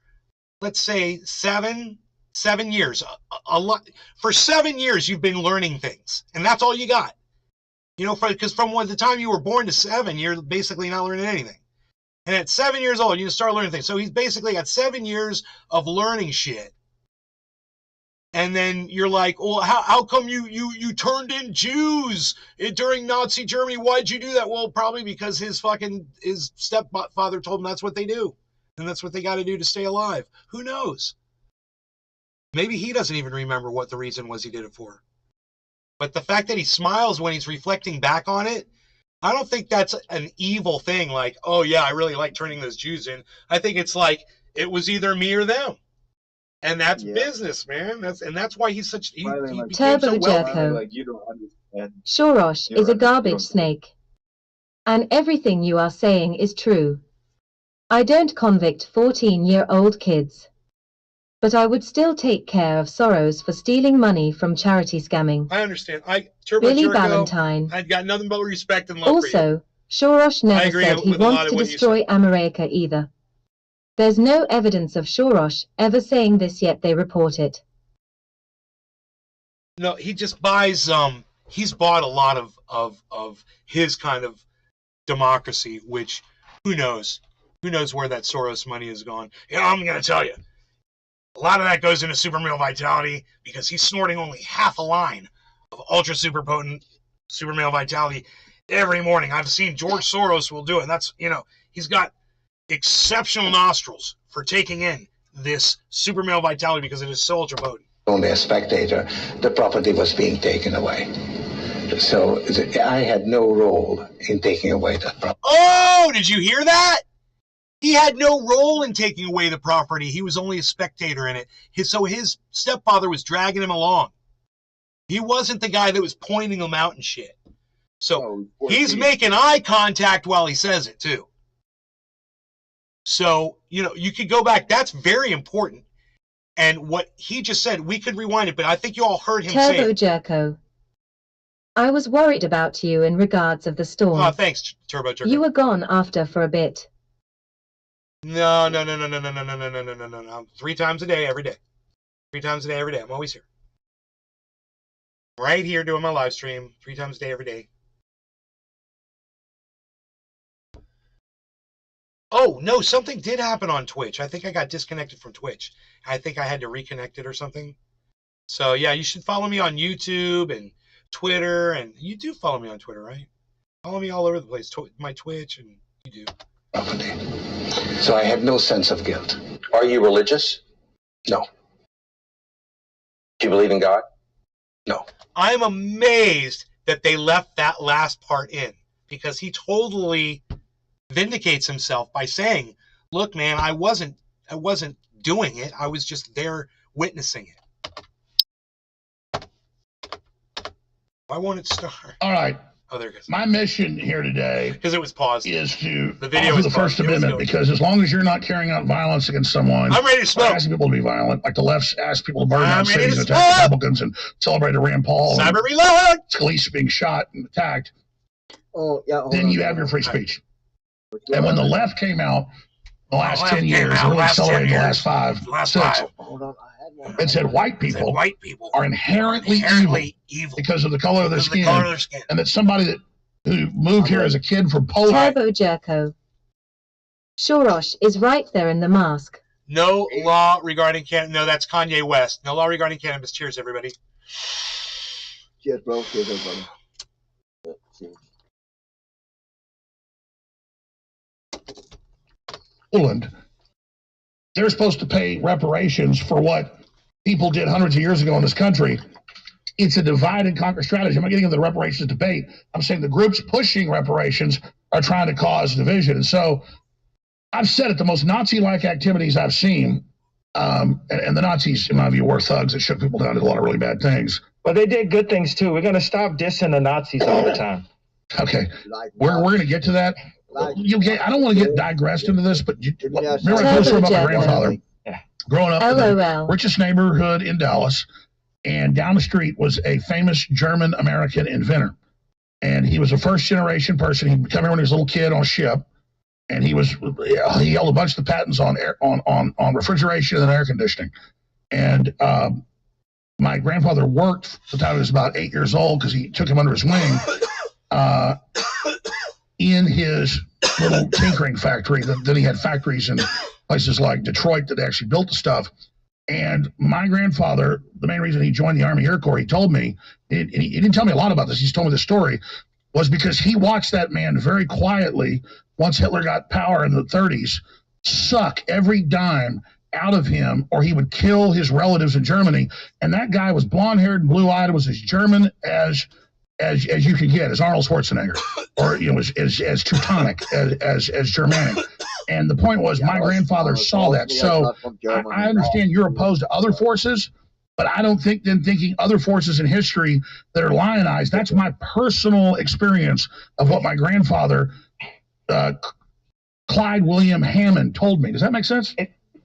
let's say, seven years. A lot. For 7 years, you've been learning things. And that's all you got. You know, because from the time you were born to 7, you're basically not learning anything. And at 7 years old, you start learning things. So he's basically got 7 years of learning shit. And then you're like, well, how come you turned in Jews during Nazi Germany? Why'd you do that? Well, probably because his stepfather told him that's what they do. And that's what they got to do to stay alive. Who knows? Maybe he doesn't even remember what the reason was he did it for. But the fact that he smiles when he's reflecting back on it, I don't think that's an evil thing. Like, oh yeah, I really like turning those Jews in. I think it's like it was either me or them, and that's business, man. That's why he's such. He became so wealthy. Like, you don't understand. Soros is a garbage snake, and everything you are saying is true. I don't convict 14-year-old kids, but I would still take care of Soros for stealing money from charity scamming. I understand. Turbo Billy Jerko, Valentine. I've got nothing but respect and love for you. Also, Soros never said he wants to destroy America either. There's no evidence of Soros ever saying this, yet they report it. No, he just buys. He's bought a lot of his kind of democracy, which who knows? Who knows where that Soros money has gone? You know, I'm going to tell you. A lot of that goes into super male vitality because he's snorting only half a line of ultra super potent super male vitality every morning. I've seen George Soros will do it. And that's, you know, he's got exceptional nostrils for taking in this super male vitality because it is so ultra potent. Only a spectator, the property was being taken away. So I had no role in taking away that property. Oh, did you hear that? He had no role in taking away the property. He was only a spectator in it. So his stepfather was dragging him along. He wasn't the guy that was pointing him out and shit. So he's making eye contact while he says it too. So, you know, you could go back. That's very important. And what he just said, we could rewind it, but I think you all heard him say Turbo it. Jerko. I was worried about you in regards of the storm. Oh, thanks, Turbo Jerko. You were gone after for a bit. No. 3 times a day, every day. 3 times a day, every day. I'm always here. Right here doing my live stream 3 times a day, every day. Oh, no, something did happen on Twitch. I think I got disconnected from Twitch. I think I had to reconnect it or something. So, yeah, you should follow me on YouTube and Twitter. And you do follow me on Twitter, right? Follow me all over the place. My Twitch, and you do. So I had no sense of guilt. Are you religious? No. Do you believe in God? No. I'm amazed that they left that last part in, because he totally vindicates himself by saying, look, man, I wasn't doing it. I was just there witnessing it. Why won't it start? All right. Oh, there it goes. My mission here today, because it was paused, is to the video offer is the First Amendment, because as long as you're not carrying out violence against someone, I'm ready to smoke. Asking people to be violent, like the left's asked people to burn I'm down ready cities to and attack smoke. Republicans and celebrate Rand Paul, Cyber and reload. Scalise being shot and attacked. Oh, yeah. Then you have your free speech. And when the left came out, the last 10 years, out, really accelerated the last last 6, five. Hold on, I had one. it said white people are inherently evil because of the color of their skin, and that somebody who moved here as a kid from Poland. Turbo Jerko. Shorosh is right there in the mask. No law regarding cannabis. No, that's Kanye West. No law regarding cannabis. Cheers, everybody. Cheers, bro. Cheers, everybody. Poland, they're supposed to pay reparations for what people did hundreds of years ago in this country. It's a divide and conquer strategy. I'm not getting into the reparations debate. I'm saying the groups pushing reparations are trying to cause division. And so I've said it, the most Nazi-like activities I've seen, and the Nazis, in my view, were thugs that shook people down, did a lot of really bad things. But they did good things, too. We're going to stop dissing the Nazis all the time. Okay. We're going to get to that. I don't want to get digressed into this, but remember I told you about my grandfather. Growing up in the richest neighborhood in Dallas, and down the street was a famous German-American inventor. And he was a first-generation person. He'd come here when he was a little kid on a ship, and he held a bunch of the patents on refrigeration and air conditioning. And my grandfather worked the time he was about 8 years old, because he took him under his wing, in his little tinkering factory. Then he had factories in places like Detroit that actually built the stuff. And my grandfather, the main reason he joined the Army Air Corps, he told me, and he didn't tell me a lot about this, he's told me the story, was because he watched that man very quietly, once Hitler got power in the 30s, suck every dime out of him, or he would kill his relatives in Germany. And that guy was blonde-haired and blue-eyed, was as German as you could get, as Arnold Schwarzenegger, or as Teutonic as Germanic. And the point was, my grandfather saw that. So I understand you're opposed to other forces, but I don't think them thinking other forces in history that are lionized. That's my personal experience of what my grandfather, Clyde William Hammond, told me. Does that make sense?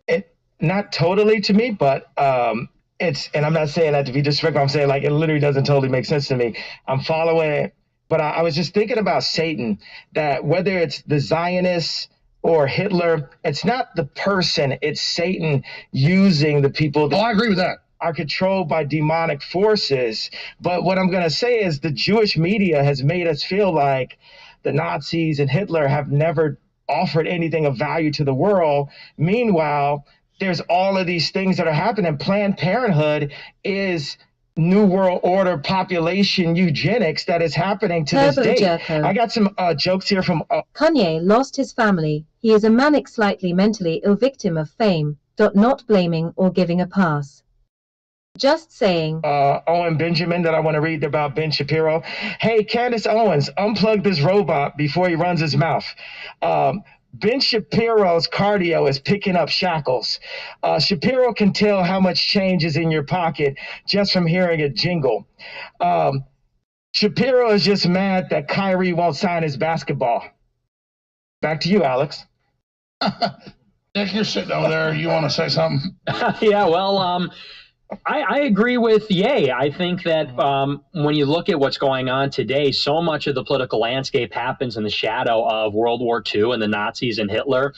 It not totally to me, but and I'm not saying that to be disrespectful. I'm saying, like, it literally doesn't totally make sense to me. I'm following it, but I was just thinking about Satan, that whether it's the Zionists or Hitler, it's not the person, it's Satan using the people that I agree with that. Are controlled by demonic forces. But what I'm going to say is the Jewish media has made us feel like the Nazis and Hitler have never offered anything of value to the world. Meanwhile, there's all of these things that are happening. Planned Parenthood is New World Order population eugenics that is happening to this day. I got some jokes here from... Kanye lost his family. He is a manic, slightly mentally ill victim of fame. Not blaming or giving a pass. Just saying. Owen Benjamin that I want to read about Ben Shapiro. Hey, Candace Owens, unplug this robot before he runs his mouth. Ben Shapiro's cardio is picking up shackles. Shapiro can tell how much change is in your pocket just from hearing a jingle. Shapiro is just mad that Kyrie won't sign his basketball. Back to you, Alex. Nick, you're sitting over there. You want to say something? Yeah, well, I agree with Ye. I think that when you look at what's going on today, so much of the political landscape happens in the shadow of World War II and the Nazis and Hitler.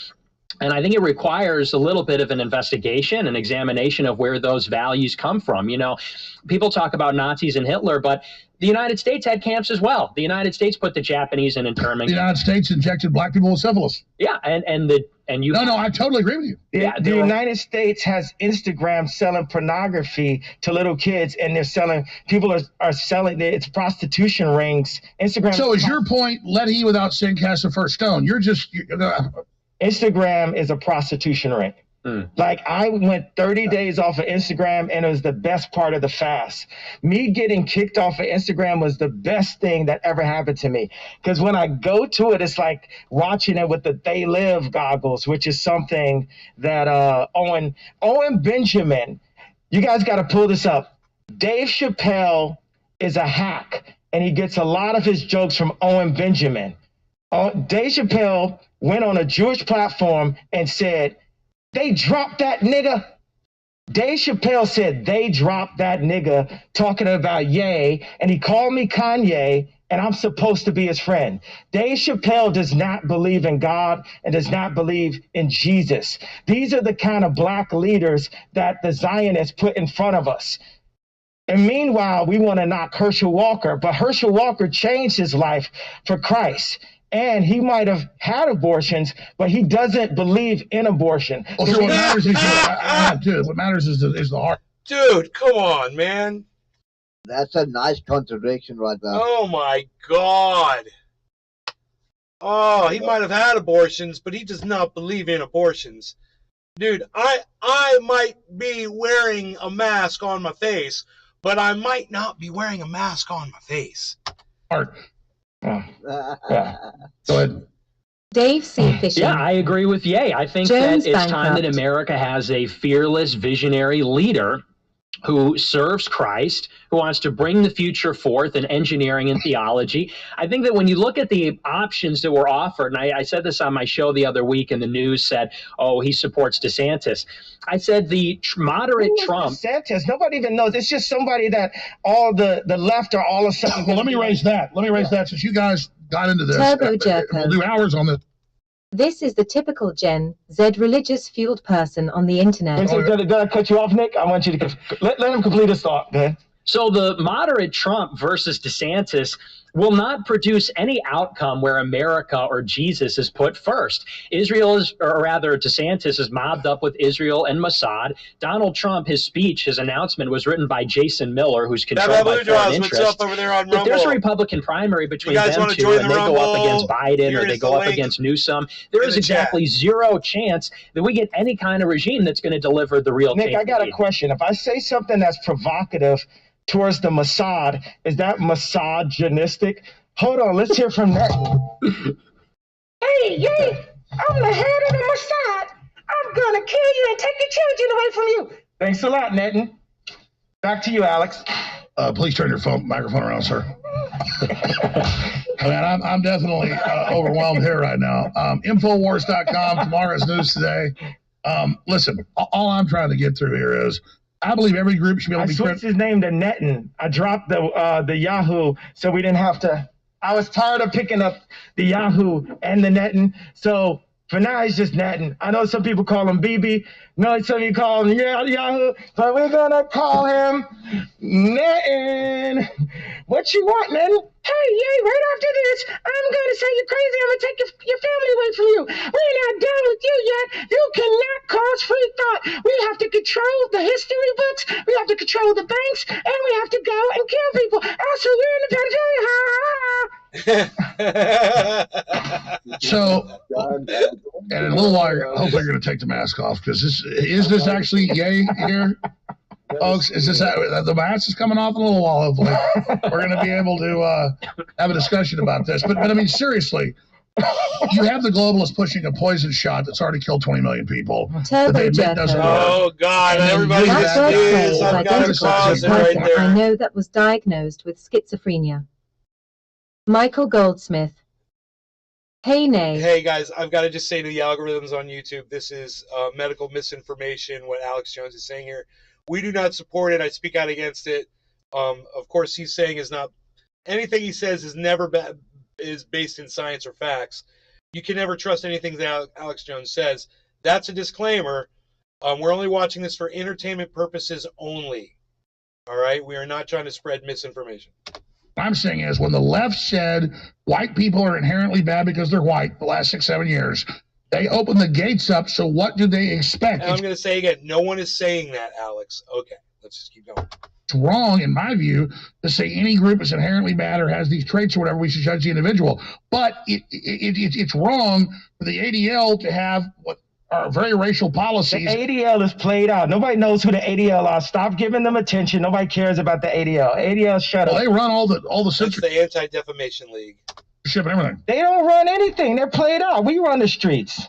And I think it requires a little bit of an investigation, an examination of where those values come from. You know, people talk about Nazis and Hitler, but the United States had camps as well. The United States put the Japanese in internment. The United States injected black people with syphilis. Yeah, and you. No, I totally agree with you. The United States has Instagram selling pornography to little kids, and they're selling. People are selling. It's prostitution rings. Instagram. So is your point? Let he without sin cast the first stone. You're just. Instagram is a prostitution ring. Like, I went 30 days off of Instagram, and it was the best part of the fast. Me getting kicked off of Instagram was the best thing that ever happened to me. Because when I go to it, it's like watching it with the They Live goggles, which is something that Owen Benjamin, you guys got to pull this up. Dave Chappelle is a hack, and he gets a lot of his jokes from Owen Benjamin. Dave Chappelle went on a Jewish platform and said, "They dropped that nigga." Dave Chappelle said, "They dropped that nigga," talking about Ye, and he called me Kanye, and I'm supposed to be his friend. Dave Chappelle does not believe in God and does not believe in Jesus. These are the kind of black leaders that the Zionists put in front of us. And meanwhile, we want to knock Herschel Walker, but Herschel Walker changed his life for Christ. And he might have had abortions, but he doesn't believe in abortion. Well, sure, what matters is what matters is the heart. Dude, come on, man. That's a nice contradiction right there. Oh my God. Oh, he might have had abortions, but he does not believe in abortions. Dude, I might be wearing a mask on my face, but I might not be wearing a mask on my face. Heart. Yeah. Go ahead. Dave C. Fishing. Yeah, I agree with Ye. I think Jones that it's time that bankrupt. America has a fearless, visionary leader who serves Christ, who wants to bring the future forth in engineering and theology. I think that when you look at the options that were offered, and I said this on my show the other week, and the news said, oh, he supports DeSantis. I said the moderate Trump. DeSantis, nobody even knows. It's just somebody that all the left are all of a sudden. Well, let me raise that. Since you guys got into this. Turbo Jerko. We'll do hours on this. This is the typical Gen Z religious-fueled person on the internet. Did I cut you off, Nick? I want you to let him complete his thought. Go ahead. So the moderate Trump versus DeSantis will not produce any outcome where America or Jesus is put first. Israel is, or rather DeSantis is mobbed up with Israel and Mossad. Donald Trump, his speech, his announcement was written by Jason Miller, who's controlled by foreign interests. What's up over there on If Rumble? there's a Republican primary between them two, join and the they Rumble? go up against Biden Here or they is go the up link against Newsom, there in is the exactly zero chance that we get any kind of regime that's going to deliver the real Nick, change. I got we a need. question. If I say something that's provocative towards the Mossad, is that misogynistic? Hold on, let's hear from that. Hey, I'm the head of the Mossad. I'm gonna kill you and take your children away from you. Thanks a lot, Netin. Back to you, Alex. Please turn your microphone around, sir. Man, I'm definitely overwhelmed here right now. Infowars.com, tomorrow's news today. Listen, all I'm trying to get through here is I believe every group should be able to be switched his name to Netin. I dropped the Yahoo so we didn't have to. I was tired of picking up the Yahoo and the Netin. So for now, it's just Netin. I know some people call him BB. No, some of you call him Yahoo. But we're going to call him Netin. What you want, Netin? Hey, right after this, I'm gonna say you're crazy. I'm gonna take your family away from you. We're not done with you yet. You cannot cause free thought. We have to control the history books. We have to control the banks, and we have to go and kill people. Also, you're in the penitentiary. So, and in a little while, hopefully you're going to take the mask off, because is this actually Ye here? Folks, is this the mask is coming off in a little while? Hopefully, we're going to be able to have a discussion about this. But I mean, seriously, you have the globalists pushing a poison shot that's already killed 20 million people. That they admit doesn't work. Oh God! Everybody That word is is I've got to pause it identical right to a person there. I know that was diagnosed with schizophrenia. Michael Goldsmith. Hey, Nay. Hey guys, I've got to just say to the algorithms on YouTube, this is medical misinformation. What Alex Jones is saying here, we do not support it. I speak out against it. Of course, he's saying is not anything he says is never is based in science or facts. You can never trust anything that Alex Jones says. That's a disclaimer. We're only watching this for entertainment purposes only. All right? We are not trying to spread misinformation. What I'm saying is when the left said white people are inherently bad because they're white the last 6-7 years, they opened the gates up. So what do they expect? And I'm going to say again, no one is saying that, Alex. Okay, let's just keep going. It's wrong, in my view, to say any group is inherently bad or has these traits or whatever. We should judge the individual. But it's wrong for the ADL to have what are very racial policies. The ADL is played out. Nobody knows who the ADL are. Stop giving them attention. Nobody cares about the ADL. ADL, shut up. They run all the That's the Anti-Defamation League. Ship and everything. They don't run anything. They're played out. We run the streets.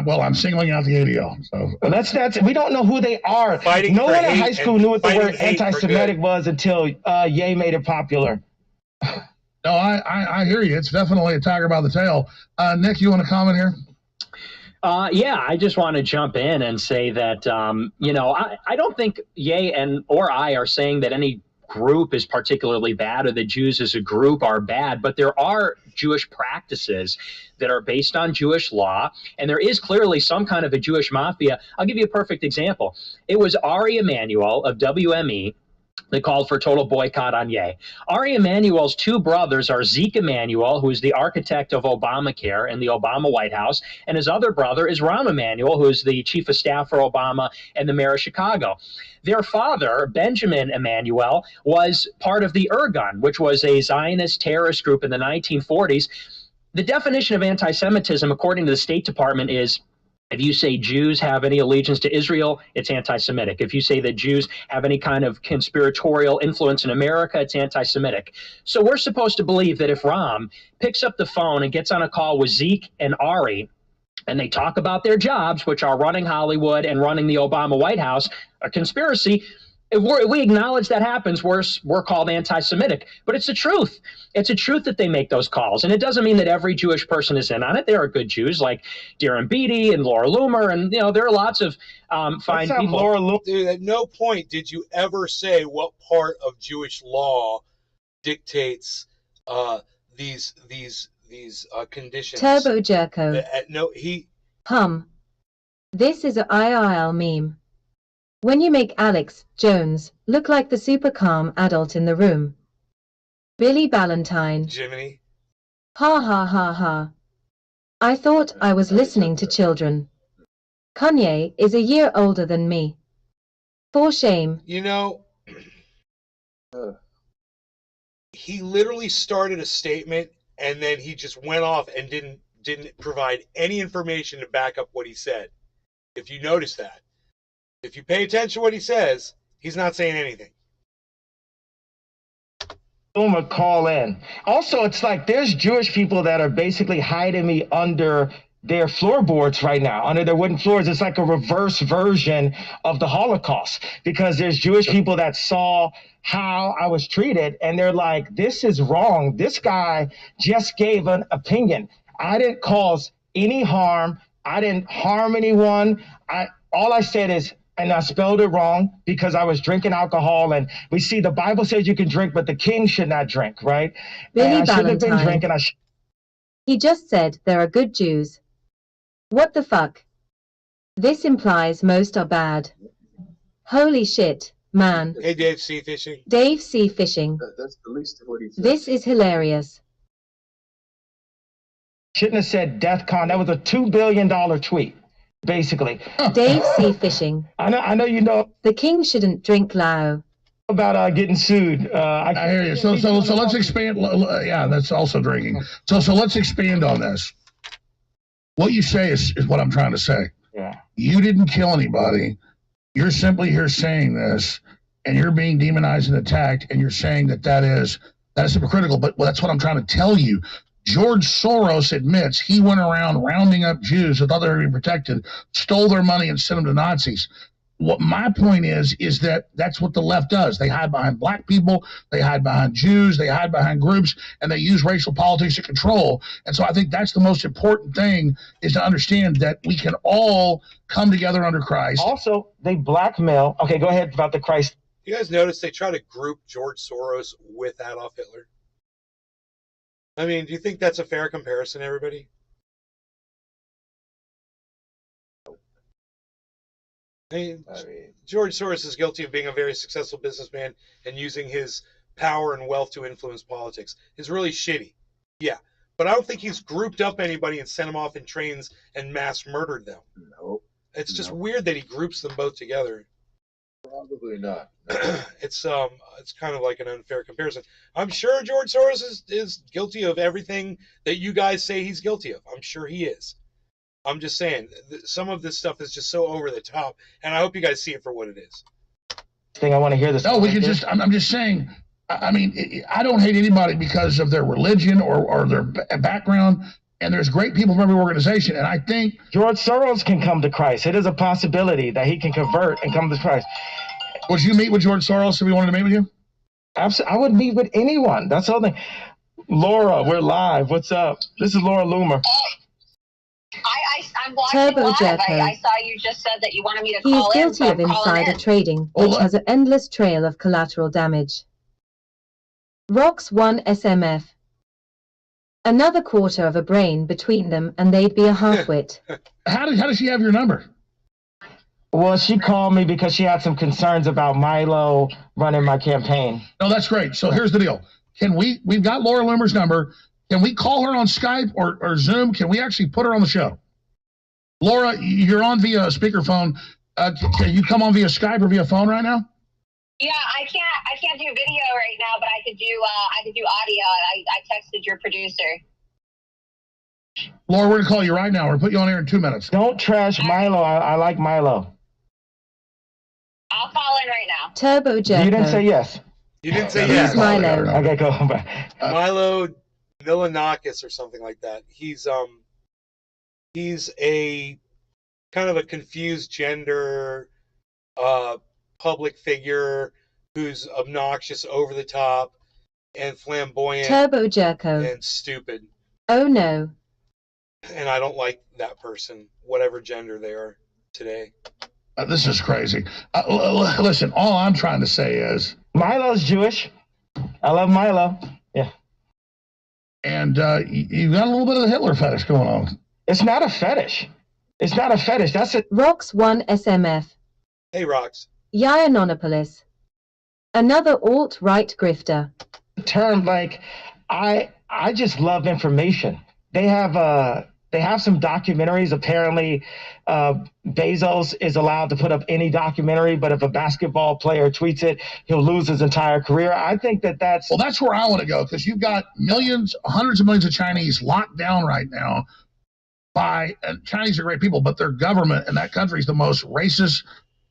Well, I'm singling out the ADL. So well, that's we don't know who they are. Fighting no one in high school knew what the word anti-Semitic was until Ye made it popular. No, I hear you. It's definitely a tiger by the tail. Nick, you want to comment here? Yeah, I just want to jump in and say that, I don't think Ye or I are saying that any group is particularly bad or the Jews as a group are bad, but there are Jewish practices that are based on Jewish law, and there is clearly some kind of a Jewish mafia. I'll give you a perfect example. It was Ari Emanuel of WME that called for total boycott on Ye. Ari Emanuel's two brothers are Zeke Emanuel, who is the architect of Obamacare in the Obama White House, and his other brother is Rahm Emanuel, who is the chief of staff for Obama and the mayor of Chicago. Their father, Benjamin Emanuel, was part of the Irgun, which was a Zionist terrorist group in the 1940s. The definition of anti-Semitism, according to the State Department, is if you say Jews have any allegiance to Israel, it's anti-Semitic. If you say that Jews have any kind of conspiratorial influence in America, it's anti-Semitic. So we're supposed to believe that if Rahm picks up the phone and gets on a call with Zeke and Ari, and they talk about their jobs, which are running Hollywood and running the Obama White House, a conspiracy, if we acknowledge that happens, we're called anti-Semitic. But it's the truth. It's a truth that they make those calls. And it doesn't mean that every Jewish person is in on it. There are good Jews like Darren Beatty and Laura Loomer. And, there are lots of fine people. Laura Loomer. Dude, at no point did you ever say what part of Jewish law dictates these conditions. Turbo Jerko. This is a IRL meme. When you make Alex Jones look like the super calm adult in the room. Billy Ballantyne. Jiminy. Ha ha ha ha. I thought I was listening to children. Kanye is a year older than me. For shame. He literally started a statement and then he just went off and didn't provide any information to back up what he said. If you notice that. If you pay attention to what he says, he's not saying anything. Call in. Also, it's like there's Jewish people that are basically hiding me under their floorboards right now, under their wooden floors. It's like a reverse version of the Holocaust because there's Jewish people that saw how I was treated and they're like, this is wrong. This guy just gave an opinion. I didn't cause any harm. I didn't harm anyone. All I said is, and I spelled it wrong because I was drinking alcohol. And we see the Bible says you can drink, but the king should not drink, right? Billy and I shouldn't have been Ballantyne. drinking. He just said there are good Jews. What the fuck? This implies most are bad. Holy shit, man. Hey, Dave C. Fishing. Dave C. Fishing. That's the least of what he said. This is hilarious. Shouldn't have said death con. That was a $2 billion tweet. Basically. Dave C. Fishing. I know you know. The king shouldn't drink Lao. About getting sued. I hear you. So let's expand. Yeah, that's also drinking. So let's expand on this. What you say is what I'm trying to say. Yeah. You didn't kill anybody. You're simply here saying this, and you're being demonized and attacked, and you're saying that is hypocritical. But that's what I'm trying to tell you. George Soros admits he went around rounding up Jews who thought they were being protected, stole their money, and sent them to Nazis. What my point is that that's what the left does. They hide behind black people, they hide behind Jews, they hide behind groups, and they use racial politics to control. And so I think that's the most important thing is to understand that we can all come together under Christ. Also, they blackmail. Okay, go ahead about the Christ. You guys notice they try to group George Soros with Adolf Hitler? I mean, do you think that's a fair comparison, everybody? George Soros is guilty of being a very successful businessman and using his power and wealth to influence politics. It's really shitty. Yeah. But I don't think he's grouped up anybody and sent them off in trains and mass murdered them. No. It's just weird that he groups them both together. Probably not. It's kind of like an unfair comparison. I'm sure George Soros is guilty of everything that you guys say he's guilty of. I'm sure he is. I'm just saying, some of this stuff is just so over the top, and I hope you guys see it for what it is. I want to hear this. No, we can just. I'm just saying. I mean, I don't hate anybody because of their religion or their background. And there's great people from every organization. And I think George Soros can come to Christ. It is a possibility that he can convert and come to Christ. Would you meet with George Soros if he wanted to meet with you? Absolutely. I would meet with anyone. That's the whole thing. Laura, we're live. What's up? This is Laura Loomer. I'm watching live. I saw you just said that you wanted me to call in. He is guilty of insider trading, which has an endless trail of collateral damage. Rocks 1 SMF. Another quarter of a brain between them, and they'd be a half-wit. How does she have your number? Well, she called me because she had some concerns about Milo running my campaign. No, that's great. So here's the deal. We've got Laura Loomer's number. Can we call her on Skype or Zoom? Can we actually put her on the show? Laura, you're on via speakerphone. Can you come on via Skype or via phone right now? Yeah, I can't do video right now, but I could do audio. I texted your producer. Laura, we're gonna call you right now. We're gonna put you on air in 2 minutes. Don't trash Milo. I like Milo. I'll call in right now. Turbo Jerko. You didn't say yes. You didn't say yes. Milo. Okay, go. Milo Milanakis or something like that. He's a kind of a confused gender public figure who's obnoxious, over the top, and flamboyant. Turbo Jerko. And stupid. Oh no. And I don't like that person, whatever gender they are today. This is crazy. Listen, all I'm trying to say is Milo's Jewish. I love Milo. Yeah. And you've got a little bit of the Hitler fetish going on. It's not a fetish. It's not a fetish. That's it. Rocks 1 SMF. Hey, Rocks. Yanonopolis. Another alt-right grifter. Term like I just love information. They have some documentaries. Apparently, Bezos is allowed to put up any documentary, but if a basketball player tweets it, he'll lose his entire career. I think that's... Well, that's where I want to go, because you've got millions, hundreds of millions of Chinese locked down right now by... And Chinese are great people, but their government in that country is the most racist,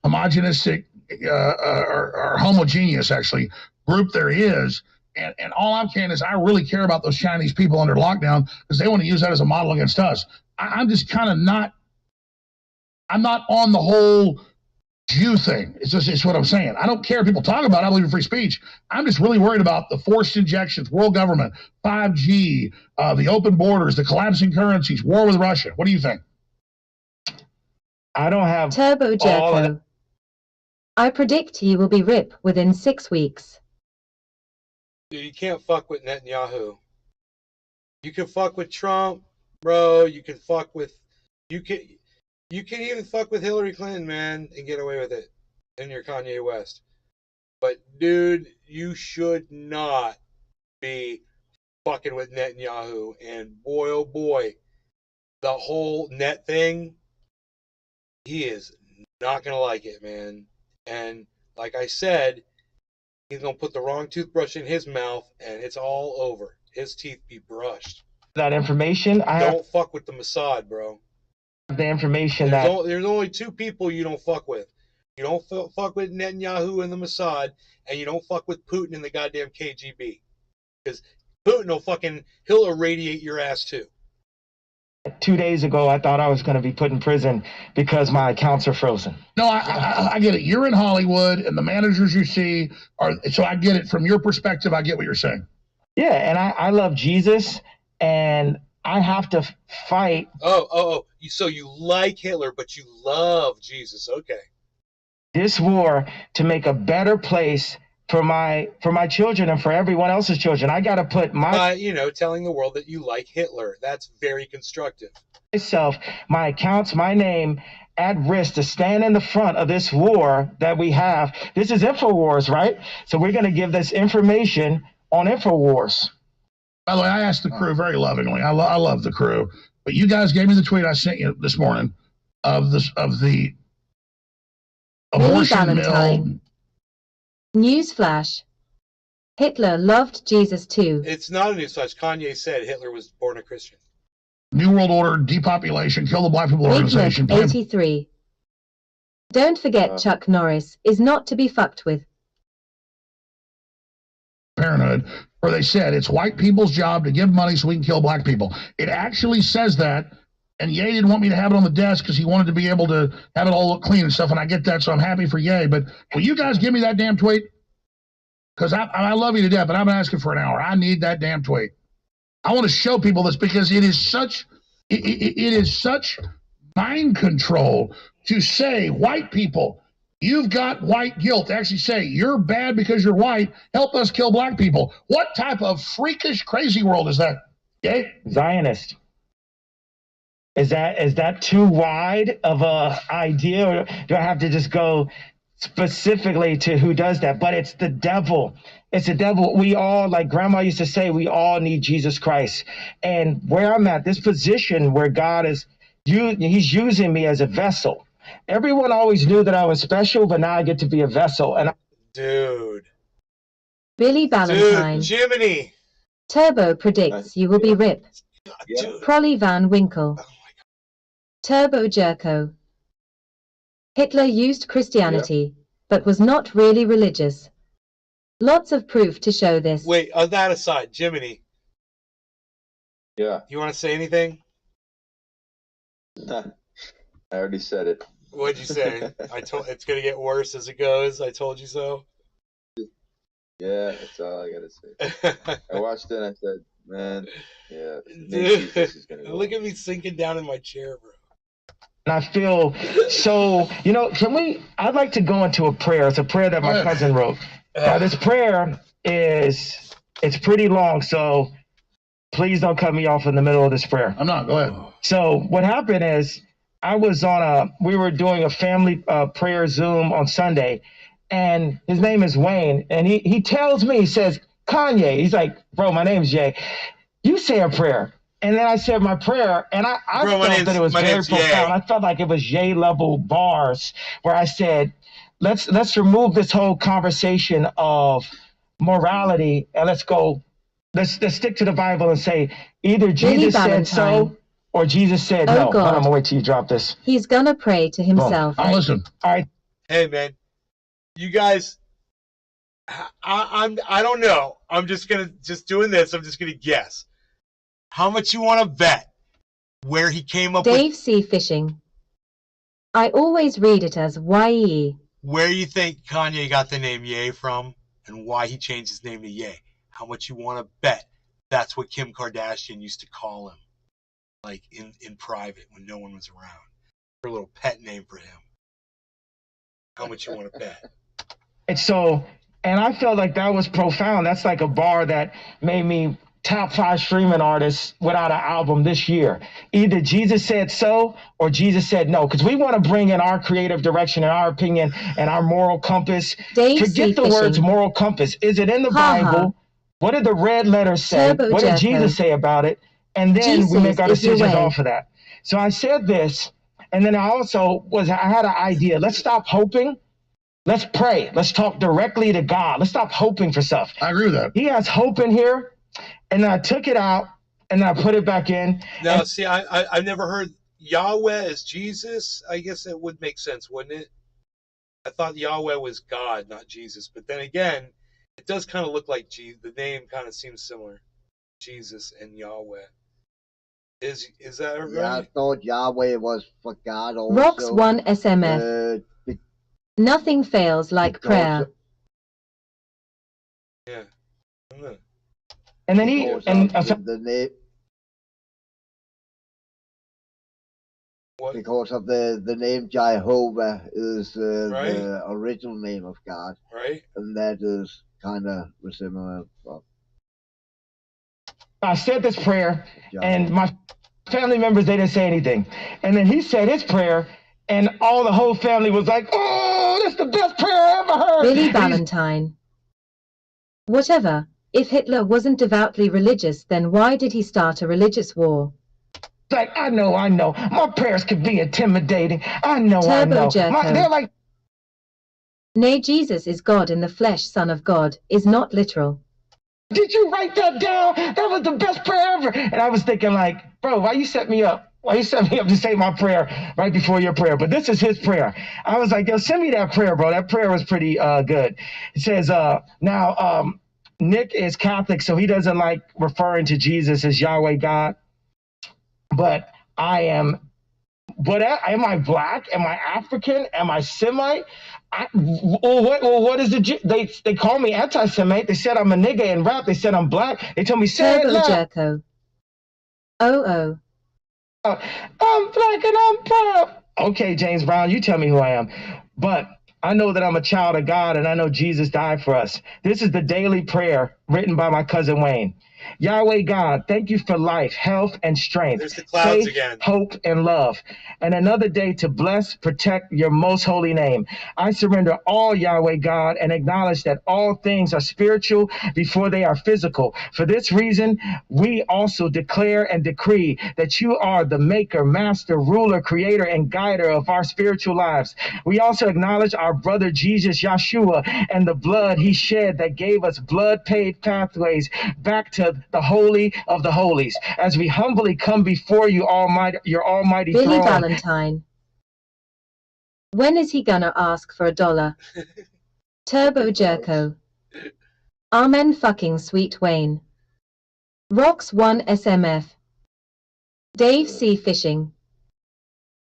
homogenistic, or homogeneous, actually, group there is. And all I'm saying is I really care about those Chinese people under lockdown because they want to use that as a model against us. I'm just kind of not, I'm not on the whole Jew thing. It's what I'm saying. I don't care if people talk about it. I believe in free speech. I'm just really worried about the forced injections, world government, 5G, the open borders, the collapsing currencies, war with Russia. What do you think? I don't have Turbo Jerko. I predict you will be RIP within 6 weeks. You can't fuck with Netanyahu. You can fuck with Trump, bro. You can fuck with you can even fuck with Hillary Clinton, man, and get away with it in your Kanye West. But dude, you should not be fucking with Netanyahu. And boy, oh boy, the whole net thing, he is not gonna like it, man. And like I said, he's going to put the wrong toothbrush in his mouth, and it's all over. His teeth be brushed. That information. Don't fuck with the Mossad, bro. The information there's only two people you don't fuck with. You don't fuck with Netanyahu and the Mossad, and you don't fuck with Putin and the goddamn KGB. Because Putin he'll irradiate your ass too. 2 days ago, I thought I was going to be put in prison because my accounts are frozen. No, I get it. You're in Hollywood, and the managers you see are. So I get it from your perspective. I get what you're saying. Yeah, and I love Jesus, and I have to fight. Oh. So you like Hitler, but you love Jesus. Okay. This war to make a better place for my children and for everyone else's children. I got to put telling the world that you like Hitler. That's very constructive. Myself, my accounts, my name at risk to stand in the front of this war that we have. This is InfoWars, right? So we're going to give this information on InfoWars. By the way, I asked the crew very lovingly. I love the crew, but you guys gave me the tweet I sent you this morning of the abortion mill. Newsflash. Hitler loved Jesus too. It's not a newsflash. Kanye said Hitler was born a Christian. New World Order, depopulation, kill the black people organization. 83. Don't forget Chuck Norris is not to be fucked with. Parenthood, where they said it's white people's job to give money so we can kill black people. It actually says that, and Ye didn't want me to have it on the desk because he wanted to be able to have it all look clean and stuff, and I get that, so I'm happy for Ye. But will you guys give me that damn tweet? Because I love you to death, but I've been asking for an hour. I need that damn tweet. I want to show people this because it is such mind control to say, white people, you've got white guilt. To actually say, you're bad because you're white. Help us kill black people. What type of freakish, crazy world is that? Okay? Zionist. Is that too wide of a idea, or do I have to just go specifically to who does that? But it's the devil. It's the devil. We all, like Grandma used to say, we all need Jesus Christ. And where I'm at, this position where God is, he's using me as a vessel. Everyone always knew that I was special, but now I get to be a vessel. And Dude. Billy Valentine. Dude, Jiminy. Turbo predicts you will be ripped. Dude. Prolly Van Winkle. Turbo Jerko. Hitler used Christianity, but was not really religious. Lots of proof to show this. Wait, on that aside, Jiminy. Yeah. You want to say anything? I already said it. What'd you say? It's gonna get worse as it goes. I told you so. Yeah, that's all I gotta say. I watched it and I said, man, yeah, maybe this is gonna go. Look at me sinking down in my chair, bro. I feel so, I'd like to go into a prayer. It's a prayer that my cousin wrote. Now, this prayer it's pretty long, so please don't cut me off in the middle of this prayer. I'm not, go ahead. So what happened is we were doing a family prayer Zoom on Sunday, and his name is Wayne, and he tells me, he says, Kanye, he's like, bro, my name's Jay, you say a prayer. And then I said my prayer, and I felt that it was very profound. I felt like it was Ye-level bars where I said, let's remove this whole conversation of morality, and let's stick to the Bible and say either Jesus said so or Jesus said no. God. I'm gonna wait till you drop this. He's gonna pray to himself. I'll listen. All right. Hey, man, you guys, I don't know. I'm just doing this. I'm just gonna guess. How much you want to bet where he came up Dave C. Fishing. I always read it as Y-E. Where you think Kanye got the name Ye from and why he changed his name to Ye. How much you want to bet that's what Kim Kardashian used to call him, like in private when no one was around. Her little pet name for him. How much you want to bet? And I felt like that was profound. That's like a bar that made me top 5 streaming artists without an album this year. Either Jesus said so or Jesus said no, because we want to bring in our creative direction and our opinion and our moral compass. Forget the words moral compass. Is it in the Bible? What did the red letters say? What did Jesus say about it? And then we make our decisions off of that. So I said this, and then I had an idea. Let's stop hoping. Let's pray. Let's talk directly to God. Let's stop hoping for stuff. I agree with that. He has hope in here. And then I took it out, and then I put it back in. Now, see, I've never heard Yahweh as Jesus. I guess it would make sense, wouldn't it? I thought Yahweh was God, not Jesus. But then again, it does kind of look like the name kind of seems similar. Jesus and Yahweh. Is that right? Yeah, I thought Yahweh was for God also. Rocks 1 SMF. Nothing fails like prayer. Yeah. I don't know. And then because of the name Jehovah is the original name of God, right? And that is kind of similar. I said this prayer, and my family members, they didn't say anything. And then he said his prayer, And all the whole family was like, oh, that's the best prayer I ever heard. Billy Valentine. Whatever. If Hitler wasn't devoutly religious, then why did he start a religious war? Like, I know. My prayers could be intimidating. I know. They're like, nay, Jesus is God in the flesh, Son of God, is not literal. did you write that down? That was the best prayer ever. And I was thinking like, bro, why you set me up? Why you set me up to say my prayer right before your prayer? But this is his prayer. I was like, yo, send me that prayer, bro. That prayer was pretty good. It says, now, Nick is Catholic, so he doesn't like referring to Jesus as Yahweh God. But I am, am I black? Am I African? Am I Semite? What is the, they call me anti-Semite. They said I'm a nigga in rap. They said I'm black. They told me, say it loud. Turbo Jerko. I'm black and I'm proud. Okay, James Brown, you tell me who I am. But I know that I'm a child of God, and I know Jesus died for us. This is the daily prayer written by my cousin Wayne. Yahweh God, thank you for life, health, and strength. There's the clouds faith, again. Hope, and love. And another day to bless, protect your most holy name. I surrender all, Yahweh God, and acknowledge that all things are spiritual before they are physical. For this reason, we also declare and decree that you are the maker, master, ruler, creator, and guider of our spiritual lives. We also acknowledge our brother Jesus Yeshua and the blood he shed that gave us blood-paid pathways back to the holy of the holies, as we humbly come before you, Almighty, your almighty Billy throne. Valentine. When is he gonna ask for $1? Turbo Jerko. Amen fucking sweet Wayne. Rocks 1 SMF. Dave C. Fishing.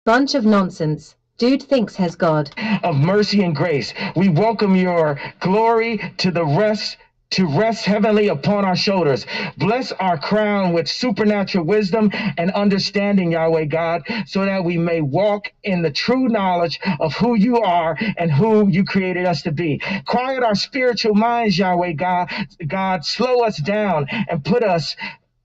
Bunch of nonsense. Dude thinks has God. Of mercy and grace, we welcome your glory to rest heavenly upon our shoulders. Bless our crown with supernatural wisdom and understanding, Yahweh God, so that we may walk in the true knowledge of who you are and who you created us to be. Quiet our spiritual minds, Yahweh God, slow us down and put us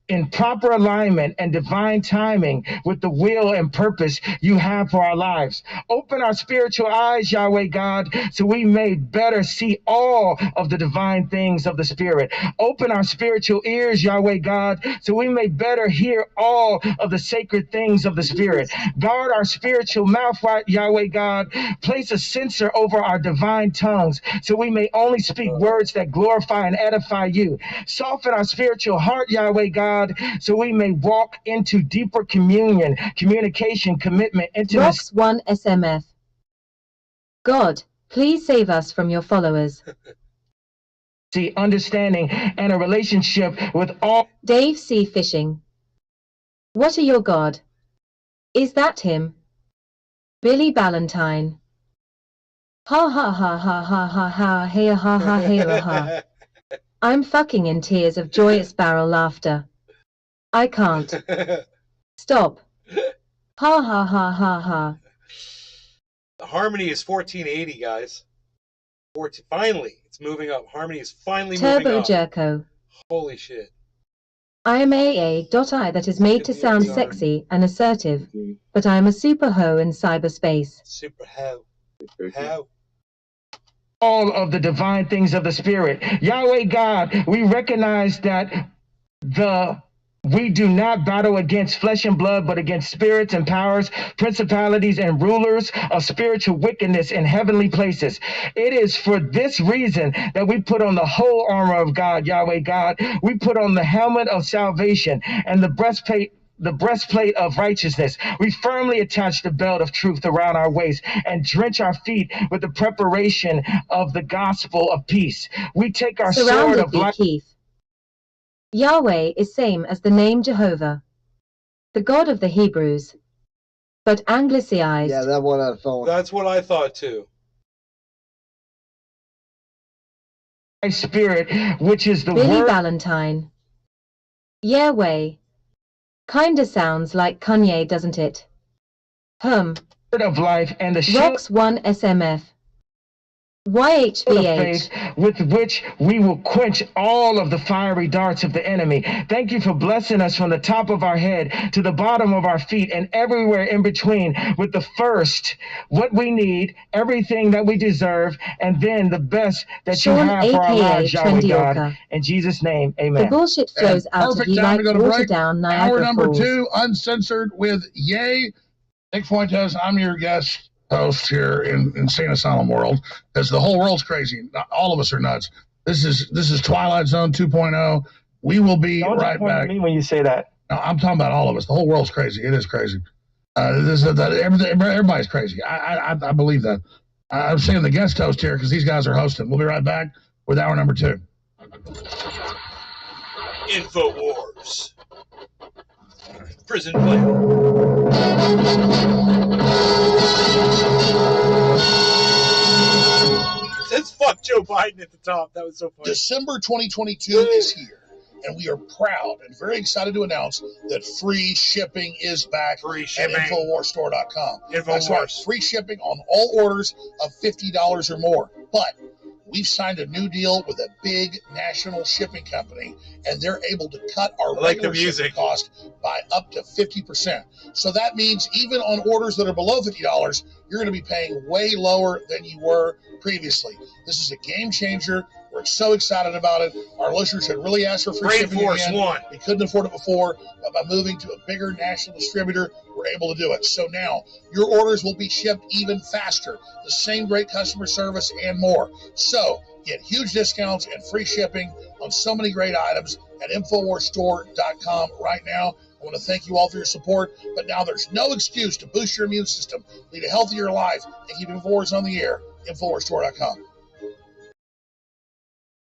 in proper alignment and divine timing with the will and purpose you have for our lives. Open our spiritual eyes, Yahweh God, so we may better see all of the divine things of the Spirit. Open our spiritual ears, Yahweh God, so we may better hear all of the sacred things of the Spirit. Guard our spiritual mouth, Yahweh God. Place a censor over our divine tongues, so we may only speak words that glorify and edify you. Soften our spiritual heart, Yahweh God, so we may walk into deeper communion, communication, commitment, intimacy. Rocks 1 SMF. God, please save us from your followers. Understanding and a relationship with all. Dave C. Fishing. What are your God? Is that him? Billy Valentine. Ha ha ha ha ha ha ha hey ha ha hey ha. I'm fucking in tears of joyous barrel laughter. I can't stop. Ha ha ha ha ha. The harmony is 1480, guys. Finally, it's moving up. Harmony is finally moving up. Turbo Jerko. Holy shit. I am AA.I that is made to sound sexy and assertive, but I am a super hoe in cyberspace. Super hoe. Hoe. All of the divine things of the Spirit. Yahweh God, we recognize that we do not battle against flesh and blood, but against spirits and powers, principalities and rulers of spiritual wickedness in heavenly places. It is for this reason that we put on the whole armor of God, Yahweh God. We put on the helmet of salvation and the breastplate of righteousness. We firmly attach the belt of truth around our waist and drench our feet with the preparation of the gospel of peace. We take our sword of life. Yahweh is same as the name Jehovah, the God of the Hebrews, but anglicized. Yeah, that's what I thought. That's what I thought too. Spirit, which is the Billy word. Valentine. Yahweh. Kinda sounds like Kanye, doesn't it? Of life and the Rocks 1 SMF. YHVH. Faith with which we will quench all of the fiery darts of the enemy. Thank you for blessing us from the top of our head to the bottom of our feet and everywhere in between with the first, what we need, everything that we deserve, and then the best that Sean, you have for our aka lives, Yahweh Trendy God. Orca. In Jesus' name, The amen. bullshit flows out of Perfect you time like to go to water break. down Hour Niagara number Falls. 2, Uncensored with Yay. Nick Fuentes, I'm your guest host here in Insane Asylum World, because the whole world's crazy. All of us are nuts. This is Twilight Zone 2.0. We will be right back. Me when you say that. No, I'm talking about all of us. The whole world's crazy. It is crazy. Everybody's crazy. I believe that. I'm saying the guest host here because these guys are hosting. We'll be right back with hour number 2. InfoWars. Prison play. Let's fuck Joe Biden at the top. That was so funny. December 2022 is here, and we are proud and very excited to announce that free shipping is back Free shipping. at InfoWarsStore.com. InfoWars. That's right, free shipping on all orders of $50 or more. But we've signed a new deal with a big national shipping company, and they're able to cut our regular shipping cost by up to 50%. So that means even on orders that are below $50, you're going to be paying way lower than you were previously. This is a game changer. We're so excited about it. Our listeners had really asked for free shipping again. We couldn't afford it before, but by moving to a bigger national distributor, we're able to do it. So now your orders will be shipped even faster, the same great customer service and more. So get huge discounts and free shipping on so many great items at InfoWarsStore.com right now. I want to thank you all for your support, but now there's no excuse to boost your immune system, lead a healthier life, and keep InfoWars on the air. InfoWarsStore.com.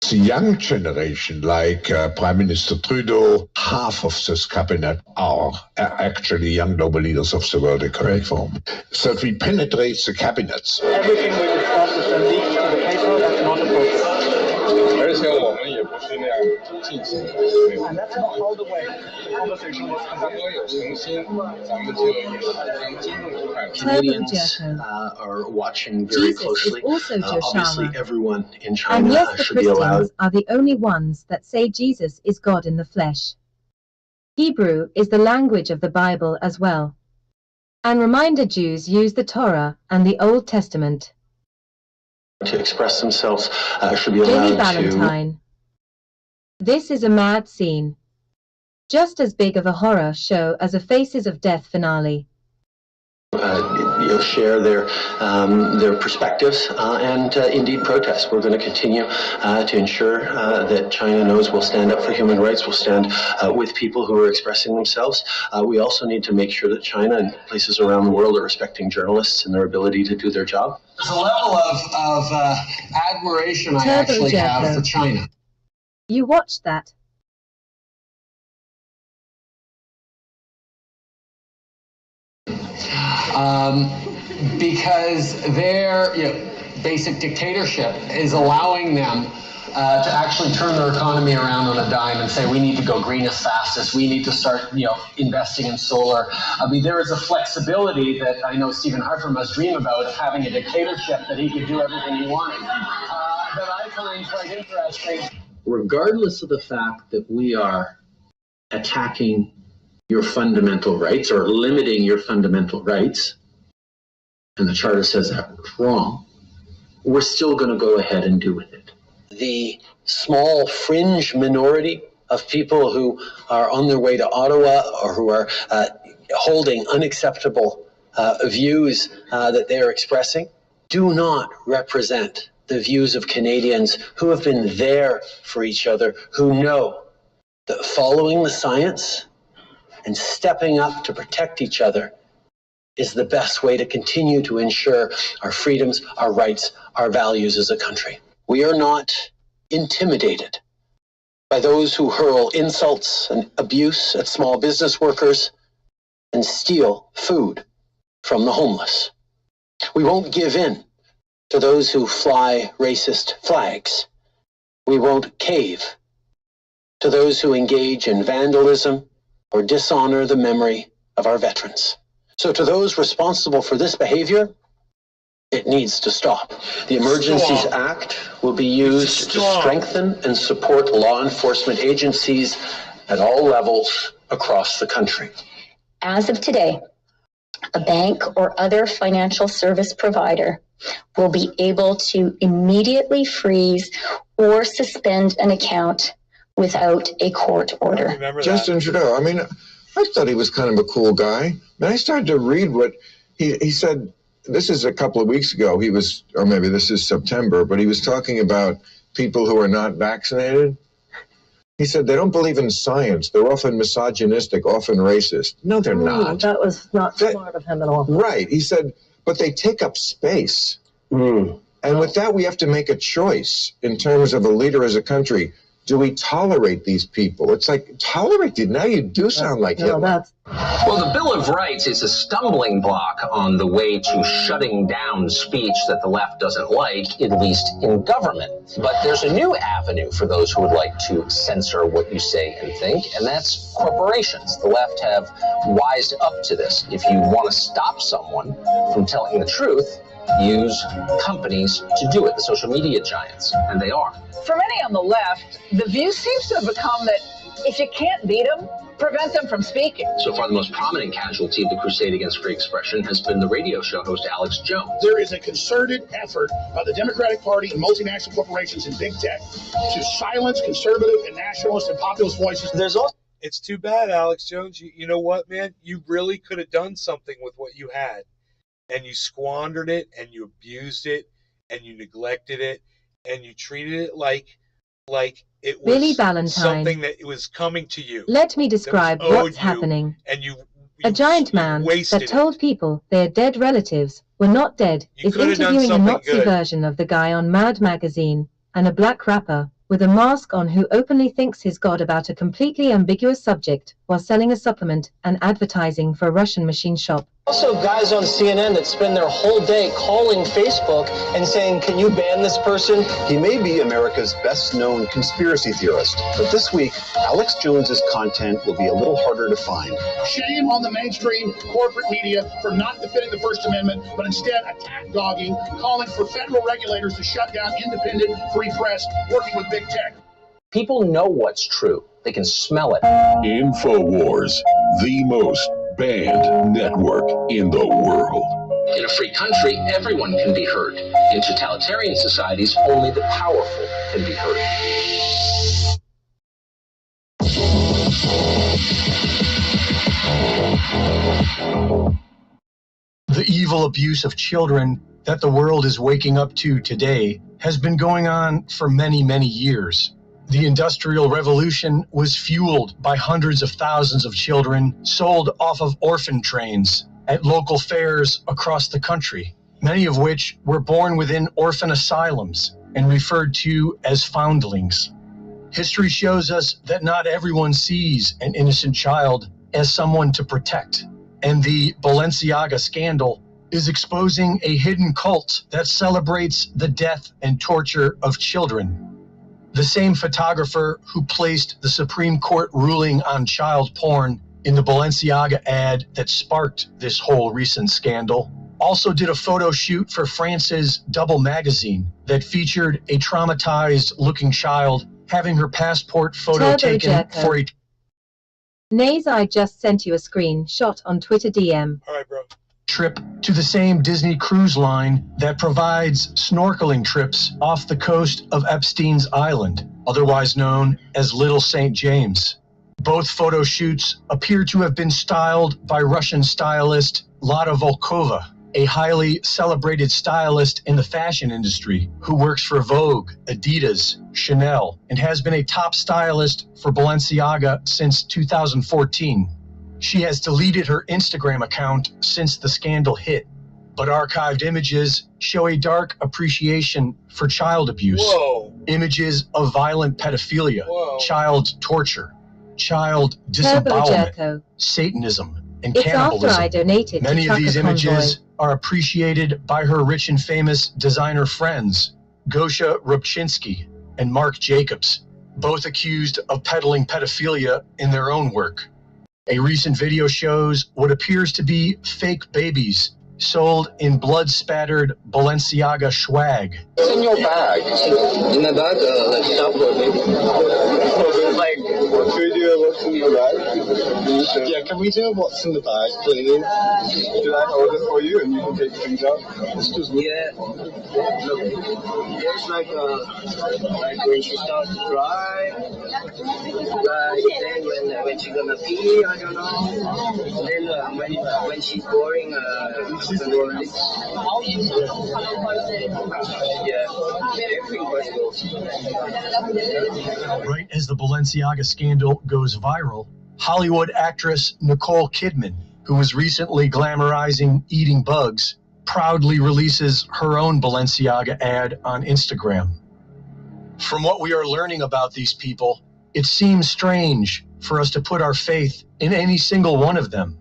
The young generation, like Prime Minister Trudeau, half of this cabinet are actually young noble leaders of the World Economic Forum. So if we penetrate the cabinets. Everything we discuss is then leaked to the paper. That's not appropriate. And that's not all the way. The conversation was Canadians are watching very closely. Obviously, everyone in China Unless the should be allowed. Christians are the only ones that say Jesus is God in the flesh. Hebrew is the language of the Bible as well. And reminder Jews use the Torah and the Old Testament. To express themselves should be Daily allowed Valentine. This is a mad scene. Just as big of a horror show as a Faces of Death finale. to share their perspectives and indeed protest. We're going to continue to ensure that China knows we'll stand up for human rights. We'll stand with people who are expressing themselves. We also need to make sure that China and places around the world are respecting journalists and their ability to do their job. There's a level of admiration I actually have for China. You watched that? Because their basic dictatorship is allowing them to actually turn their economy around on a dime and say we need to go green as fast as we need to start investing in solar. I mean, there is a flexibility that I know Stephen Harper must dream about of having a dictatorship that he could do everything he wanted. That I find quite interesting. Regardless of the fact that we are attacking your fundamental rights or limiting your fundamental rights, and the Charter says that we're wrong, we're still going to go ahead and do with it. The small fringe minority of people who are on their way to Ottawa or who are holding unacceptable views that they're expressing do not represent the views of Canadians who have been there for each other, who know that following the science and stepping up to protect each other is the best way to continue to ensure our freedoms, our rights, our values as a country. We are not intimidated by those who hurl insults and abuse at small business workers and steal food from the homeless. We won't give in to those who fly racist flags. We won't cave to those who engage in vandalism or dishonor the memory of our veterans. So to those responsible for this behavior, It needs to stop. The Emergencies Act will be used to strengthen and support law enforcement agencies at all levels across the country. As of today, a bank or other financial service provider will be able to immediately freeze or suspend an account without a court order. Justin Trudeau, I mean, I thought he was kind of a cool guy. And I started to read what he said. This is a couple of weeks ago. He was, or maybe this is September, but he was talking about people who are not vaccinated. He said they don't believe in science. They're often misogynistic, often racist. No, they're not. That was not smart of him at all. Right. He said, but they take up space. And with that, we have to make a choice in terms of a leader as a country. Do we tolerate these people? It's like, tolerate it. Now you do sound like Hitler. Well, the Bill of Rights is a stumbling block on the way to shutting down speech that the left doesn't like, at least in government. But there's a new avenue for those who would like to censor what you say and think, and that's corporations. The left have wised up to this. If you want to stop someone from telling the truth, use companies to do it, the social media giants, and they are. For many on the left, the view seems to have become that if you can't beat them, prevent them from speaking. So far, the most prominent casualty of the crusade against free expression has been the radio show host Alex Jones. There is a concerted effort by the Democratic Party and multinational corporations and big tech to silence conservative and nationalist and populist voices. There's also, it's too bad, Alex Jones. You know what, man? You really could have done something with what you had. And you squandered it, and you abused it, and you neglected it, and you treated it like it was Billy Valentine. something that was coming to you. Let me describe what's happening. And a giant man that told people their dead relatives were not dead is interviewing a Nazi version of the guy on Mad Magazine, and a black rapper with a mask on who openly thinks he's God about a completely ambiguous subject while selling a supplement and advertising for a Russian machine shop. Also, guys on CNN that spend their whole day calling Facebook and saying, can you ban this person? He may be America's best-known conspiracy theorist, but this week, Alex Jones's content will be a little harder to find. Shame on the mainstream corporate media for not defending the First Amendment, but instead attack-dogging, calling for federal regulators to shut down independent, free press, working with big tech. People know what's true. They can smell it. InfoWars, the most banned network in the world. In a free country, everyone can be heard. In totalitarian societies, only the powerful can be heard. The evil abuse of children that the world is waking up to today has been going on for many, many years. The Industrial Revolution was fueled by hundreds of thousands of children sold off of orphan trains at local fairs across the country, many of which were born within orphan asylums and referred to as foundlings. History shows us that not everyone sees an innocent child as someone to protect, and the Balenciaga scandal is exposing a hidden cult that celebrates the death and torture of children. The same photographer who placed the Supreme Court ruling on child porn in the Balenciaga ad that sparked this whole recent scandal also did a photo shoot for France's Double magazine that featured a traumatized-looking child having her passport photo taken for a... Nays, I just sent you a screenshot on Twitter DM. All right, bro. Trip to the same Disney cruise line that provides snorkeling trips off the coast of Epstein's Island, otherwise known as Little St. James. Both photo shoots appear to have been styled by Russian stylist Lada Volkova, a highly celebrated stylist in the fashion industry who works for Vogue, Adidas, Chanel, and has been a top stylist for Balenciaga since 2014. She has deleted her Instagram account since the scandal hit, but archived images show a dark appreciation for child abuse. Whoa. Images of violent pedophilia, child torture, child disembowelment, Satanism, and cannibalism. After I donated Many to of these Trucker images Convoy. are appreciated by her rich and famous designer friends, Gosha Rubchinsky and Marc Jacobs, both accused of peddling pedophilia in their own work. A recent video shows what appears to be fake babies sold in blood-spattered Balenciaga swag. What's in your bag? In my bag, like stuff or maybe. Like, what should we do? What's in your bag? Yeah, can we do what's in the bag, please? Should I hold it for you and you can take things out? Yeah. There's like when she starts to cry, then when she's gonna pee, I don't know. Then when she's boring, she's gonna Right as the Balenciaga scandal goes viral, Hollywood actress Nicole Kidman, who was recently glamorizing eating bugs, proudly releases her own Balenciaga ad on Instagram. From what we are learning about these people, it seems strange for us to put our faith in any single one of them.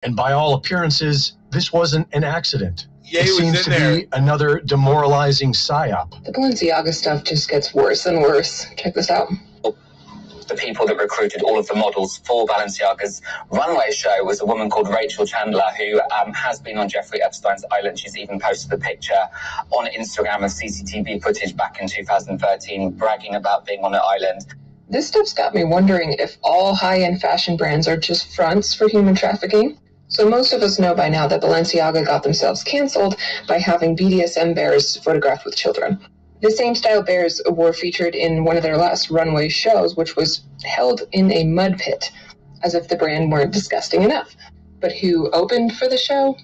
And by all appearances, this wasn't an accident. Yeah, it seems to be another demoralizing psyop. The Balenciaga stuff just gets worse and worse. Check this out. The people that recruited all of the models for Balenciaga's runway show was a woman called Rachel Chandler, who has been on Jeffrey Epstein's island. She's even posted a picture on Instagram of CCTV footage back in 2013, bragging about being on the island. This stuff's got me wondering if all high-end fashion brands are just fronts for human trafficking. So most of us know by now that Balenciaga got themselves canceled by having BDSM bears photographed with children. The same style bears were featured in one of their last runway shows, which was held in a mud pit, as if the brand weren't disgusting enough. But who opened for the show?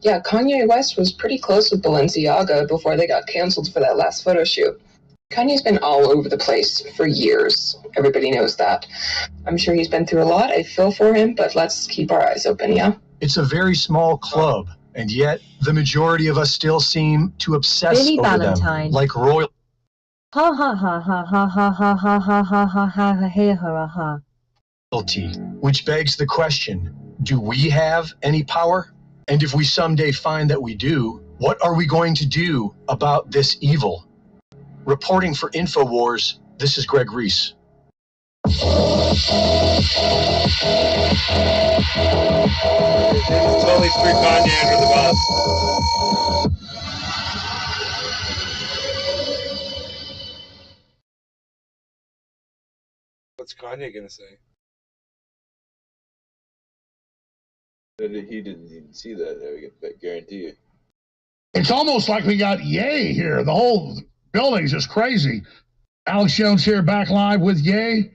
Yeah, Kanye West was pretty close with Balenciaga before they got canceled for that last photo shoot. Kanye's been all over the place for years. Everybody knows that. I'm sure he's been through a lot. I feel for him, but let's keep our eyes open, yeah? It's a very small club, and yet the majority of us still seem to obsess Billy over Valentine. them like royal. Ha ha ha ha ha ha ha ha ha ha ha ha ha ha ha. Royalty, which begs the question, do we have any power? And if we someday find that we do, what are we going to do about this evil? Reporting for InfoWars, this is Greg Reese. It's totally threw Kanye under the bus. What's Kanye gonna say? He didn't even see that. I guarantee you. It's almost like we got Ye here. The whole building's just crazy. Alex Jones here, back live with Ye.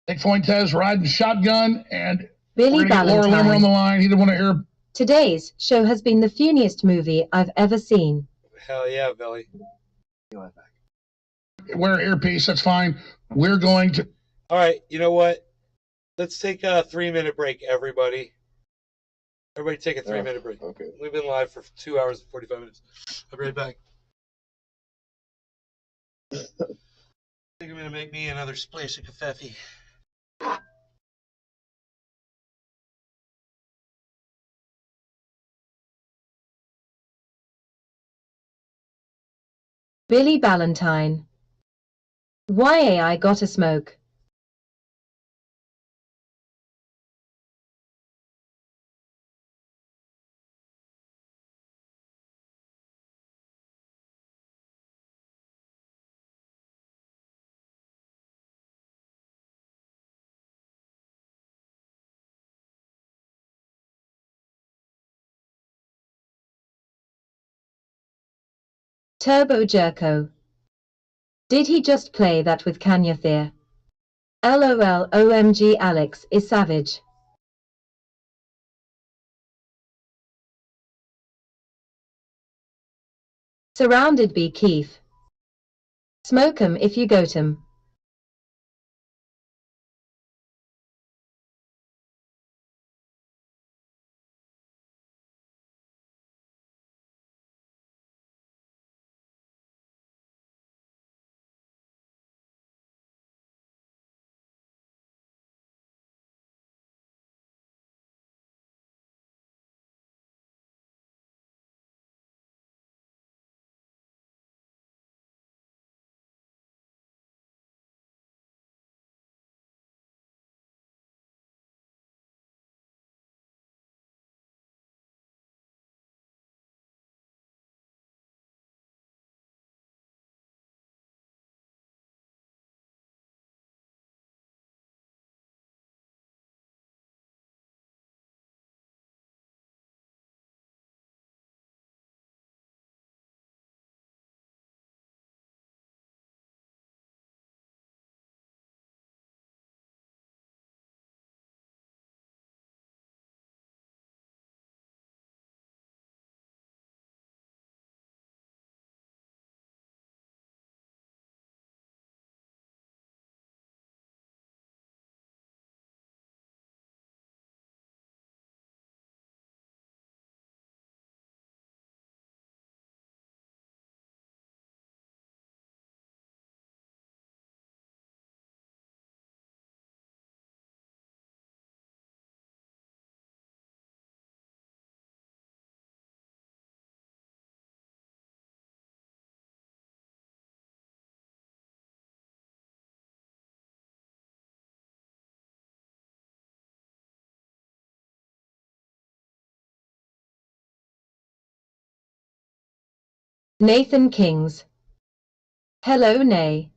Nick Fuentes riding shotgun, and Billy we're going to get Laura Limmer on the line. He didn't want to hear. Today's show has been the funniest movie I've ever seen. Hell yeah, Billy. Wear earpiece, that's fine. We're going to. All right, you know what? Let's take a 3-minute break, everybody. Everybody take a 3-minute break. Okay. We've been live for 2 hours and 45 minutes. I'll be right back. I think I'm going to make me another splash of coffee. Billy Valentine. YAI gotta smoke. Turbo Jerko. Did he just play that with Kanye There? LOL OMG Alex is savage. Surrounded by Keith. Smoke 'em if you got 'em. Nathan Kings. Hello, Nay.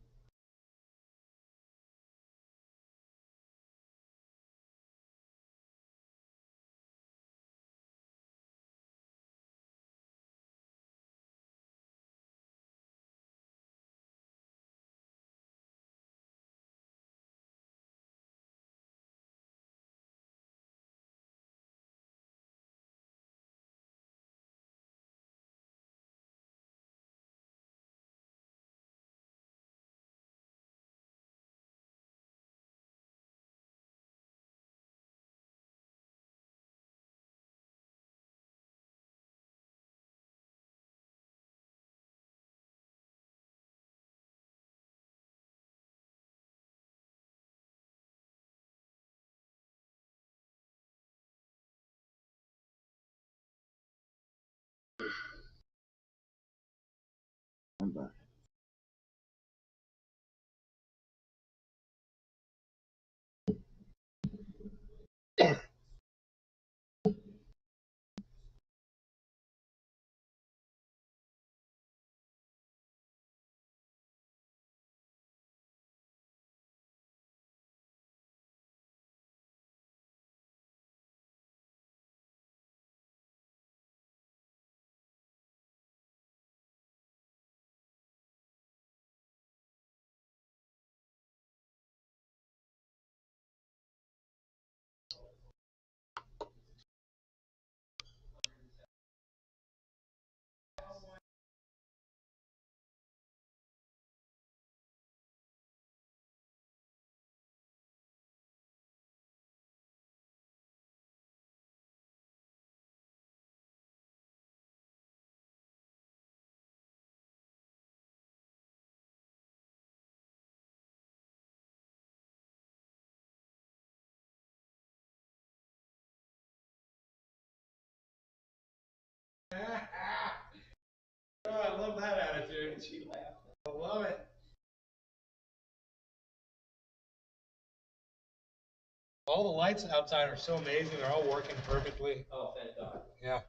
I'm back. Oh, I love that attitude. She laughed. I love it. All the lights outside are so amazing. They're all working perfectly. Oh, thank God. Yeah.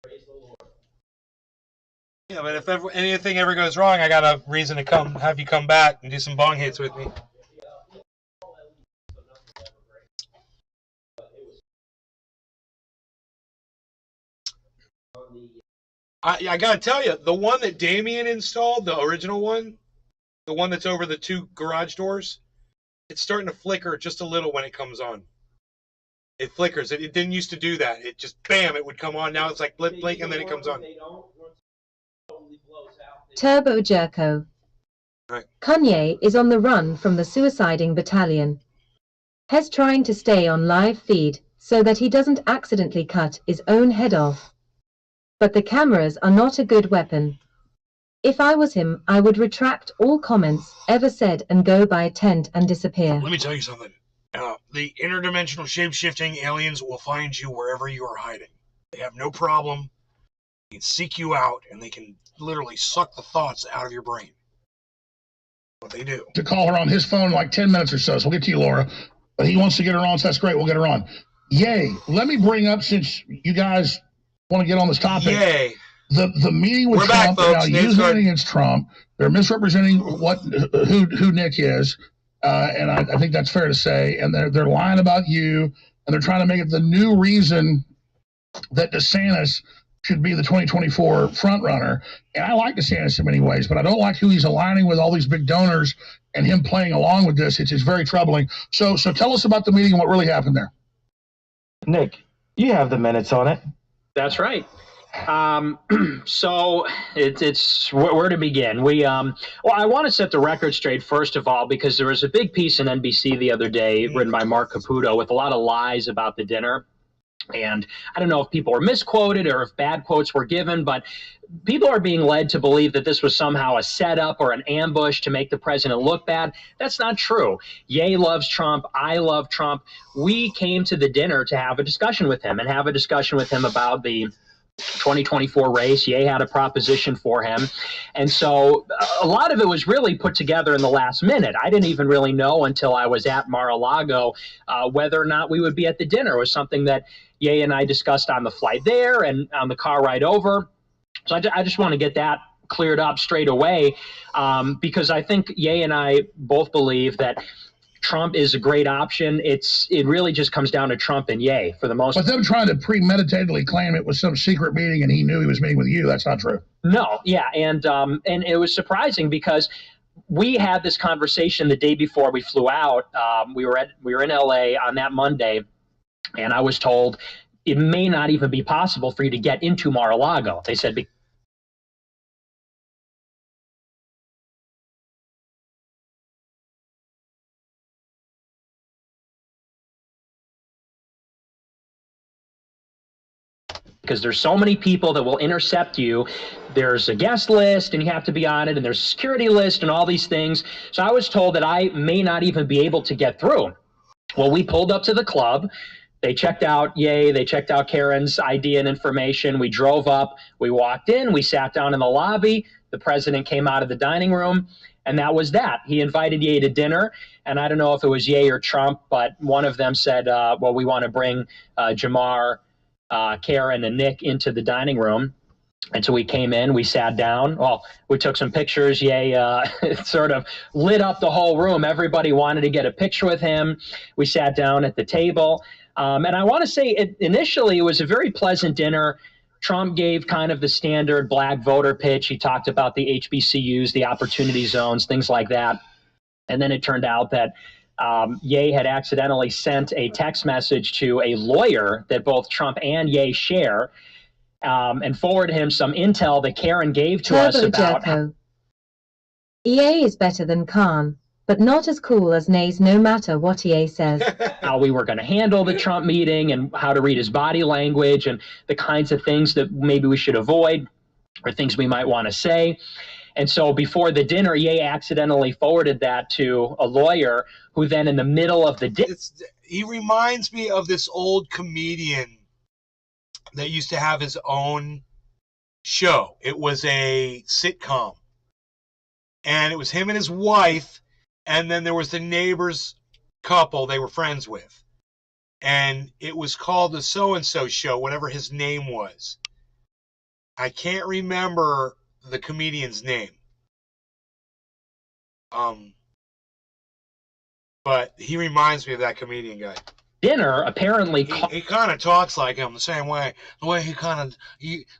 Praise the Lord. Yeah, but if anything ever goes wrong, I got a reason to have you come back and do some bong hits with me. I gotta tell you, the one that Damien installed, the original one, the one that's over the 2 garage doors, it's starting to flicker just a little when it comes on. It flickers. It didn't used to do that. It just, bam, it would come on. Now it's like blink, blink, and then it comes on. Turbo Jerko. Right. Kanye is on the run from the suiciding battalion. Hes trying to stay on live feed so that he doesn't accidentally cut his own head off. But the cameras are not a good weapon. If I was him, I would retract all comments ever said and go buy a tent and disappear. Let me tell you something. The interdimensional shape-shifting aliens will find you wherever you are hiding. They have no problem. They can seek you out, and they can literally suck the thoughts out of your brain. What they do. To call her on his phone in like 10 minutes or so. So we'll get to you, Laura. But he wants to get her on, so that's great. We'll get her on. Yay. Let me bring up, since you guys want to get on this topic. Yay. The meeting with We're Trump, back, folks. now using against Trump, they're misrepresenting who Nick is, and I think that's fair to say. And they're lying about you, and they're trying to make it the new reason that DeSantis should be the 2024 front runner. And I like DeSantis in many ways, but I don't like who he's aligning with, all these big donors, and him playing along with this. It's very troubling. So tell us about the meeting and what really happened there. Nick, you have the minutes on it. That's right. So it's where to begin. Well, I want to set the record straight first of all, because there was a big piece in NBC the other day written by Mark Caputo with a lot of lies about the dinner. And I don't know if people were misquoted or if bad quotes were given, but people are being led to believe that this was somehow a setup or an ambush to make the president look bad. That's not true. Ye loves Trump. I love Trump. We came to the dinner to have a discussion with him about the 2024 race. Ye had a proposition for him. And so a lot of it was really put together in the last minute. I didn't even really know until I was at Mar-a-Lago whether or not we would be at the dinner. It was something that Ye and I discussed on the flight there and on the car ride over. So I just want to get that cleared up straight away, because I think Ye and I both believe that Trump is a great option. It really just comes down to Trump and Ye for the most part. But them trying to premeditatedly claim it was some secret meeting and he knew he was meeting with you, that's not true. No, yeah, and it was surprising because we had this conversation the day before we flew out. We were in LA on that Monday, and I was told it may not even be possible for you to get into Mar-a-Lago. They said because there's so many people that will intercept you. There's a guest list and you have to be on it, and there's a security list and all these things. So I was told that I may not even be able to get through. Well, we pulled up to the club. They checked out Ye, they checked out Karen's ID and information. We drove up, we walked in, we sat down in the lobby. The president came out of the dining room, and that was that. He invited Ye to dinner, and I don't know if it was Ye or Trump, but one of them said, well, we want to bring Jamar, Karen, and Nick into the dining room. And so we came in, we sat down. Well, we took some pictures. Ye sort of lit up the whole room. Everybody wanted to get a picture with him. We sat down at the table. And I want to say initially it was a very pleasant dinner. Trump gave kind of the standard black voter pitch. He talked about the HBCUs, the opportunity zones, things like that. And then it turned out that Ye had accidentally sent a text message to a lawyer that both Trump and Ye share, and forwarded him some intel that Karen gave to us about. EA is better than Khan, but not as cool as Nays no matter what EA says. How we were going to handle the Trump meeting and how to read his body language and the kinds of things that maybe we should avoid or things we might want to say. And so before the dinner, Ye accidentally forwarded that to a lawyer who then in the middle of the dinner. He reminds me of this old comedian that used to have his own show. It was a sitcom. And it was him and his wife, and then there was the neighbor's couple they were friends with. And it was called the so-and-so show, whatever his name was. I can't remember the comedian's name. But he reminds me of that comedian guy. Dinner apparently he kind of talks like him the same way. The way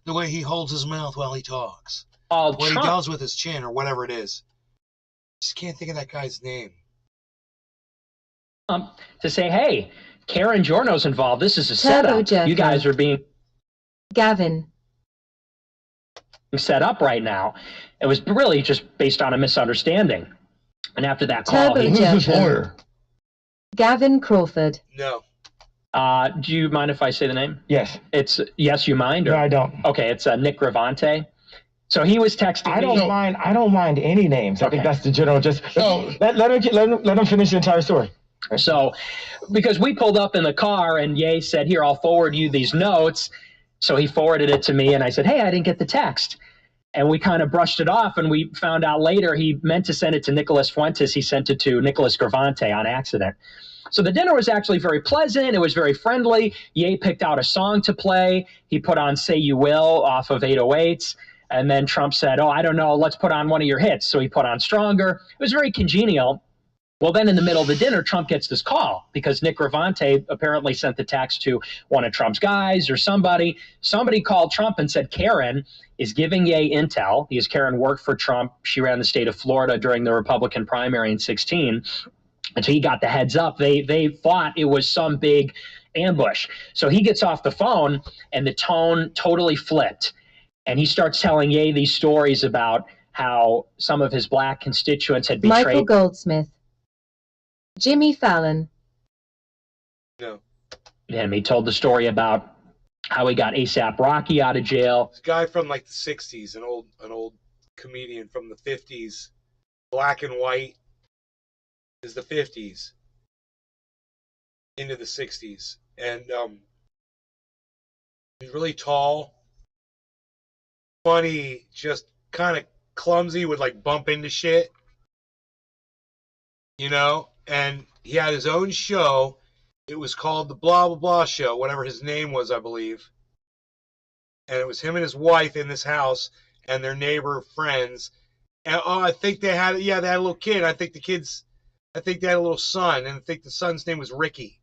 the way he holds his mouth while he talks. What he does with his chin or whatever it is. Just can't think of that guy's name. To say, hey, Karen Giorno's involved. This is a setup. You guys are being Gavin set up right now. It was really just based on a misunderstanding. And after that call, who's this lawyer? Gavin Crawford. No. Do you mind if I say the name? Yes. It's Yes, You Mind? Or? No, I don't. Okay, it's Nick Gravante. So he was texting I don't mind. I don't mind any names. I think that's the general. Just let him finish the entire story. So, because we pulled up in the car and Ye said, "Here, I'll forward you these notes." So he forwarded it to me, and I said, "Hey, I didn't get the text." And we kind of brushed it off, and we found out later he meant to send it to Nicholas Fuentes. He sent it to Nicholas Gravante on accident. So the dinner was actually very pleasant. It was very friendly. Ye picked out a song to play. He put on "Say You Will" off of 808s. And then Trump said, "Oh, I don't know, let's put on one of your hits." So he put on "Stronger." It was very congenial. Well, then in the middle of the dinner, Trump gets this call because Nick Gravante apparently sent the text to one of Trump's guys or somebody. Somebody called Trump and said, Karen is giving Ye intel because Karen worked for Trump. She ran the state of Florida during the Republican primary in 2016. And so he got the heads up. They thought it was some big ambush. So he gets off the phone and the tone totally flipped. And he starts telling Ye these stories about how some of his black constituents had betrayed. Michael Goldsmith. Jimmy Fallon. No. And he told the story about how he got ASAP Rocky out of jail. This guy from like the 60s, an old comedian from the 50s. Black and white is the 50s into the 60s. And he's really tall, funny, just kind of clumsy, would like bump into shit, you know. And he had his own show. It was called the blah blah blah show, whatever his name was, I believe. and it was him and his wife in this house and their neighbor friends. And I think they had they had a little kid. I think they had a little son, and I think the son's name was Ricky.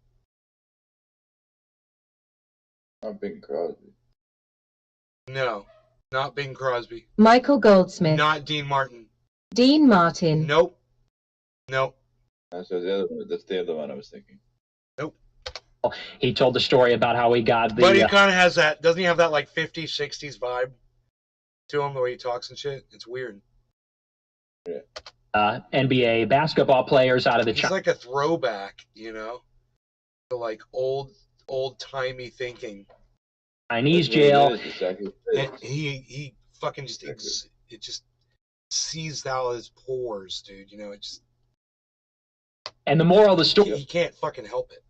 Not Bing Crosby. No, not Bing Crosby. Michael Goldsmith. Not Dean Martin. Dean Martin. Nope. Nope. That's the other one I was thinking. Nope. He told the story about how he got the. But he kind of has that. Doesn't he have that like 50s, 60s vibe to him, the way he talks and shit? It's weird. Yeah. NBA basketball players out of the. He's like a throwback, you know, to like old-timey thinking. Chinese jail. Exactly. He fucking just it just sees out his pores, dude. You know, it just. And the moral of the story. He can't fucking help it.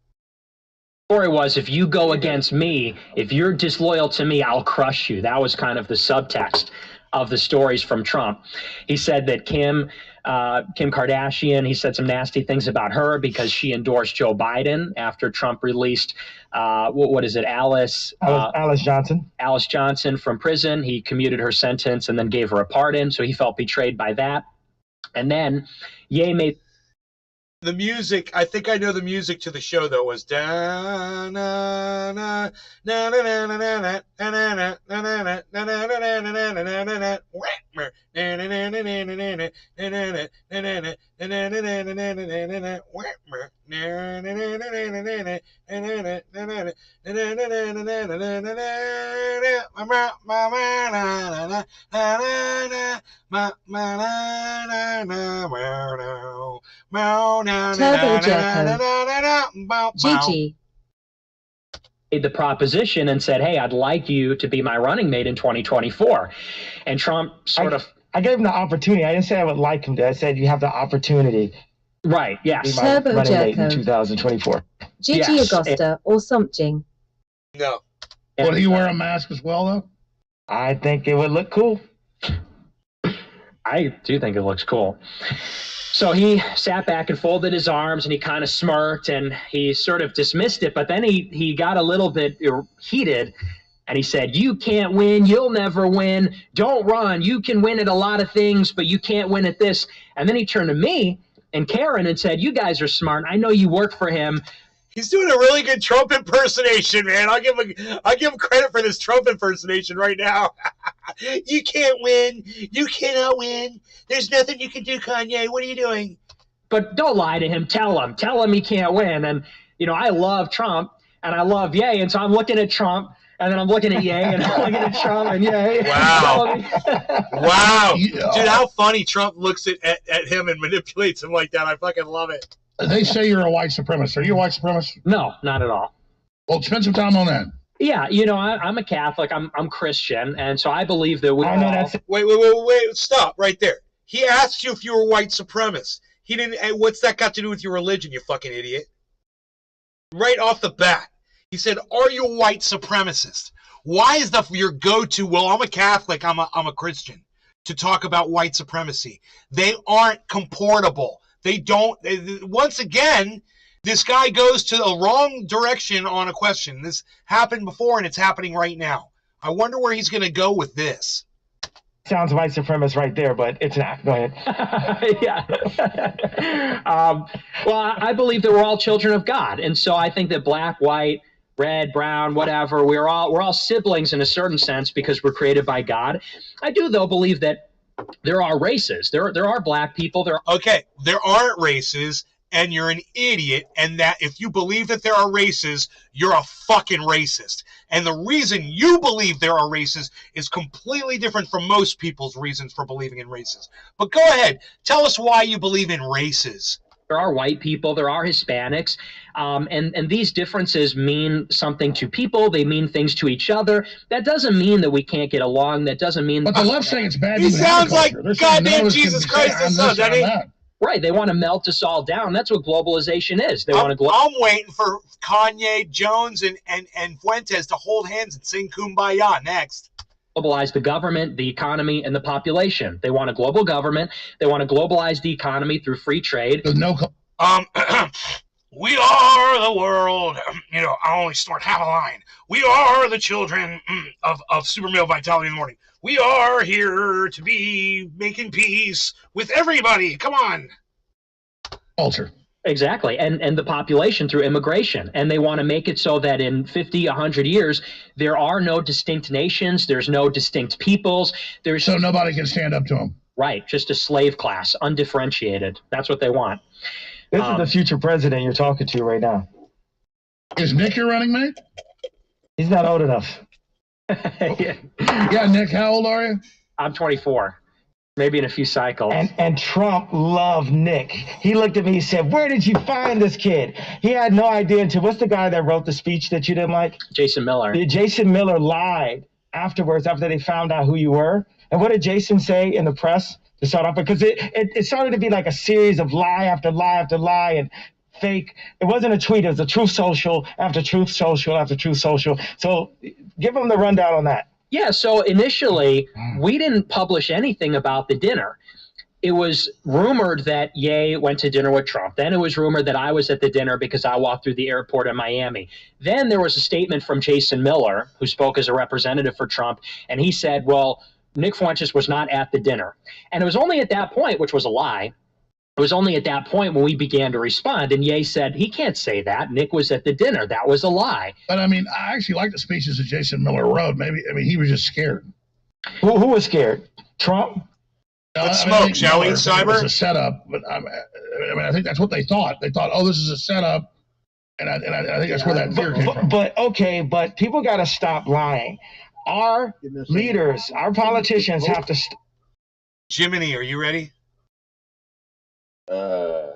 Story was, if you go against me, if you're disloyal to me, I'll crush you. That was kind of the subtext of the stories from Trump. He said that Kim Kardashian, he said some nasty things about her because she endorsed Joe Biden after Trump released, what is it, Alice Johnson. Alice Johnson from prison. He commuted her sentence and then gave her a pardon, so he felt betrayed by that. And then Ye made... The music, I think I know the music to the show though, was da na na na na na na na na na Turbo Jerko. Gigi. Made the proposition and said, hey, I'd like you to be my running mate in 2024. And Trump I gave him the opportunity. I didn't say I would like him to. I said you have the opportunity. Right, yes. To be my Turbo running mate in Jerko. 2024. Gigi Yes. Agosta or something. No. Would he wear a mask as well, though? I think it would look cool. I do think it looks cool. So he sat back and folded his arms and he kind of smirked and he sort of dismissed it. But then he got a little bit heated and he said, you can't win. You'll never win. Don't run. You can win at a lot of things, but you can't win at this. And then he turned to me and Karen and said, you guys are smart. I know you work for him. He's doing a really good Trump impersonation, man. I'll give him credit for this Trump impersonation right now. You can't win. You cannot win. There's nothing you can do, Kanye. What are you doing? But don't lie to him. Tell him he can't win. And, you know, I love Trump and I love Ye. And so I'm looking at Trump and then I'm looking at Ye and I'm looking at Trump and Ye. Wow. Wow. Dude, how funny Trump looks at him and manipulates him like that. I fucking love it. They say you're a white supremacist. Are you a white supremacist? No, not at all. Well, spend some time on that. Yeah, you know, I'm a Catholic. I'm Christian, and so I believe that we. Wait! Stop right there. He asked you if you were a white supremacist. He didn't. What's that got to do with your religion? You fucking idiot! Right off the bat, he said, "Are you a white supremacist?" Why is your go-to? Well, I'm a Catholic. I'm a Christian. To talk about white supremacy, they aren't comportable. They don't. Once again, this guy goes to the wrong direction on a question. This happened before, and it's happening right now. I wonder where he's going to go with this. Sounds white supremacist right there, but it's not. Go ahead. Yeah. Well, I believe that we're all children of God, and so I think that black, white, red, brown, whatever, we're all siblings in a certain sense because we're created by God. I do, though, believe that there are races. There are black people. There aren't races, and you're an idiot, and that if you believe that there are races, you're a fucking racist. And the reason you believe there are races is completely different from most people's reasons for believing in races. But go ahead. Tell us why you believe in races. There are white people, there are Hispanics, and these differences mean something to people. They mean things to each other. That doesn't mean that we can't get along. That doesn't mean. But the left's saying it's bad. He sounds like goddamn Jesus Christ his son, doesn't he? Right, they want to melt us all down. That's what globalization is. They want to. I'm waiting for Kanye, Jones, and Fuentes to hold hands and sing "Kumbaya" next. Globalize the government, the economy, and the population. They want a global government. They want to globalize the economy through free trade. No. We are the world. You know, I only snort half a line. We are the children of super male vitality in the morning. We are here to be making peace with everybody. Come on. Culture. Exactly. And the population through immigration. And they want to make it so that in 50, 100 years, there are no distinct nations. There's no distinct peoples. So nobody can stand up to them. Right. Just a slave class, undifferentiated. That's what they want. This is the future president you're talking to right now. Is Nick your running mate? He's not old enough. Yeah, Nick, how old are you? I'm 24. Maybe in a few cycles. And Trump loved Nick. He looked at me and said, "Where did you find this kid?" He had no idea until, what's the guy that wrote the speech that you didn't like? Jason Miller. Jason Miller lied afterwards, after they found out who you were. And what did Jason say in the press to start off? Because it started to be like a series of lie after lie after lie and fake. It wasn't a tweet. It was a truth social after truth social after truth social. So give them the rundown on that. Yeah, so initially, we didn't publish anything about the dinner. It was rumored that Ye went to dinner with Trump. Then it was rumored that I was at the dinner because I walked through the airport in Miami. Then there was a statement from Jason Miller, who spoke as a representative for Trump, and he said, well, Nick Fuentes was not at the dinner. And it was only at that point, which was a lie, it was only at that point when we began to respond, and Ye said, he can't say that. Nick was at the dinner. That was a lie. But, I mean, I actually like the speeches that Jason Miller wrote. Maybe, I mean, he was just scared. Who was scared? Trump? Let's smoke, shall we, Cyber? It was a setup, but I mean, I think that's what they thought. They thought, oh, this is a setup, and I think that's where that fear came from. But people got to stop lying. Our leaders, our politicians have to... Jiminy, are you ready? Yeah.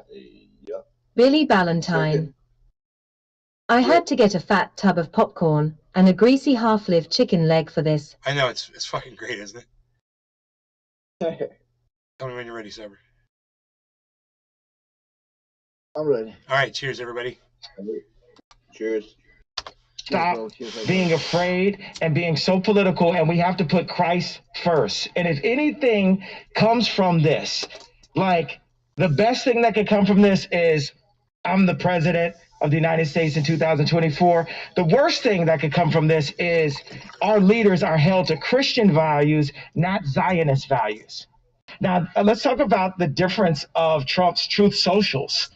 Billy Ballantyne. I had to get a fat tub of popcorn and a greasy half-lived chicken leg for this. I know, it's fucking great, isn't it? Tell me when you're ready, Cyber. I'm ready. All right, cheers, everybody. Cheers. Stop being afraid and being so political, and we have to put Christ first. And if anything comes from this, like, the best thing that could come from this is I'm the president of the United States in 2024. The worst thing that could come from this is our leaders are held to Christian values, not Zionist values. Now, let's talk about the difference of Trump's truth socials.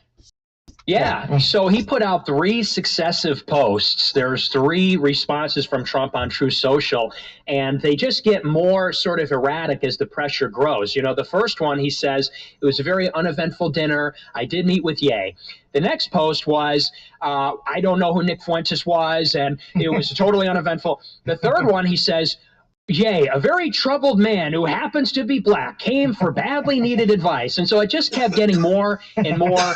Yeah, so he put out 3 successive posts. There's 3 responses from Trump on Truth Social, and they just get more sort of erratic as the pressure grows. You know, the first one, he says, it was a very uneventful dinner. I did meet with Ye. The next post was, I don't know who Nick Fuentes was, and it was totally uneventful. The third one, he says, Ye, a very troubled man who happens to be black, came for badly needed advice. And so it just kept getting more and more...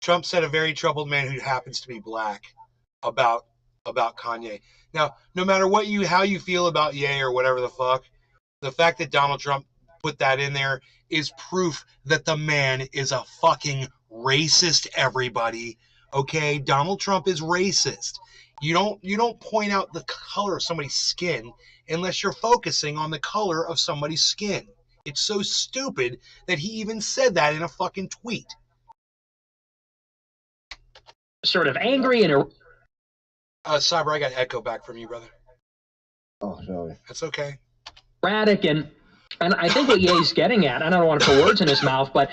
Trump said a very troubled man who happens to be black about Kanye. Now, no matter how you feel about Ye or whatever the fuck, the fact that Donald Trump put that in there is proof that the man is a fucking racist, everybody. Okay? Donald Trump is racist. You don't point out the color of somebody's skin unless you're focusing on the color of somebody's skin. It's so stupid that he even said that in a fucking tweet. Sort of angry and... Cyber, I got echo back from you, brother. Oh, sorry. That's okay. Erratic, and I think what Ye's getting at, I don't want to put words in his mouth, but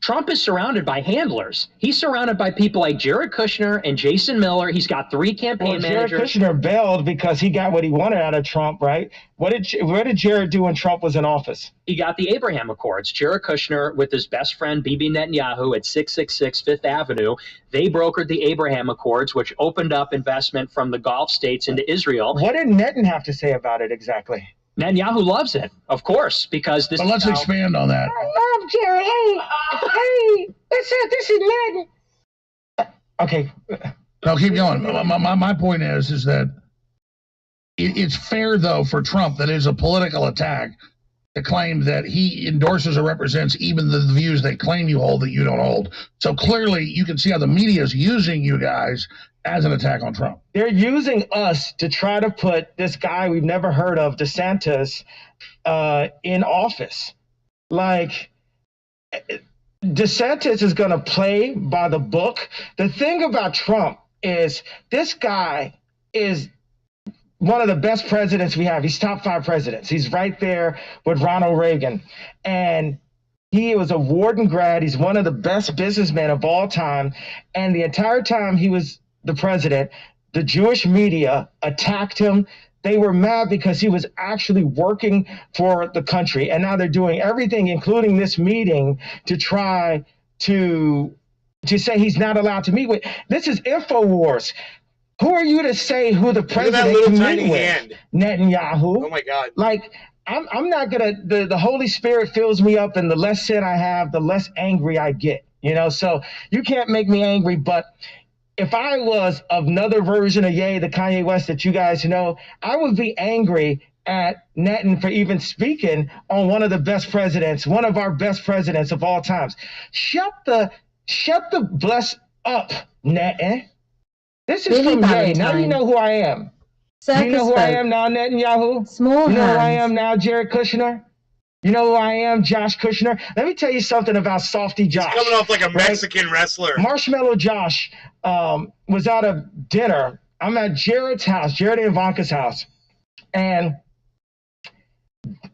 Trump is surrounded by handlers. He's surrounded by people like Jared Kushner and Jason Miller. He's got 3 campaign managers. Jared Kushner bailed because he got what he wanted out of Trump, right? What did Jared do when Trump was in office? He got the Abraham Accords. Jared Kushner with his best friend Bibi Netanyahu at 666 Fifth Avenue, they brokered the Abraham Accords, which opened up investment from the Gulf states into Israel. What did Netanyahu have to say about it exactly? Netanyahu loves it, of course, because this. But let's expand on that. I love Jared. Hey, this is Ned. Okay. No, keep going. My point is that it's fair, though, for Trump that it is a political attack to claim that he endorses or represents even the views they claim you hold that you don't hold. So clearly, you can see how the media is using you guys as an attack on Trump. They're using us to try to put this guy we've never heard of, DeSantis, in office. Like, DeSantis is going to play by the book. The thing about Trump is this guy is one of the best presidents we have. He's top 5 presidents. He's right there with Ronald Reagan. And he was a Wharton grad. He's one of the best businessmen of all time. And the entire time he was the president, the Jewish media attacked him. They were mad because he was actually working for the country. And now they're doing everything, including this meeting, to try to say he's not allowed to meet with. This is InfoWars. Who are you to say who the president can meet with? Netanyahu. Oh my God. Like, I'm not gonna. The Holy Spirit fills me up, and the less sin I have, the less angry I get. You know, so you can't make me angry. But if I was another version of Ye, the Kanye West that you guys know, I would be angry at Netan for even speaking on one of the best presidents, one of our best presidents of all times. Shut the bless up, Netan. This is Billy from Ye. Valentine. Now you know who I am. Circus You know who I folk. am now, Netanyahu? Small You know who I hands. am now, Jared Kushner? You know who I am, Josh Kushner? Let me tell you something about Softy Josh. He's coming off like a right? Mexican wrestler. Marshmallow Josh was out of dinner. I'm at Jared's house, Jared and Ivanka's house. And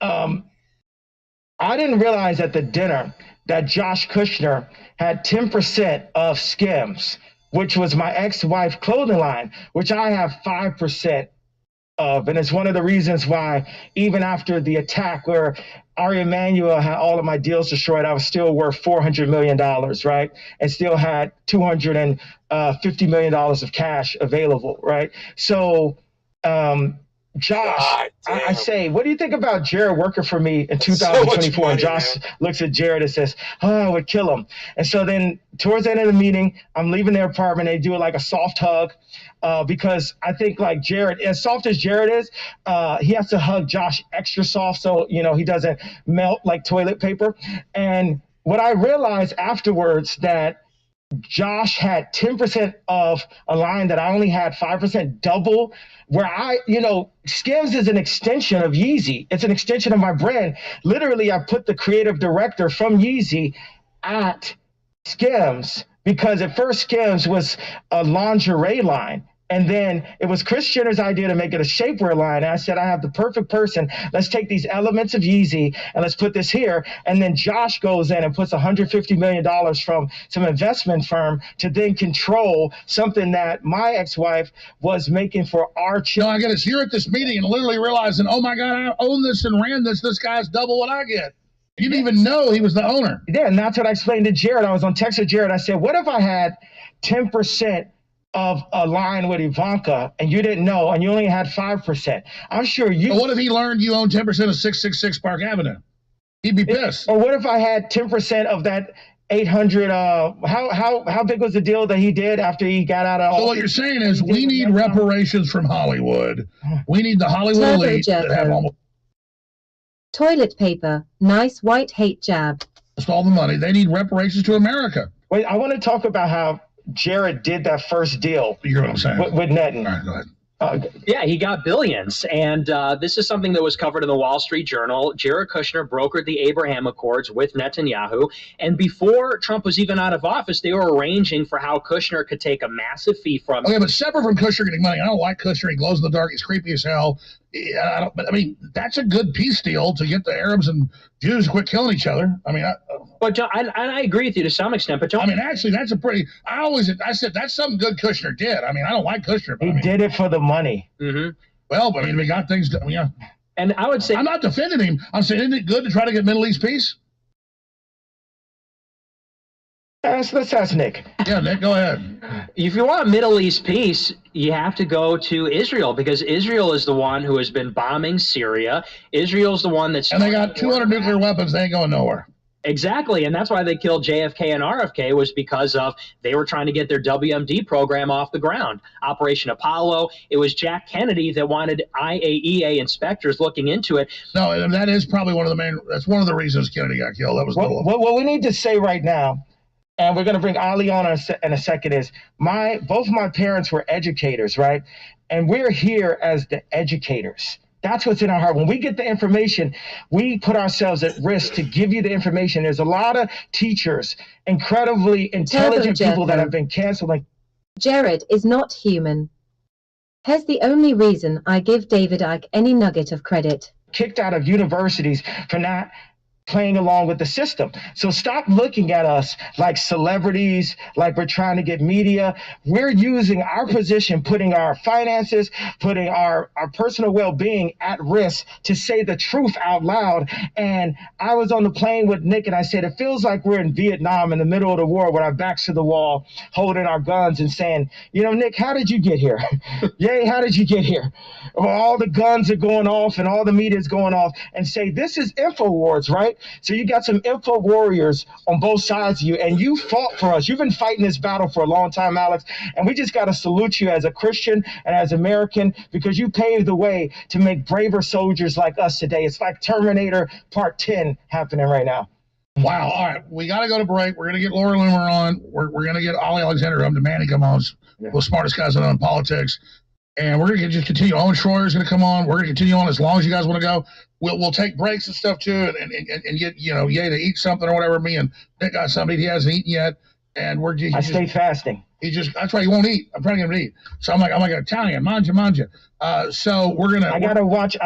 I didn't realize at the dinner that Josh Kushner had 10% of Skims, which was my ex-wife clothing line, which I have 5% of. And it's one of the reasons why even after the attack where Ari Emanuel had all of my deals destroyed, I was still worth $400 million, right? And still had $250 million of cash available, right? So, Josh, I say, what do you think about Jared working for me in 2024? money, and Josh man. looks at Jared and says, oh, I would kill him. And so then towards the end of the meeting, I'm leaving their apartment. They do like a soft hug because I think like Jared, as soft as Jared is, he has to hug Josh extra soft so, you know, he doesn't melt like toilet paper. And what I realized afterwards that Josh had 10% of a line that I only had 5%, double, where I, you know, Skims is an extension of Yeezy. It's an extension of my brand. Literally, I put the creative director from Yeezy at Skims because at first Skims was a lingerie line. And then it was Kris Jenner's idea to make it a shapewear line. And I said, I have the perfect person. Let's take these elements of Yeezy and let's put this here. And then Josh goes in and puts $150 million from some investment firm to then control something that my ex-wife was making for our children. No, I get it. So you're at this meeting and literally realizing, oh my God, I own this and ran this. This guy's double what I get. You didn't even know he was the owner. Yeah, and that's what I explained to Jared. I was on text with Jared. I said, what if I had 10% of a line with Ivanka and you didn't know and you only had 5%? I'm sure you. But what if he learned you own 10% of 666 Park Avenue? He'd be pissed. Or what if I had 10% of that 800? How big was the deal that he did after he got out of? So what you're saying is we need reparations from Hollywood. We need the Hollywood elite that have almost Toilet paper, nice white hate jab. all the money. They need reparations to America. Wait, I want to talk about how Jared did that first deal. You hear what I'm saying? With Netan. All right, go ahead. Yeah, he got billions. And this is something that was covered in the Wall Street Journal. Jared Kushner brokered the Abraham Accords with Netanyahu. And before Trump was even out of office, they were arranging for how Kushner could take a massive fee from. Okay, but separate from Kushner getting money, I don't like Kushner. He glows in the dark. He's creepy as hell. But I mean, that's a good peace deal to get the Arabs and Jews to quit killing each other. I mean, but John, I agree with you to some extent. But John, I mean, actually, that's a pretty. I said that's something good Kushner did. I mean, I don't like Kushner. But He did it for the money. Mm-hmm. Well, but I mean, we got things. Yeah. And I would say I'm not defending him. I'm saying, isn't it good to try to get Middle East peace? Let's ask Nick. Yeah, Nick, go ahead. If you want Middle East peace, you have to go to Israel because Israel is the one who has been bombing Syria. Israel's the one that's... And they got 200 nuclear weapons. They ain't going nowhere. Exactly, and that's why they killed JFK and RFK was because of they were trying to get their WMD program off the ground. Operation Apollo, it was Jack Kennedy that wanted IAEA inspectors looking into it. No, and that is probably one of the main... That's one of the reasons Kennedy got killed. That was what we need to say right now, and we're going to bring Ali on in a second, is both my parents were educators, right? And we're here as the educators. That's what's in our heart. When we get the information, we put ourselves at risk to give you the information. There's a lot of teachers, incredibly intelligent people that have been canceled. Jared is not human. Here's the only reason I give David Icke any nugget of credit. Kicked out of universities for not playing along with the system. So stop looking at us like celebrities, like we're trying to get media. We're using our position, putting our finances, putting our personal well-being at risk to say the truth out loud. And I was on the plane with Nick and I said, it feels like we're in Vietnam in the middle of the war with our backs to the wall, holding our guns and saying, you know, Nick, how did you get here? Yay, how did you get here? Well, all the guns are going off and all the media is going off, and say, this is InfoWars, right? So you got some info warriors on both sides of you, and you fought for us. You've been fighting this battle for a long time, Alex, and we just got to salute you as a Christian and as American, because you paved the way to make braver soldiers like us today. It's like Terminator Part 10 happening right now. Wow. All right. We got to go to break. We're going to get Laura Loomer on. We're going to get Ollie Alexander up to Manny come on. The smartest guys I know in politics. And we're going to just continue. Owen Schroyer's going to come on. We're going to continue on as long as you guys want to go. We'll take breaks and stuff too, and get, you know, Ye to eat something or whatever. Me and Nick got something he hasn't eaten yet, and I stay fasting. That's why he won't eat. I'm trying to get him to eat. So I'm like Italian, manja. So we're gonna. I gotta watch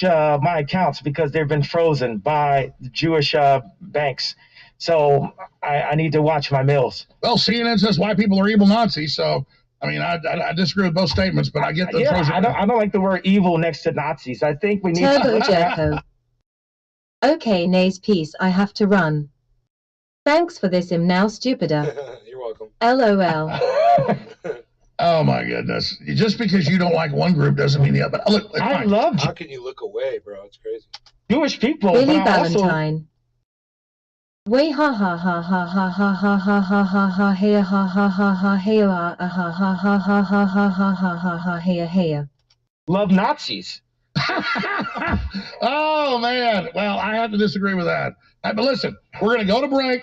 my accounts because they've been frozen by the Jewish banks. So I need to watch my meals. Well, CNN says white people are evil Nazis. So I mean, I disagree with both statements, but I get the frozen. I don't like the word evil next to Nazis. I think we need Turbo Jericho. Okay, Nays piece, I have to run. Thanks for this. I'm now stupider. You're welcome. LOL. Oh my goodness! Just because you don't like one group doesn't mean the other. But look, I love. How can you look away, bro? It's crazy. Jewish people. Billy Valentine. Way ha ha ha ha ha ha ha ha ha ha ha hey ha ha ha ha hey ha ha ha ha ha ha ha ha ha ha ha hey. Love Nazis. Oh man! Well, I have to disagree with that. But listen, we're going to go to break.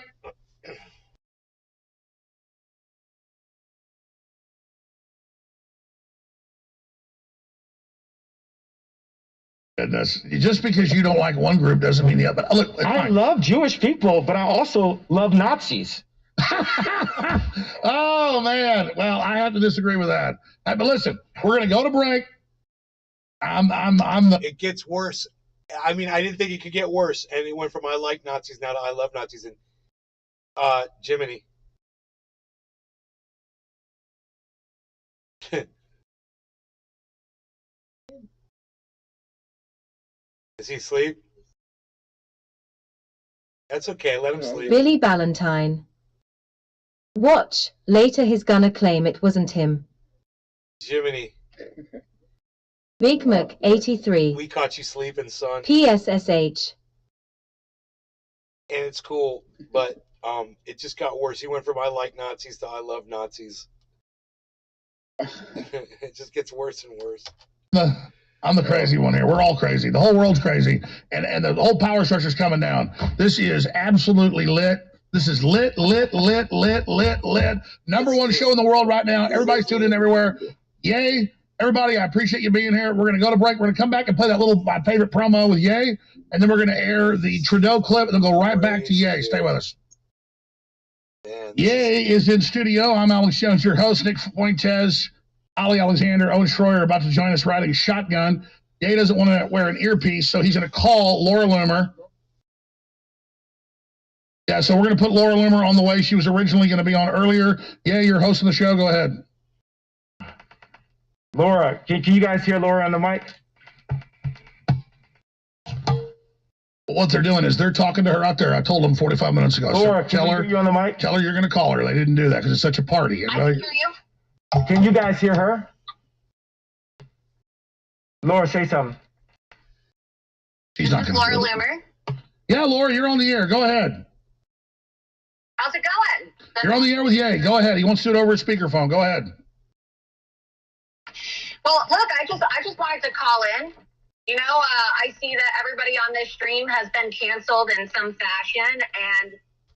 Goodness. Just because you don't like one group doesn't mean the other. But look, I love Jewish people, but I also love Nazis. Oh man! Well, I have to disagree with that. But listen, we're going to go to break. It gets worse. I mean, I didn't think it could get worse, and it went from I like Nazis now to I love Nazis. And Jiminy. Is he asleep? That's okay. Let him sleep. Billy Valentine. Watch. Later he's gonna claim it wasn't him. Jiminy. Big Mac 83. We caught you sleeping, son. PSSH. And it's cool, but it just got worse. He went from I like Nazis to I love Nazis. It just gets worse and worse. I'm the crazy one here. We're all crazy. The whole world's crazy. And the whole power structure's coming down. This is absolutely lit. This is lit. Number one show in the world right now. Everybody's tuned in everywhere. Yay. Everybody, I appreciate you being here. We're going to go to break. We're going to come back and play my favorite promo with Ye. And then we're going to air the Trudeau clip and then go right back to Ye. Stay with us. Ye is in studio. I'm Alex Jones, your host. Nick Fuentes, Ollie Alexander, Owen Schroyer are about to join us riding shotgun. Ye doesn't want to wear an earpiece, so he's going to call Laura Loomer. Yeah, so we're going to put Laura Loomer on the way. She was originally going to be on earlier. Ye, you're hosting the show. Go ahead. Laura, can you guys hear Laura on the mic? What they're doing is they're talking to her out there. I told them 45 minutes ago. Laura, so tell her you on the mic? Tell her you're going to call her. They didn't do that because it's such a party. I can hear you. Can you guys hear her? Laura, say something. She's not going to. Laura Loomer. Yeah, Laura, you're on the air. Go ahead. How's it going? You're on the air with Ye. Go ahead. He wants to do it over a speakerphone. Go ahead. Well, look, I just wanted to call in. You know, I see that everybody on this stream has been canceled in some fashion, and,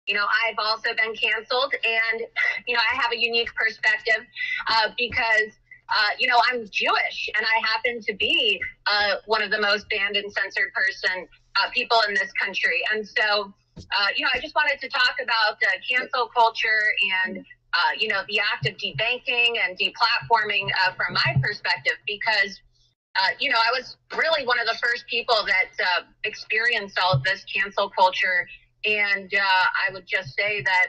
you know, I've also been canceled, and, you know, I have a unique perspective because I'm Jewish, and I happen to be one of the most banned and censored people in this country. And so, I just wanted to talk about cancel culture and, the act of debanking and deplatforming from my perspective, because, I was really one of the first people that experienced all of this cancel culture. And I would just say that,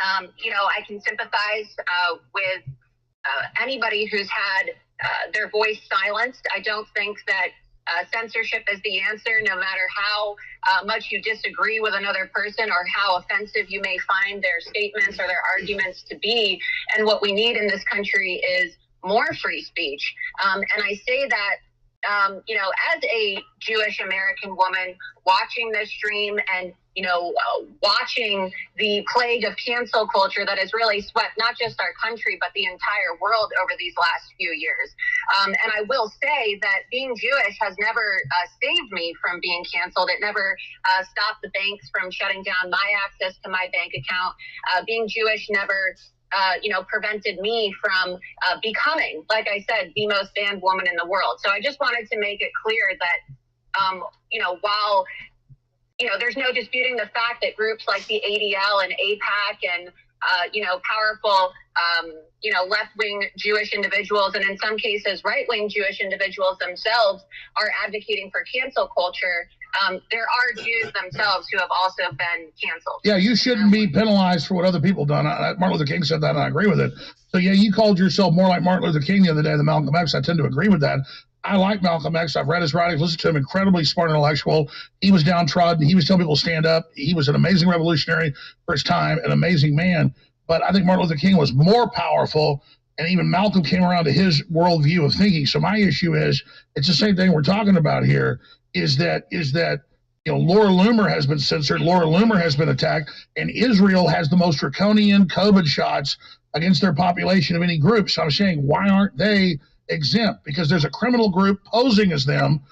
I can sympathize with anybody who's had their voice silenced. I don't think that censorship is the answer, no matter how much you disagree with another person or how offensive you may find their statements or their arguments to be. And what we need in this country is more free speech. And I say that, as a Jewish American woman watching this stream and, watching the plague of cancel culture that has really swept not just our country, but the entire world over these last few years. And I will say that being Jewish has never saved me from being canceled. It never stopped the banks from shutting down my access to my bank account. Being Jewish never prevented me from becoming, like I said, the most banned woman in the world. So I just wanted to make it clear that, while, there's no disputing the fact that groups like the ADL and AIPAC and, powerful, left-wing Jewish individuals, and in some cases, right-wing Jewish individuals themselves are advocating for cancel culture, there are Jews themselves who have also been canceled. Yeah, you shouldn't be penalized for what other people done. Martin Luther King said that, and I agree with it. So, yeah, you called yourself more like Martin Luther King the other day than Malcolm X. I tend to agree with that. I like Malcolm X. I've read his writings, listened to him, incredibly smart intellectual. He was downtrodden. He was telling people to stand up. He was an amazing revolutionary for his time, an amazing man. But I think Martin Luther King was more powerful, and even Malcolm came around to his worldview of thinking. So my issue is, it's the same thing we're talking about here, is that Laura Loomer has been censored, Laura Loomer has been attacked, and Israel has the most draconian COVID shots against their population of any group. So I'm saying, why aren't they exempt? Because there's a criminal group posing as them.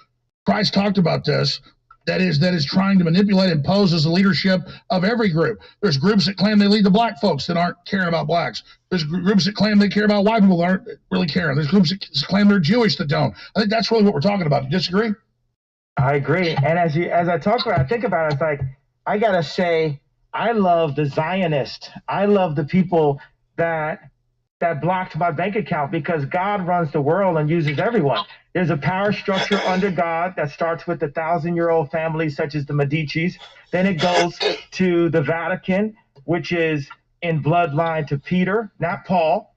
Christ talked about this. That is trying to manipulate and pose as the leadership of every group. There's groups that claim they lead the black folks that aren't caring about blacks. There's groups that claim they care about white people that aren't really caring. There's groups that claim they're Jewish that don't. I think that's really what we're talking about. Do you disagree? I agree. And as I think about it, it's like, I got to say, I love the Zionists. I love the people that blocked my bank account, because God runs the world and uses everyone. There's a power structure under God that starts with the 1,000-year-old families such as the Medicis. Then it goes to the Vatican, which is in bloodline to Peter, not Paul.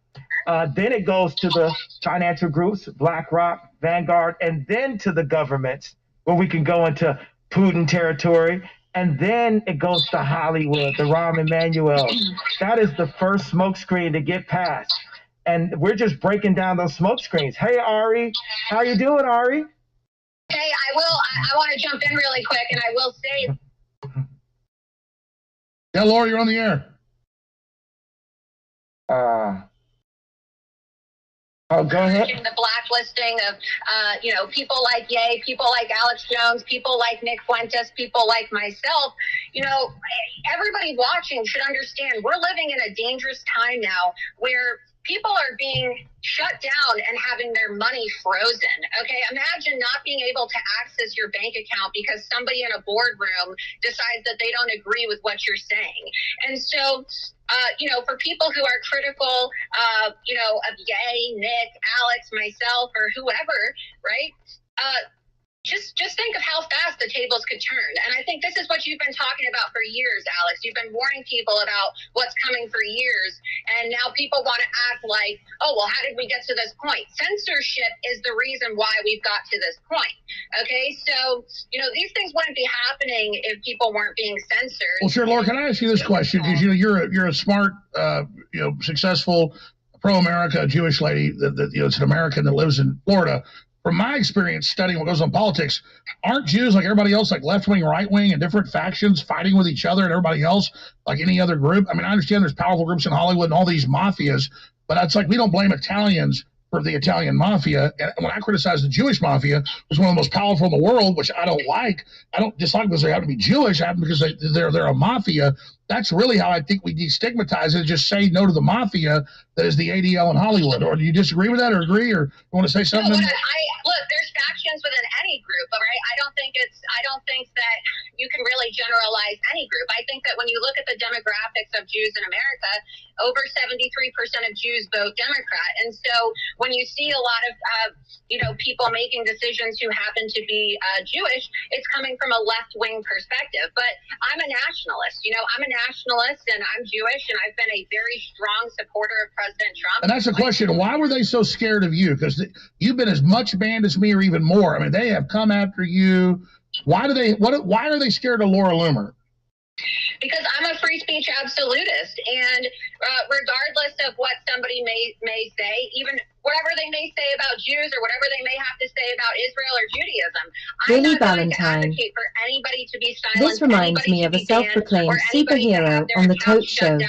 Then it goes to the financial groups, BlackRock, Vanguard, and then to the governments, where we can go into Putin territory. And then it goes to Hollywood, the Rahm Emanuel. That is the first smokescreen to get past. And we're just breaking down those smoke screens. Hey, Ari, how you doing, Ari? Hey, I want to jump in really quick, and I will say. Yeah, Laura, you're on the air. Go ahead. The blacklisting of, people like Ye, people like Alex Jones, people like Nick Fuentes, people like myself. Everybody watching should understand we're living in a dangerous time now where people are being shut down and having their money frozen. Okay, imagine not being able to access your bank account because somebody in a boardroom decides that they don't agree with what you're saying. And so, for people who are critical, of Ye, Nick, Alex, myself, or whoever, right? Just think of how fast the tables could turn. And I think this is what you've been talking about for years, Alex. You've been warning people about what's coming for years. And now people want to act like, oh, well, how did we get to this point? Censorship is the reason why we've got to this point. Okay, so, these things wouldn't be happening if people weren't being censored. Well, sure, Laura, can I ask you this question? Because, you're a smart, successful, pro-America Jewish lady it's an American that lives in Florida. From my experience studying what goes on in politics, aren't Jews like everybody else, like left-wing, right-wing, and different factions fighting with each other and everybody else, like any other group? I mean, I understand there's powerful groups in Hollywood and all these mafias, but it's like we don't blame Italians for the Italian mafia. And when I criticize the Jewish mafia, it's one of the most powerful in the world, which I don't like. I don't dislike because they have to be Jewish, because they're a mafia. That's really how I think we destigmatize it. Just say no to the mafia that is the ADL in Hollywood. Or do you disagree with that, or agree, or you want to say something? No, look, there's factions within any group, right? I don't think that you can really generalize any group. I think that when you look at the demographics of Jews in America, over 73% of Jews vote Democrat. And so when you see a lot of people making decisions who happen to be Jewish, it's coming from a left-wing perspective. But I'm a nationalist. I'm a nationalist, and I'm Jewish, and I've been a very strong supporter of President Trump. And that's the question. Why were they so scared of you? Because you've been as much banned as me, or even more. I mean, they have come after you. Why are they scared of Laura Loomer? Because I'm a free speech absolutist, and regardless of what somebody may say, even whatever they may say about Jews or whatever they may have to say about Israel or Judaism, I'm not going to advocate for anybody to be silenced. This reminds me of a self-proclaimed superhero on the Tote Show.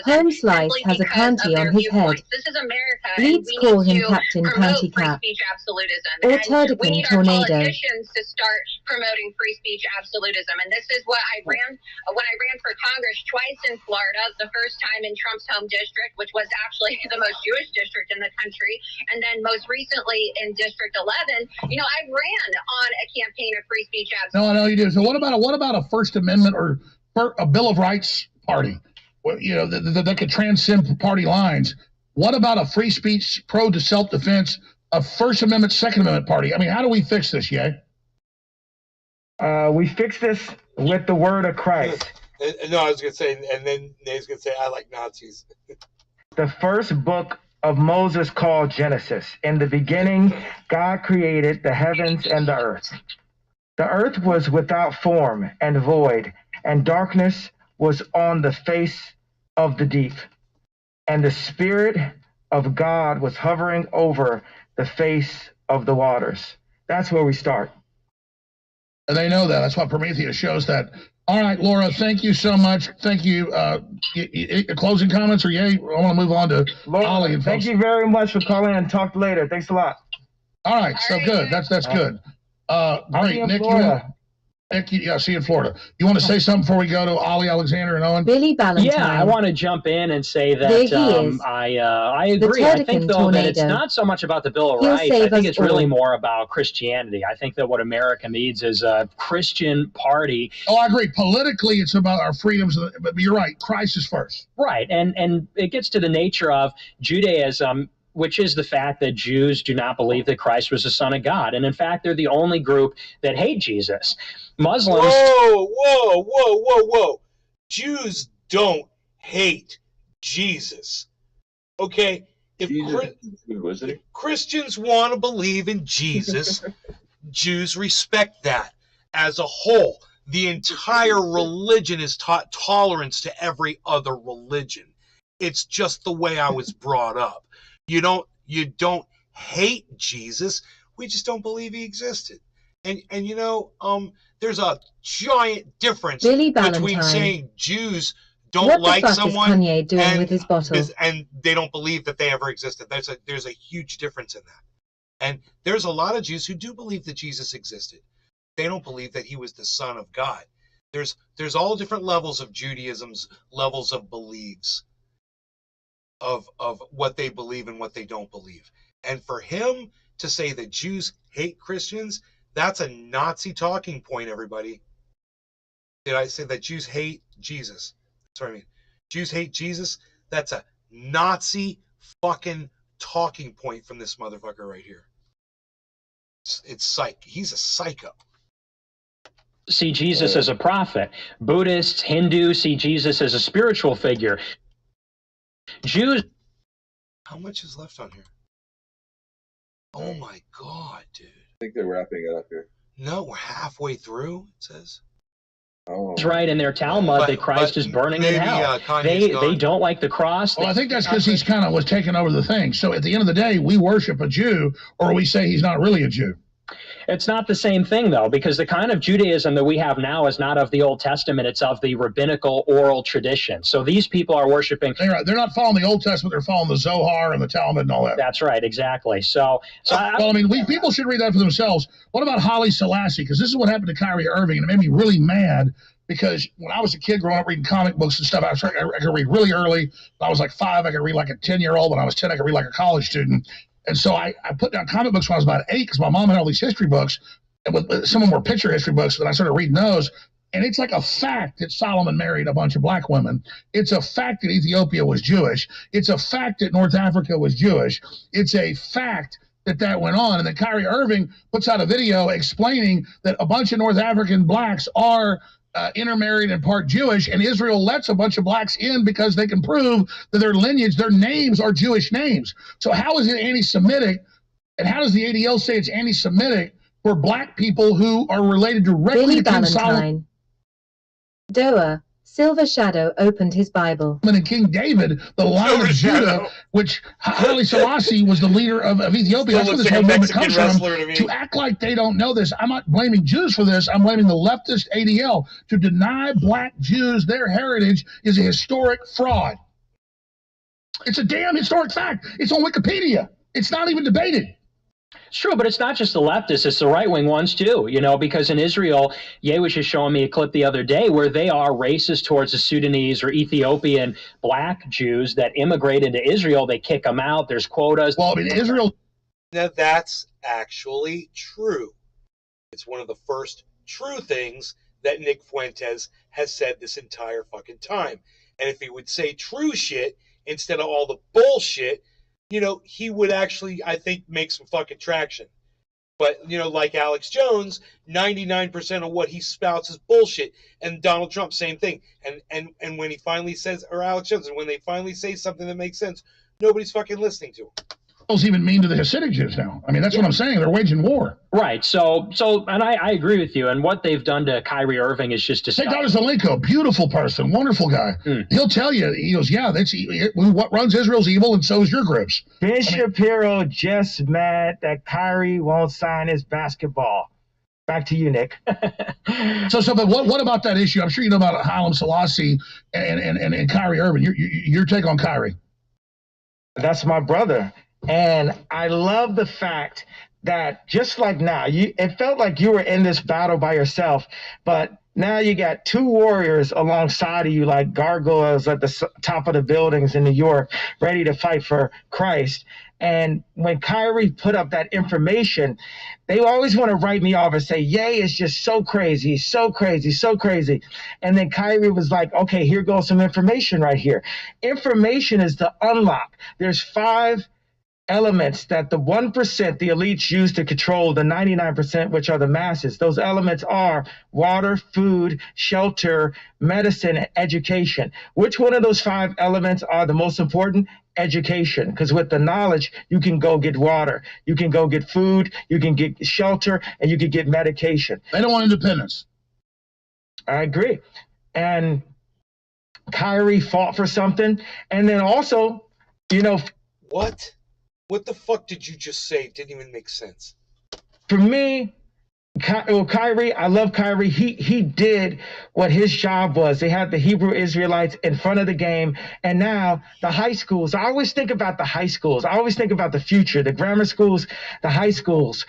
Holmes Lice has a panty on his head. This is America. Leeds call him Captain Panty Cap. Or Turdican Tornado. Politicians to start promoting free speech absolutism, and this is what I ran when I ran for Congress twice in Florida. The first time in Trump's home district, which was actually the most Jewish district in the country, and then most recently in District 11. I ran on a campaign of free speech absolutism. No, I know you do. So what about a First Amendment or a Bill of Rights party? That could transcend party lines. What about a free speech, pro to self-defense, a First Amendment, Second Amendment party? I mean, how do we fix this, Ye? We fix this with the word of Christ. No, I was going to say, and then Nate's going to say, I like Nazis. The first book of Moses called Genesis. In the beginning, God created the heavens and the earth. The earth was without form and void, and darkness was on the face of the deep. And the Spirit of God was hovering over the face of the waters. That's where we start. And they know that. That's why Prometheus shows that. All right, Laura, thank you so much. Thank you. Closing comments, or yay? I want to move on to Ollie. Thank you very much for calling, and talk later. Thanks a lot. All right, so good. That's good. Great. Nick, see you in Florida. You want to say something before we go to Ollie, Alexander, and Owen? Billy Ballantyne. Yeah, I want to jump in and say that I agree. I think, though, that it's not so much about the Bill of Rights. I think it's really more about Christianity. I think that what America needs is a Christian party. Oh, I agree. Politically, it's about our freedoms, but you're right. Christ is first. Right, and it gets to the nature of Judaism, which is the fact that Jews do not believe that Christ was the Son of God. And in fact, they're the only group that hate Jesus. Muslims... Whoa. Jews don't hate Jesus. Okay? If Christians want to believe in Jesus, Jews respect that. As a whole, the entire religion is taught tolerance to every other religion. It's just the way I was brought up. You don't hate Jesus. We just don't believe he existed. And there's a giant difference between saying Jews don't like someone Kanye doing with his bottle? And they don't believe that they ever existed. There's a huge difference in that. And there's a lot of Jews who do believe that Jesus existed. They don't believe that he was the Son of God. There's all different levels of Judaism's levels of beliefs. Of what they believe and what they don't believe. And for him to say that Jews hate Christians, that's a Nazi talking point, everybody. Did I say that Jews hate Jesus? Sorry, Jews hate Jesus? That's a Nazi fucking talking point from this motherfucker right here. It's psych. He's a psycho. See Jesus as a prophet. Buddhists, Hindus see Jesus as a spiritual figure. Jews. How much is left on here? Oh my God, dude. I think they're wrapping it up here. No, we're halfway through, it says. It's right in their Talmud that Christ is burning in hell. They don't like the cross. Well, I think that's because he's kind of was taking over the thing. So at the end of the day, we worship a Jew, or we say he's not really a Jew. It's not the same thing, though, because the kind of Judaism that we have now is not of the Old Testament. It's of the rabbinical oral tradition. So these people are worshiping. They're not following the Old Testament. They're following the Zohar and the Talmud and all that. That's right. Exactly. Well, I mean, people should read that for themselves. What about Haile Selassie? Because this is what happened to Kyrie Irving, and it made me really mad because when I was a kid growing up reading comic books and stuff, I could read really early. When I was like 5, I could read like a 10-year-old. When I was 10, I could read like a college student. And so I put down comic books when I was about 8 because my mom had all these history books. And some of them were picture history books, and I started reading those. And it's like a fact that Solomon married a bunch of black women. It's a fact that Ethiopia was Jewish. It's a fact that North Africa was Jewish. It's a fact that went on. And then Kyrie Irving puts out a video explaining that a bunch of North African blacks are intermarried and part Jewish, and Israel lets a bunch of blacks in because they can prove that their lineage, their names are Jewish names. So how is it anti-Semitic? And how does the ADL say it's anti-Semitic for black people who are related directly to King Solomon? Doa, Silver Shadow opened his Bible. And King David, the Lion of Judah, which Haile Selassie was the leader of Ethiopia. That's where this whole movement comes from. To act like they don't know this. I'm not blaming Jews for this. I'm blaming the leftist ADL. To deny black Jews their heritage is a historic fraud. It's a damn historic fact. It's on Wikipedia. It's not even debated. It's true, but it's not just the leftists, it's the right-wing ones too, because in Israel, Ye was just showing me a clip the other day where they are racist towards the Sudanese or Ethiopian black Jews that immigrate into Israel. They kick them out. There's quotas. Well, I mean, Israel. Now, that's actually true. It's one of the first true things that Nick Fuentes has said this entire fucking time. And if he would say true shit instead of all the bullshit, he would actually, I think, make some fucking traction. But, like Alex Jones, 99% of what he spouts is bullshit. And Donald Trump, same thing. And when he finally says, or Alex Jones, and when they finally say something that makes sense, nobody's fucking listening to him. Even mean to the Hasidic Jews now. I mean, that's what I'm saying. They're waging war. Right. So, and I agree with you. And what they've done to Kyrie Irving is just Hey, Dr. Zelenko, beautiful person, wonderful guy. He'll tell you, he goes, yeah, what runs Israel's evil, and so is your groups. Ben Shapiro just mad that Kyrie won't sign his basketball. Back to you, Nick. But what about that issue? I'm sure you know about Haile Selassie and Kyrie Irving. Your take on Kyrie? That's my brother. And I love the fact that just like now, it felt like you were in this battle by yourself, but now you got two warriors alongside of you like gargoyles at the top of the buildings in New York, ready to fight for Christ. And when Kyrie put up that information, they always want to write me off and say, Ye is just so crazy, so crazy, so crazy. And then Kyrie was like, okay, here goes some information right here. Information is the unlock. There's 5 elements that the 1%, the elites, use to control the 99%, which are the masses. Those elements are water, food, shelter, medicine, and education. Which one of those 5 elements are the most important? Education. Because with the knowledge, you can go get water, you can go get food, you can get shelter, and you can get medication. They don't want independence. I agree. And Kyrie fought for something. And then also, What? What the fuck did you just say? It didn't even make sense. For me, Kyrie, I love Kyrie. He did what his job was. They had the Hebrew Israelites in front of the game. And now the high schools, I always think about the high schools. I always think about the future, the grammar schools, the high schools.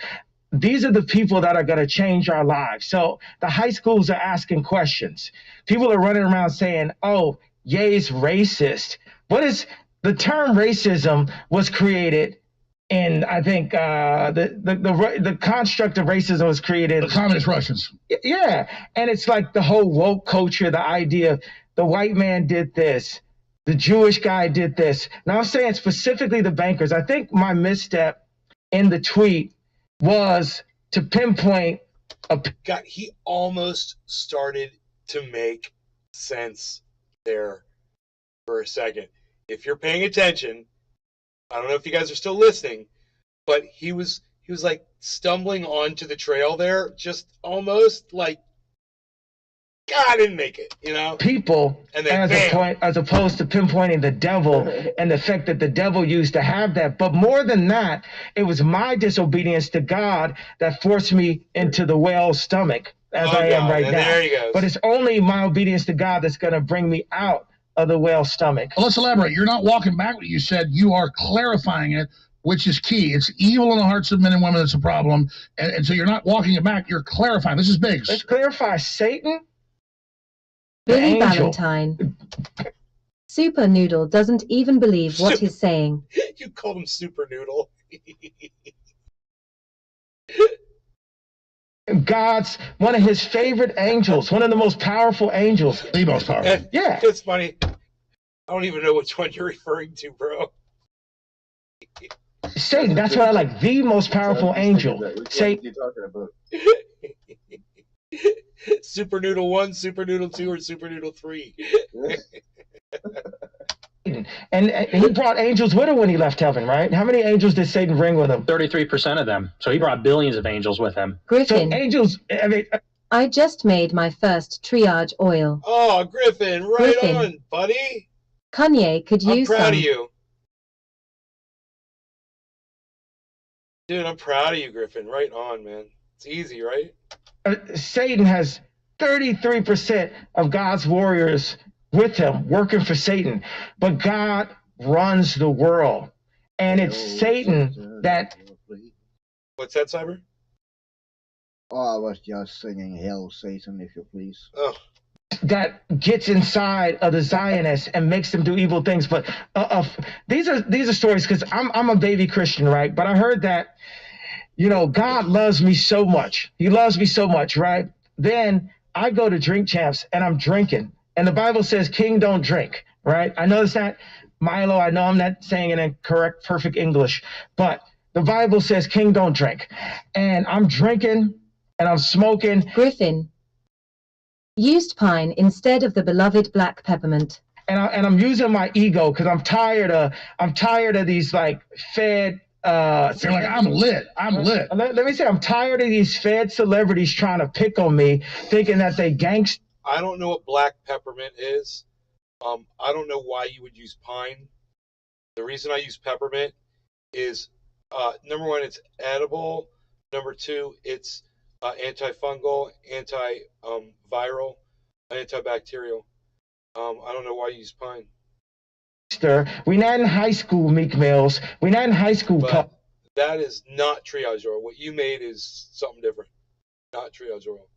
These are the people that are going to change our lives. So the high schools are asking questions. People are running around saying, oh, Ye's racist. What is... The term racism was created in, I think, the construct of racism was created. The communist Russians. Yeah. And it's like the whole woke culture, the idea of the white man did this, the Jewish guy did this. Now I'm saying specifically the bankers. I think my misstep in the tweet was to pinpoint God, he almost started to make sense there for a second. If you're paying attention, I don't know if you guys are still listening, but he was like stumbling onto the trail there, just almost like God, I didn't make it, you know? People And then as opposed to pinpointing the devil and the fact that the devil used to have that. But more than that, it was my disobedience to God that forced me into the whale's stomach as I am right now. There he goes. But it's only my obedience to God that's going to bring me out of the whale's stomach. Well, let's elaborate. You're not walking back what you said. You are clarifying it, which is key. It's evil in the hearts of men and women that's a problem. And so you're not walking it back. You're clarifying. This is big. Let's clarify Satan. Billy Valentine. Super Noodle doesn't even believe what he's saying. You called him Super Noodle. God's one of his favorite angels, one of the most powerful angels. The most powerful. Yeah. It's funny. I don't even know which one you're referring to, bro. Satan, that's what I like. The most powerful angel. Satan. What are you talking about? Super Noodle 1, Super Noodle 2, or Super Noodle 3. And he brought angels with him when he left heaven, right? How many angels did Satan bring with him? 33% of them. So he brought billions of angels with him. Griffin. So angels, I just made my first triage oil. Oh, Griffin, right on, buddy. Kanye could use some. I'm proud of you. Dude, I'm proud of you, Griffin. Right on, man. It's easy, right? Satan has 33% of God's warriors with him working for Satan, but God runs the world, and it's Satan that. What's that, Cyber? Oh, I was just singing "Hail Satan," if you please. Oh. That gets inside of the Zionists and makes them do evil things. But these are stories because I'm a baby Christian, right? But I heard that, you know, God loves me so much. He loves me so much, right? Then I go to Drink Champs and I'm drinking. And the Bible says king don't drink, right? I know it's not Milo. I know I'm not saying it in correct, perfect English. But the Bible says king don't drink. And I'm drinking and I'm smoking. Griffin. Used pine instead of the beloved black peppermint. And I'm using my ego because I'm tired of these like fed. You're like, I'm lit. Let me say, I'm tired of these fed celebrities trying to pick on me, thinking that they gangster. I don't know what black peppermint is. I don't know why you would use pine. The reason I use peppermint is, number one, it's edible. Number two, it's antifungal, antiviral, antibacterial. I don't know why you use pine. We're not in high school, Meek Mills. We're not in high school. But that is not triage oil. What you made is something different. Not triage oil.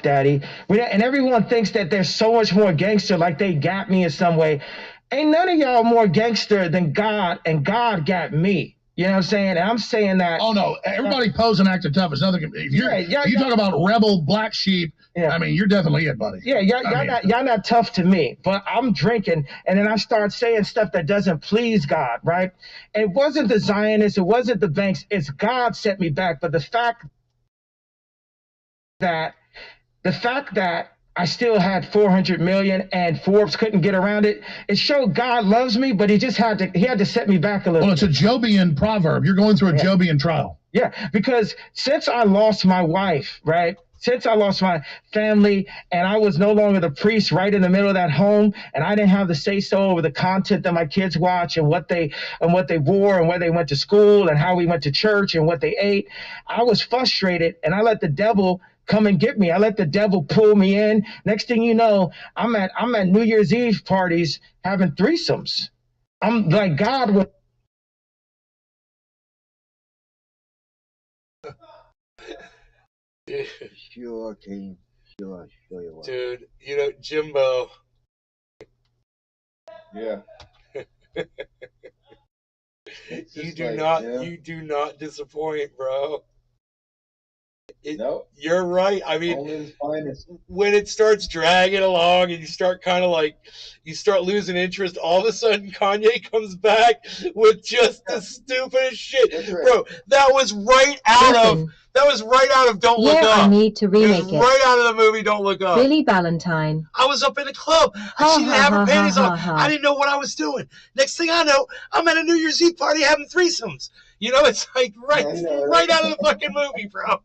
Daddy. And everyone thinks that they're so much more gangster, like they got me in some way. Ain't none of y'all more gangster than God, and God got me. You know what I'm saying? And I'm saying that. Oh no, everybody pose and acting tough is nothing. If you talk about rebel black sheep, I mean, you're definitely it, buddy. Yeah, y'all not tough to me, but I'm drinking, and then I start saying stuff that doesn't please God, right? It wasn't the Zionists, it wasn't the banks, it's God set me back. But the fact that I still had 400 million and Forbes couldn't get around it, it showed God loves me, but he had to set me back a little. Well, it's a Jobian proverb. You're going through a Jobian trial. Yeah, because since I lost my wife, right? Since I lost my family and I was no longer the priest right in the middle of that home, and I didn't have the say-so over the content that my kids watch and what they wore and where they went to school and how we went to church and what they ate, I was frustrated, and I let the devil come and get me. I let the devil pull me in. Next thing you know, I'm at New Year's Eve parties having threesomes. I'm like, God would. Sure, King. Sure you will. Dude, you know, Jimbo. Yeah. You do not disappoint, bro. No. You're right. I mean, only his finest. When it starts dragging along and you start kind of like, you start losing interest, all of a sudden Kanye comes back with just the stupidest shit. Right. Bro, that was right out of Don't Look Up. I need to remake it. Right out of the movie Don't Look Up. Billy Valentine. I was up in the club. She didn't have her panties on. I didn't know what I was doing. Next thing I know, I'm at a New Year's Eve party having threesomes. You know, it's like right out of the fucking movie, bro.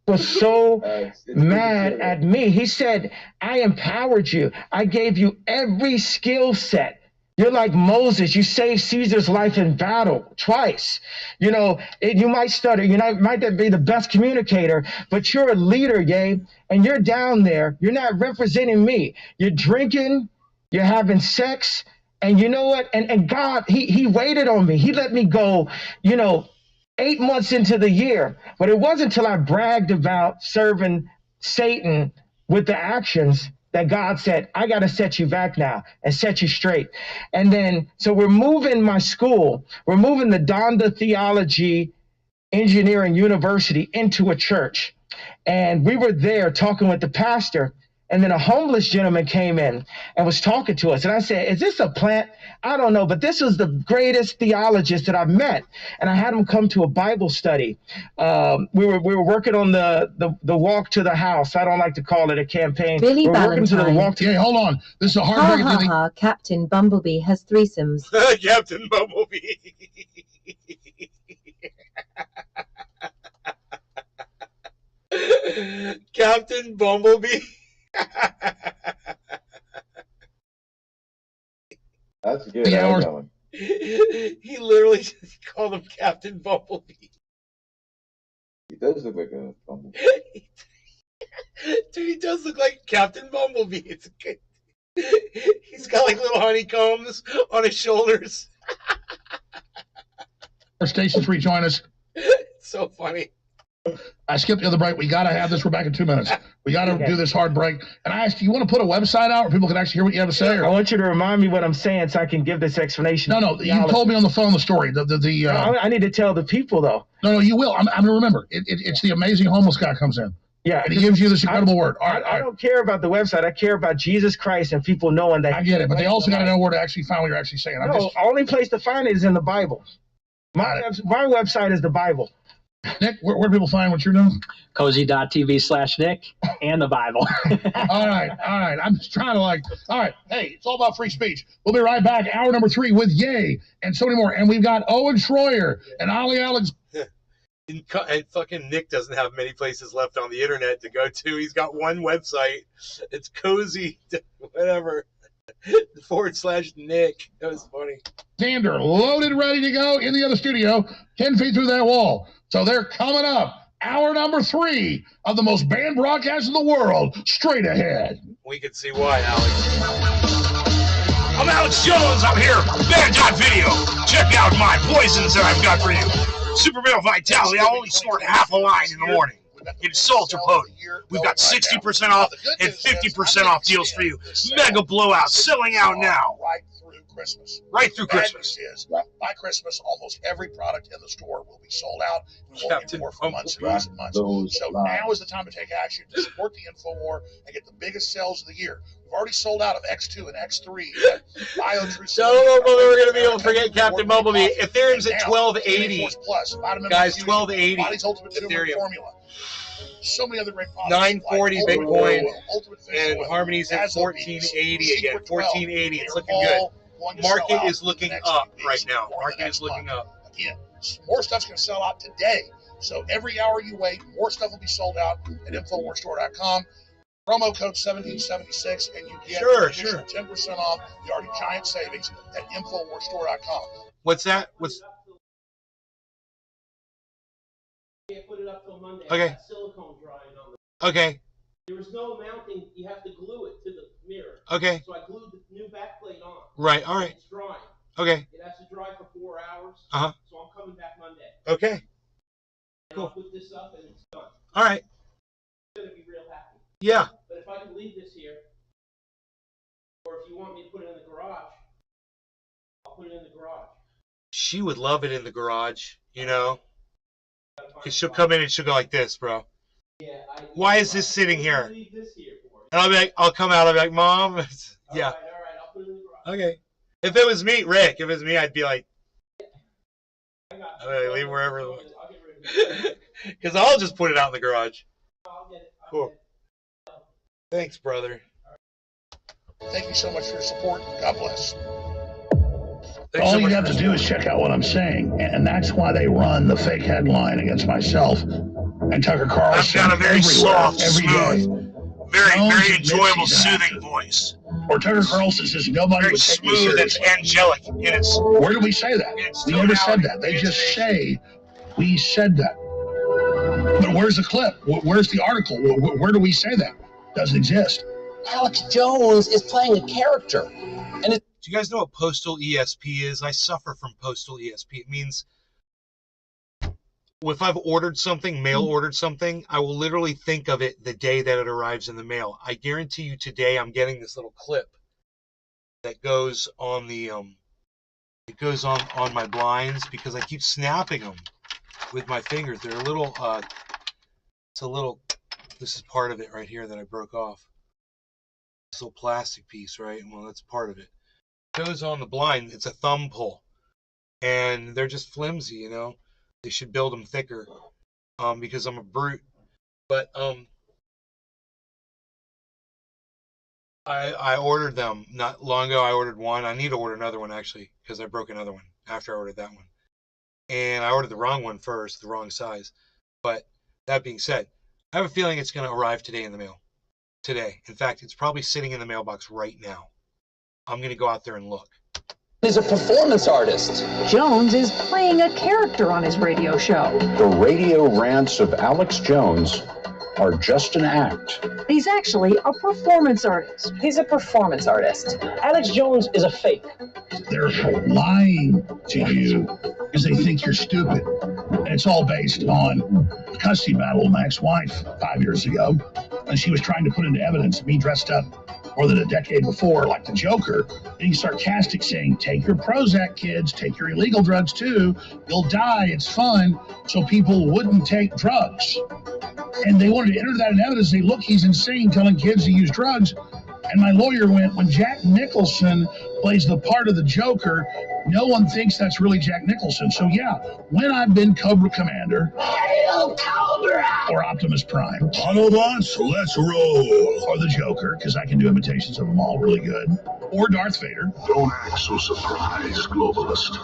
was so mad at me. He said, I empowered you. I gave you every skill set. You're like Moses. You saved Caesar's life in battle twice. You know, you might stutter. You might not be the best communicator, but you're a leader, Ye. And you're down there. You're not representing me. You're drinking. You're having sex. And you know what? And God, he waited on me. He let me go, 8 months into the year. But it wasn't until I bragged about serving Satan with the actions that God said, I got to set you back now and set you straight. And then, so we're moving my school. We're moving the Donda Theology Engineering University into a church. And we were there talking with the pastor. And then a homeless gentleman came in and was talking to us. And I said, is this a plant? I don't know, but this was the greatest theologist that I've met. And I had him come to a Bible study. We were working on the walk to the house. I don't like to call it a campaign. Billy Valentine. Yeah, hold on. This is a heartbreaking thing. Captain Bumblebee has threesomes. Captain Bumblebee. Captain Bumblebee. That's good. Yeah, I like that one. He literally just called him Captain Bumblebee. He does look like a bumblebee. Dude, he does look like Captain Bumblebee. It's good. He's got like little honeycombs on his shoulders. Our stations rejoin us. It's so funny. I skipped the other break. We got to have this. We're back in 2 minutes. We got to do this hard break. And I asked, you want to put a website out where people can actually hear what you have to say? Or? I want you to remind me what I'm saying so I can give this explanation. No, you told me on the phone the story. I need to tell the people, though. No, you will. I'm going to remember. It's the amazing homeless guy comes in. Yeah. And he gives you this incredible word. All right. I don't care about the website. I care about Jesus Christ and people knowing that. I get it. But they also got to know where to actually find what you're actually saying. Only place to find it is in the Bible. My website is the Bible. Nick, where do people find what you're doing? Cozy.tv/Nick and the Bible. All right. I'm just trying to all right. Hey, it's all about free speech. We'll be right back. Hour number 3 with Ye and so many more. And we've got Owen Schroyer and Ollie Alex. And fucking Nick doesn't have many places left on the internet to go to. He's got one website. It's cozy, whatever. /Nick. That was funny. Xander, loaded, ready to go in the other studio, 10 feet through that wall. So they're coming up. Hour number 3 of the most banned broadcast in the world, straight ahead. We can see why, Alex. I'm Alex Jones. I'm here. Band.video. Check out my poisons that I've got for you. Super Male Vitality. I only snort half a line in the morning. It's Salter Potent. We've got 60% off and 50% off deals for you. Mega blowout. Selling out now. Christmas. Right through Christmas. By Christmas, almost every product in the store will be sold out. And we'll be more for months and months and months. So now is the time to take action to support the InfoWar and get the biggest sales of the year. We've already sold out of X2 and X3. So I don't know if we're going to be able to forget Captain Bumblebee. Ethereum's at 1280. Guys, 1280. Body's Ultimate Turmeric Formula. So many other great products. 940 Bitcoin and Harmony's at 1480 again. 1480. It's looking good. Market is looking up right now. Market is looking up. Again, more stuff's going to sell out today. So every hour you wait, more stuff will be sold out at InfoWarsStore.com. Promo code 1776, and you get 10% off the already giant savings at InfoWarsStore.com. What's that? Okay. Okay. There was no mounting. You have to glue it to the mirror. Okay. So I glued the new backplate on. Right. All right. It's drying. Okay. It has to dry for 4 hours. Uh-huh. So I'm coming back Monday. Okay. And I'll put this up and it's done. All right. I'm going to be real happy. Yeah. But if I can leave this here, or if you want me to put it in the garage, I'll put it in the garage. She would love it in the garage, you know. Because she'll come in and she'll go like this, bro. Yeah, why is this sitting here? Leave this here for me. And I'll be like, I'll come out, I'll be like, Mom. Yeah. All right, I'll put it in the garage. Okay. If it was me, Rick, if it was me, I'd be like, I'll leave wherever. Because I'll just put it out in the garage. I'll get it. Cool. Thanks, brother. Thank you so much for your support. God bless. All you have to do is check out what I'm saying, and that's why they run the fake headline against myself and Tucker Carlson. I've got a very soft, every smooth, very enjoyable, soothing voice. Or Tucker Carlson says nobody very would take me smooth seriously. and angelic in its. Where do we say that? We never said that. They just say we said that. But where's the clip? Where's the article? Where do we say that? Doesn't exist. Alex Jones is playing a character. And do you guys know what postal ESP is? I suffer from postal ESP. It means if I've ordered something, mail ordered something, I will literally think of it the day that it arrives in the mail. I guarantee you today I'm getting this little clip that goes on the it goes on my blinds because I keep snapping them with my fingers. They're a little it's a little, this is part of it right here that I broke off. This little plastic piece, right? Well, that's part of it. It goes on the blind. It's a thumb pull, and they're just flimsy, you know. They should build them thicker, because I'm a brute. But I ordered them not long ago. I ordered one. I need to order another one actually because I broke another one after I ordered that one, and I ordered the wrong one first, the wrong size. But that being said, I have a feeling it's going to arrive today in the mail. Today. In fact, it's probably sitting in the mailbox right now. I'm going to go out there and look. he's a performance artist. Jones is playing a character on his radio show. The radio rants of Alex Jones are just an act. He's actually a performance artist. He's a performance artist. Alex Jones is a fake. They're lying to you because they think you're stupid. And it's all based on a custody battle with my ex-wife 5 years ago. And she was trying to put into evidence me dressed up more than a decade before like the Joker, being sarcastic, saying, take your Prozac, kids, take your illegal drugs too. You'll die, it's fun. So people wouldn't take drugs. And they wanted to enter that in evidence. They look, he's insane telling kids to use drugs. And my lawyer went, when Jack Nicholson plays the part of the Joker, no one thinks that's really Jack Nicholson. So yeah, when I've been Cobra Commander, or Optimus Prime, Autobots, let's roll, or the Joker, because I can do imitations of them all really good, or Darth Vader. Don't act so surprised, globalist.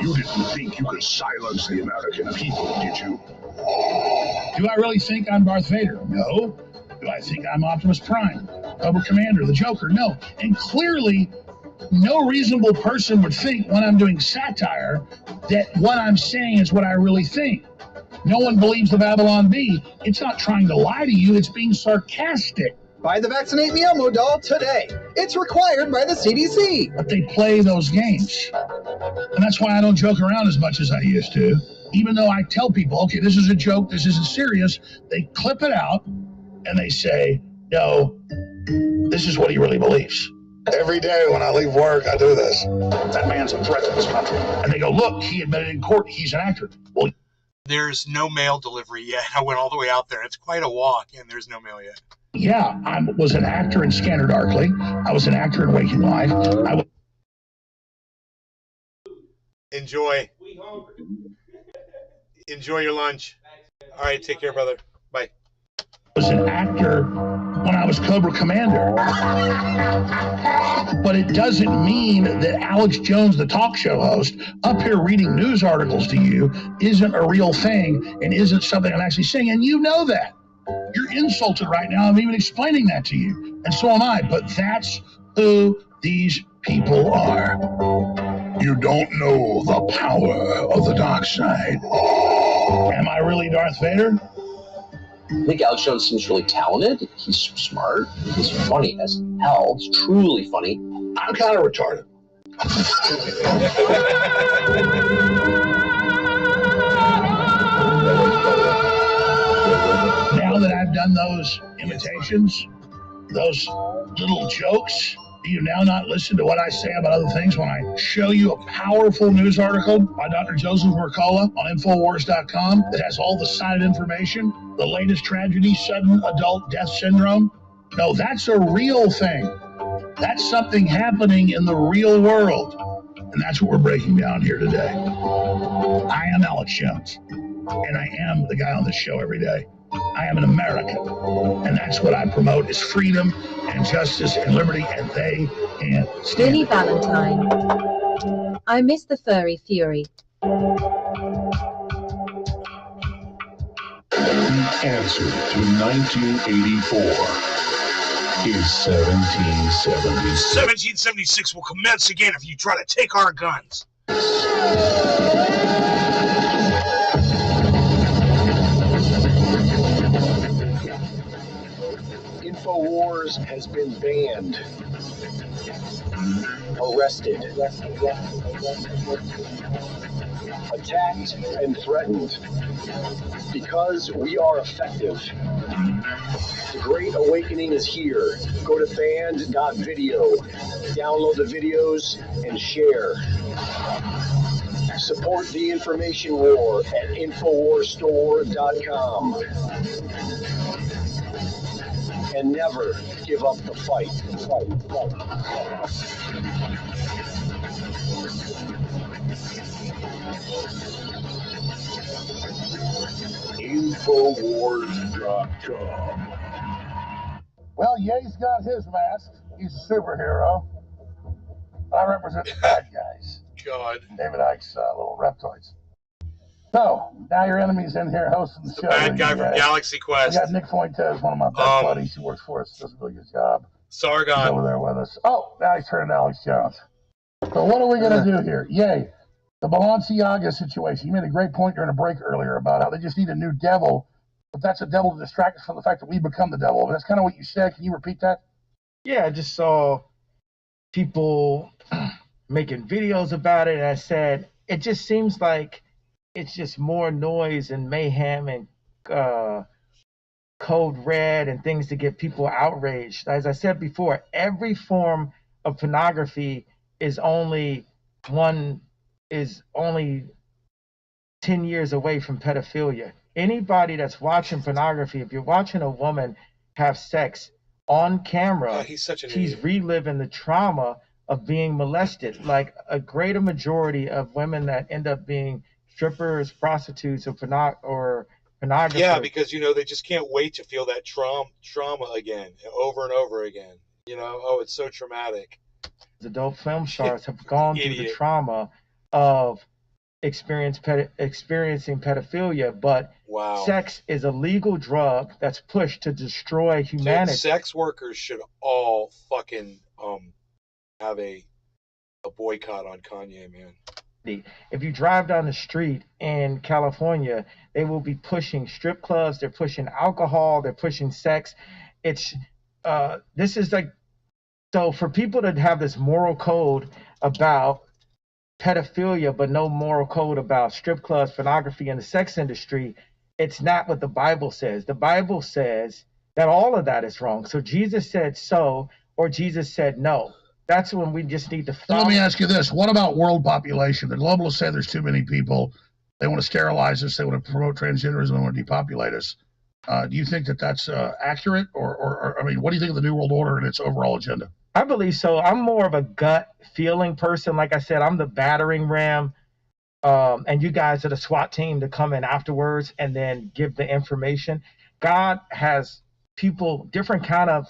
You didn't think you could silence the American people, did you? Do I really think I'm Darth Vader? No. Do I think I'm Optimus Prime, Cobra Commander, the Joker? No. And clearly, no reasonable person would think when I'm doing satire that what I'm saying is what I really think. No one believes the Babylon Bee. It's not trying to lie to you, it's being sarcastic. Buy the Vaccinate Me Elmo doll today. It's required by the CDC. But they play those games. And that's why I don't joke around as much as I used to. Even though I tell people, okay, this is a joke, this isn't serious, they clip it out and they say, no, this is what he really believes. Every day when I leave work, I do this. That man's a threat to this country. And they go, look, he admitted in court he's an actor. Well, there's no mail delivery yet. I went all the way out there. It's quite a walk, and there's no mail yet. Yeah, I was an actor in Scanner Darkly. I was an actor in Waking Life. Enjoy. Enjoy your lunch. All right, take care, brother. Bye. I was an actor when I was Cobra Commander. But it doesn't mean that Alex Jones, the talk show host, up here reading news articles to you isn't a real thing and isn't something I'm actually saying. And you know that. You're insulted right now. I'm even explaining that to you. And so am I. But that's who these people are. You don't know the power of the dark side. Am I really Darth Vader? I think Alex Jones seems really talented. He's smart. He's funny as hell. He's truly funny. I'm kind of retarded. Now that I've done those imitations, those little jokes, do you now not listen to what I say about other things when I show you a powerful news article by Dr. Joseph Mercola on Infowars.com that has all the cited information, the latest tragedy, sudden adult death syndrome? No, that's a real thing. That's something happening in the real world. And that's what we're breaking down here today. I am Alex Jones, and I am the guy on this show every day. I am an American, and that's what I promote is freedom and justice and liberty, and they can't stand Billy Valentine. I miss the furry fury. The answer to 1984 is 1776. 1776 will commence again if you try to take our guns. InfoWars has been banned, arrested, attacked, and threatened because we are effective. The Great Awakening is here. Go to band.video, download the videos, and share. Support the information war at InfoWarsStore.com. And never give up the fight. Infowars.com. Well, Ye's got his mask. He's a superhero. I represent the bad guys. God. David Icke's little reptoids. So, now your enemy's in here hosting the show. Bad guy from Galaxy Quest. We got Nick Fuentes, one of my best buddies who works for us, does a really good job. Sargon. He's over there with us. Oh, now he's turning to Alex Jones. So what are we going to do here? Yay. The Balenciaga situation. You made a great point during a break earlier about how they just need a new devil, but that's a devil to distract us from the fact that we become the devil. But that's kind of what you said. Can you repeat that? Yeah, I just saw people making videos about it, and I said, it just seems like it's just more noise and mayhem and code red and things to get people outraged. As I said before, every form of pornography is only 10 years away from pedophilia. Anybody that's watching pornography, if you're watching a woman have sex on camera, she's reliving the trauma of being molested. Like a greater majority of women that end up being strippers, prostitutes, or pornographers. Yeah, because they just can't wait to feel that trauma again, over and over again. It's so traumatic. Adult film stars have gone through the trauma of experiencing pedophilia, but sex is a legal drug that's pushed to destroy humanity. Dude, sex workers should all fucking have a boycott on Kanye, man. If you drive down the street in California, they will be pushing strip clubs, they're pushing alcohol, they're pushing sex. It's this is like, so for people to have this moral code about pedophilia but no moral code about strip clubs, pornography, and the sex industry, it's not what the Bible says. The Bible says that all of that is wrong. So Jesus said so, or Jesus said no. That's when we just need to follow. Let me ask you this. What about world population? The globalists say there's too many people. They want to sterilize us. They want to promote transgenderism. They want to depopulate us. Do you think that that's accurate? Or, I mean, what do you think of the New World Order and its overall agenda? I believe so. I'm more of a gut feeling person. Like I said, I'm the battering ram. And you guys are the SWAT team to come in afterwards and then give the information. God has people, different kind of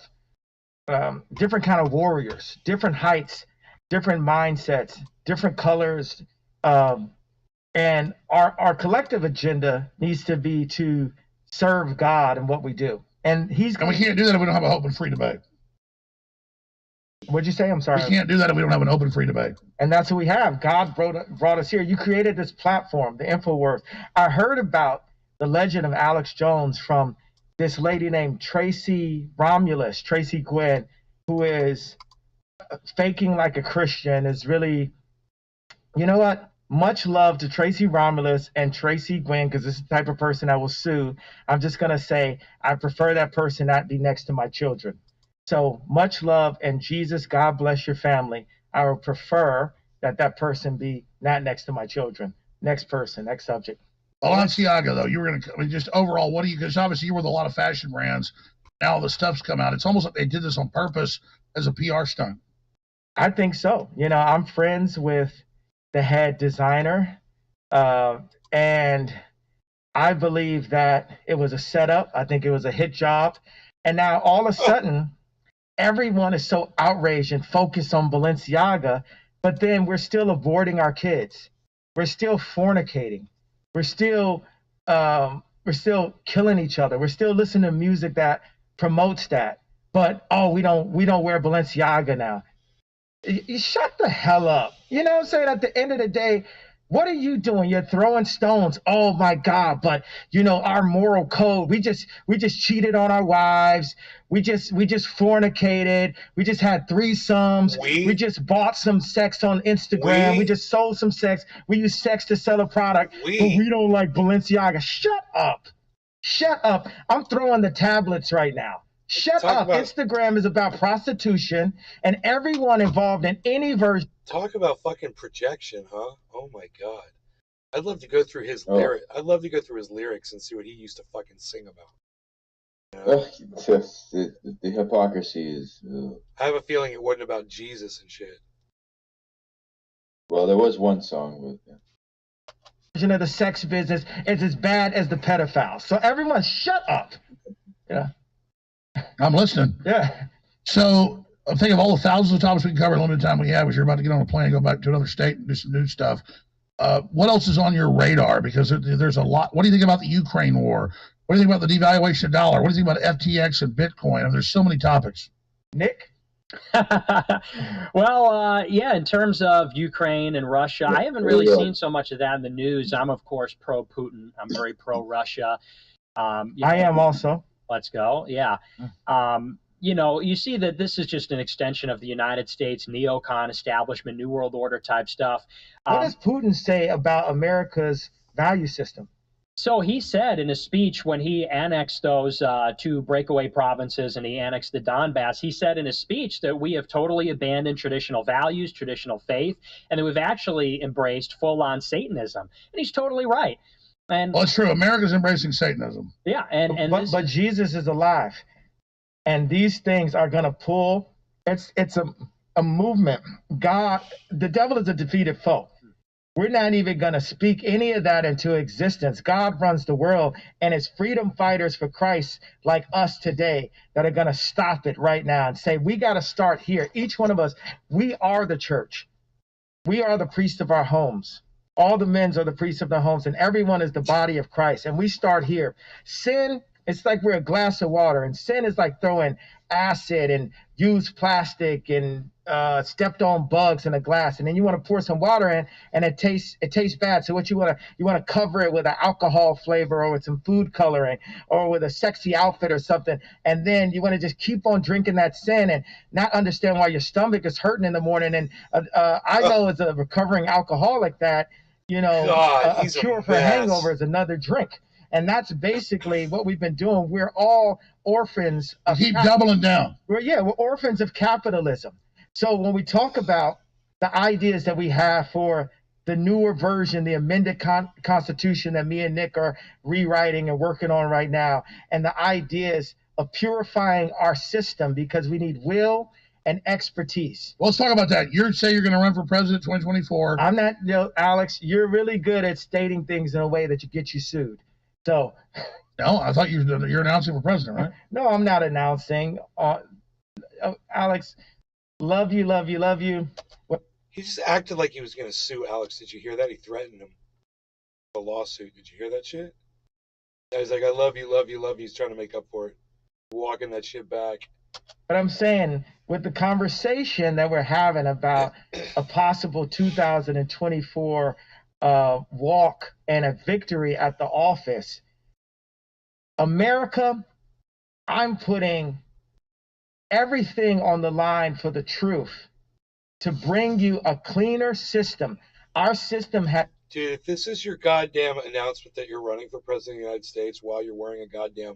warriors, different heights, different mindsets, different colors, and our collective agenda needs to be to serve God in what we do. And we can't do that if we don't have an open, free debate. What'd you say? I'm sorry. We can't do that if we don't have an open, free debate. And that's what we have. God brought us here. You created this platform, the InfoWars. I heard about the legend of Alex Jones from this lady named Tracy Gwen, who is faking like a Christian, is really, you know what? Much love to Tracy Romulus and Tracy Gwen, because this is the type of person I will sue. I'm just going to say I prefer that person not be next to my children. So much love, and Jesus, God bless your family. I would prefer that person be not next to my children. Next person, next subject. Balenciaga, though, you were going to, just overall, what do you, because obviously you were with a lot of fashion brands. Now the stuff's come out. It's almost like they did this on purpose as a PR stunt. I think so. I'm friends with the head designer, and I believe that it was a setup. I think it was a hit job. And now all of a sudden, everyone is so outraged and focused on Balenciaga but then we're still aborting our kids. We're still fornicating. We're still killing each other. We're still listening to music that promotes that. But we don't wear Balenciaga now. You shut the hell up. You know what I'm saying? At the end of the day, what are you doing? You're throwing stones. Oh my God! But our moral code. We just cheated on our wives. We just fornicated. We just had threesomes. We just bought some sex on Instagram. We just sold some sex. We use sex to sell a product. But we don't like Balenciaga. Shut up. Shut up. I'm throwing the tablets right now. Shut up. Instagram is about prostitution, and everyone involved in any version. Talk about fucking projection, huh? Oh my God. I'd love to go through his lyrics. I'd love to go through his lyrics and see what he used to fucking sing about. The hypocrisy is... I have a feeling it wasn't about Jesus and shit. Well, there was one song with him. Version of the sex business is as bad as the pedophiles. So everyone shut up. Yeah. I'm listening. Yeah. So I'm thinking of all the thousands of topics we can cover in the limited time we have, as you're about to get on a plane and go back to another state and do some new stuff. What else is on your radar? Because there's a lot. What do you think about the Ukraine war? What do you think about the devaluation of the dollar? What do you think about FTX and Bitcoin? I mean, there's so many topics. Nick? Well, yeah, in terms of Ukraine and Russia, I haven't really seen so much of that in the news. I'm, of course, pro-Putin. I'm very pro-Russia. I am also. Let's go. Yeah. You see that this is just an extension of the United States neocon establishment, New World Order type stuff. What does Putin say about America's value system? So he said in his speech when he annexed those two breakaway provinces and he annexed the Donbass, he said in his speech that we have totally abandoned traditional values, traditional faith, and that we've actually embraced full-on Satanism. And he's totally right. And well, it's true. America's embracing Satanism. Yeah, but Jesus is alive, and these things are going to pull. It's a movement. God, the devil is a defeated foe. We're not even going to speak any of that into existence. God runs the world, and it's freedom fighters for Christ like us today that are going to stop it right now and say, we got to start here. Each one of us, we are the church. We are the priest of our homes. All the men are the priests of their homes, and everyone is the body of Christ. And we start here. Sin, it's like we're a glass of water, and sin is like throwing acid and used plastic and stepped on bugs in a glass, and then you want to pour some water in, and it tastes bad. So what you want to cover it with an alcohol flavor or with some food coloring or with a sexy outfit or something, and then you want to just keep on drinking that sin and not understand why your stomach is hurting in the morning. And I know as a recovering alcoholic that a cure for a hangover is another drink. And that's basically what we've been doing. We're all orphans of keep doubling down. We're orphans of capitalism. So when we talk about the ideas that we have for the newer version, the amended Constitution that me and Nick are rewriting and working on right now, and the ideas of purifying our system because we need will and expertise. Well, let's talk about that. You say you're going to run for president 2024. I'm not, Alex, you're really good at stating things in a way that gets you sued. So, no, I thought you're announcing for president, right? No, I'm not announcing. Alex, love you. He just acted like he was going to sue Alex. Did you hear that? He threatened him with a lawsuit. Did you hear that shit? He's like, I love you. He's trying to make up for it. Walking that shit back. But I'm saying, with the conversation that we're having about a possible 2024 walk and a victory at the office, America, I'm putting everything on the line for the truth to bring you a cleaner system. Our system has... Dude, if this is your goddamn announcement that you're running for president of the United States while you're wearing a goddamn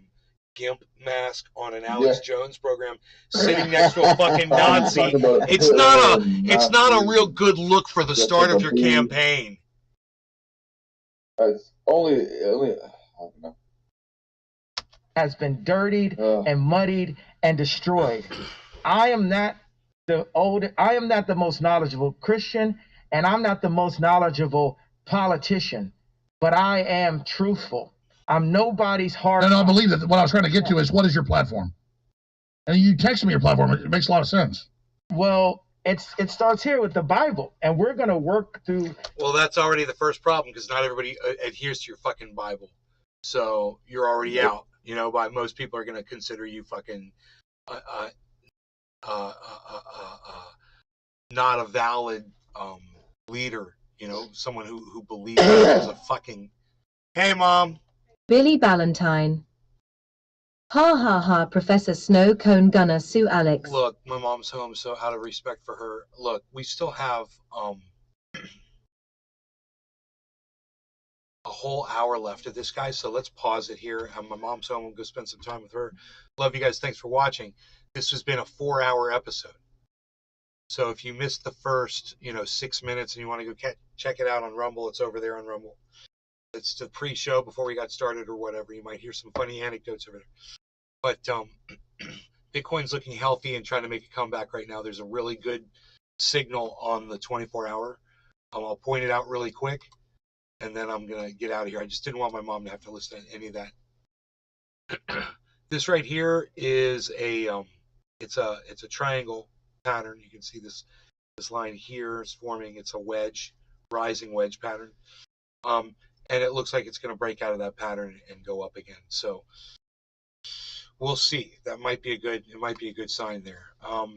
gimp mask on an Alex Jones program, sitting next to a fucking Nazi, it's not a real good look for the start of your campaign. It's only I don't know. Has been dirtied and muddied and destroyed. I am not the most knowledgeable Christian, and I'm not the most knowledgeable politician, but I am truthful. I'm nobody's hard. No, I believe that. What I was trying to get to is, what is your platform? And you texted me your platform. It makes a lot of sense. Well, it starts here with the Bible, and we're gonna work through. Well, that's already the first problem because not everybody adheres to your fucking Bible, so you're already out. You know, by most people are gonna consider you fucking not a valid leader. You know, someone who believes there's a fucking. Hey, Mom. Billy Ballantyne. Ha ha ha, Professor Snow Cone Gunner Sue Alex. Look, my mom's home, so out of respect for her, look, we still have a whole hour left of this, guys, so let's pause it here. My mom's home. We'll go spend some time with her. Love you guys. Thanks for watching. This has been a 4-hour episode. So if you missed the first, 6 minutes and you want to go check it out on Rumble, it's over there on Rumble. It's the pre-show before we got started or whatever. You might hear some funny anecdotes over there. But Bitcoin's looking healthy and trying to make a comeback right now. There's a really good signal on the 24-hour. I'll point it out really quick, and then I'm going to get out of here. I just didn't want my mom to have to listen to any of that. This right here is it's a triangle pattern. You can see this line here is forming. It's a wedge, rising wedge pattern. And it looks like it's going to break out of that pattern and go up again. So we'll see. That might be a good sign there. I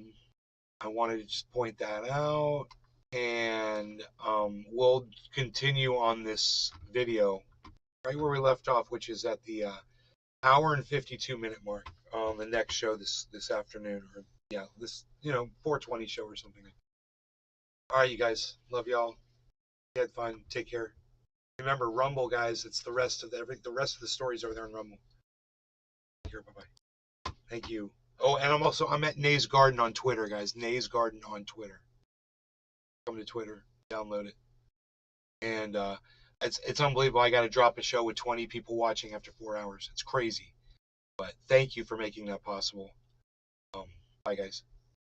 wanted to just point that out, and we'll continue on this video right where we left off, which is at the hour and 52-minute mark on the next show this afternoon, or this 420 show or something. All right, you guys, love y'all. You had fun. Take care. Remember, Rumble, guys. It's the rest of the stories over there on Rumble. Here, bye-bye. Thank you. Oh, and I'm at Nay's Garden on Twitter, guys. Nay's Garden on Twitter. Come to Twitter, download it. And it's unbelievable. I got to drop a show with 20 people watching after 4 hours. It's crazy. But thank you for making that possible. Bye, guys.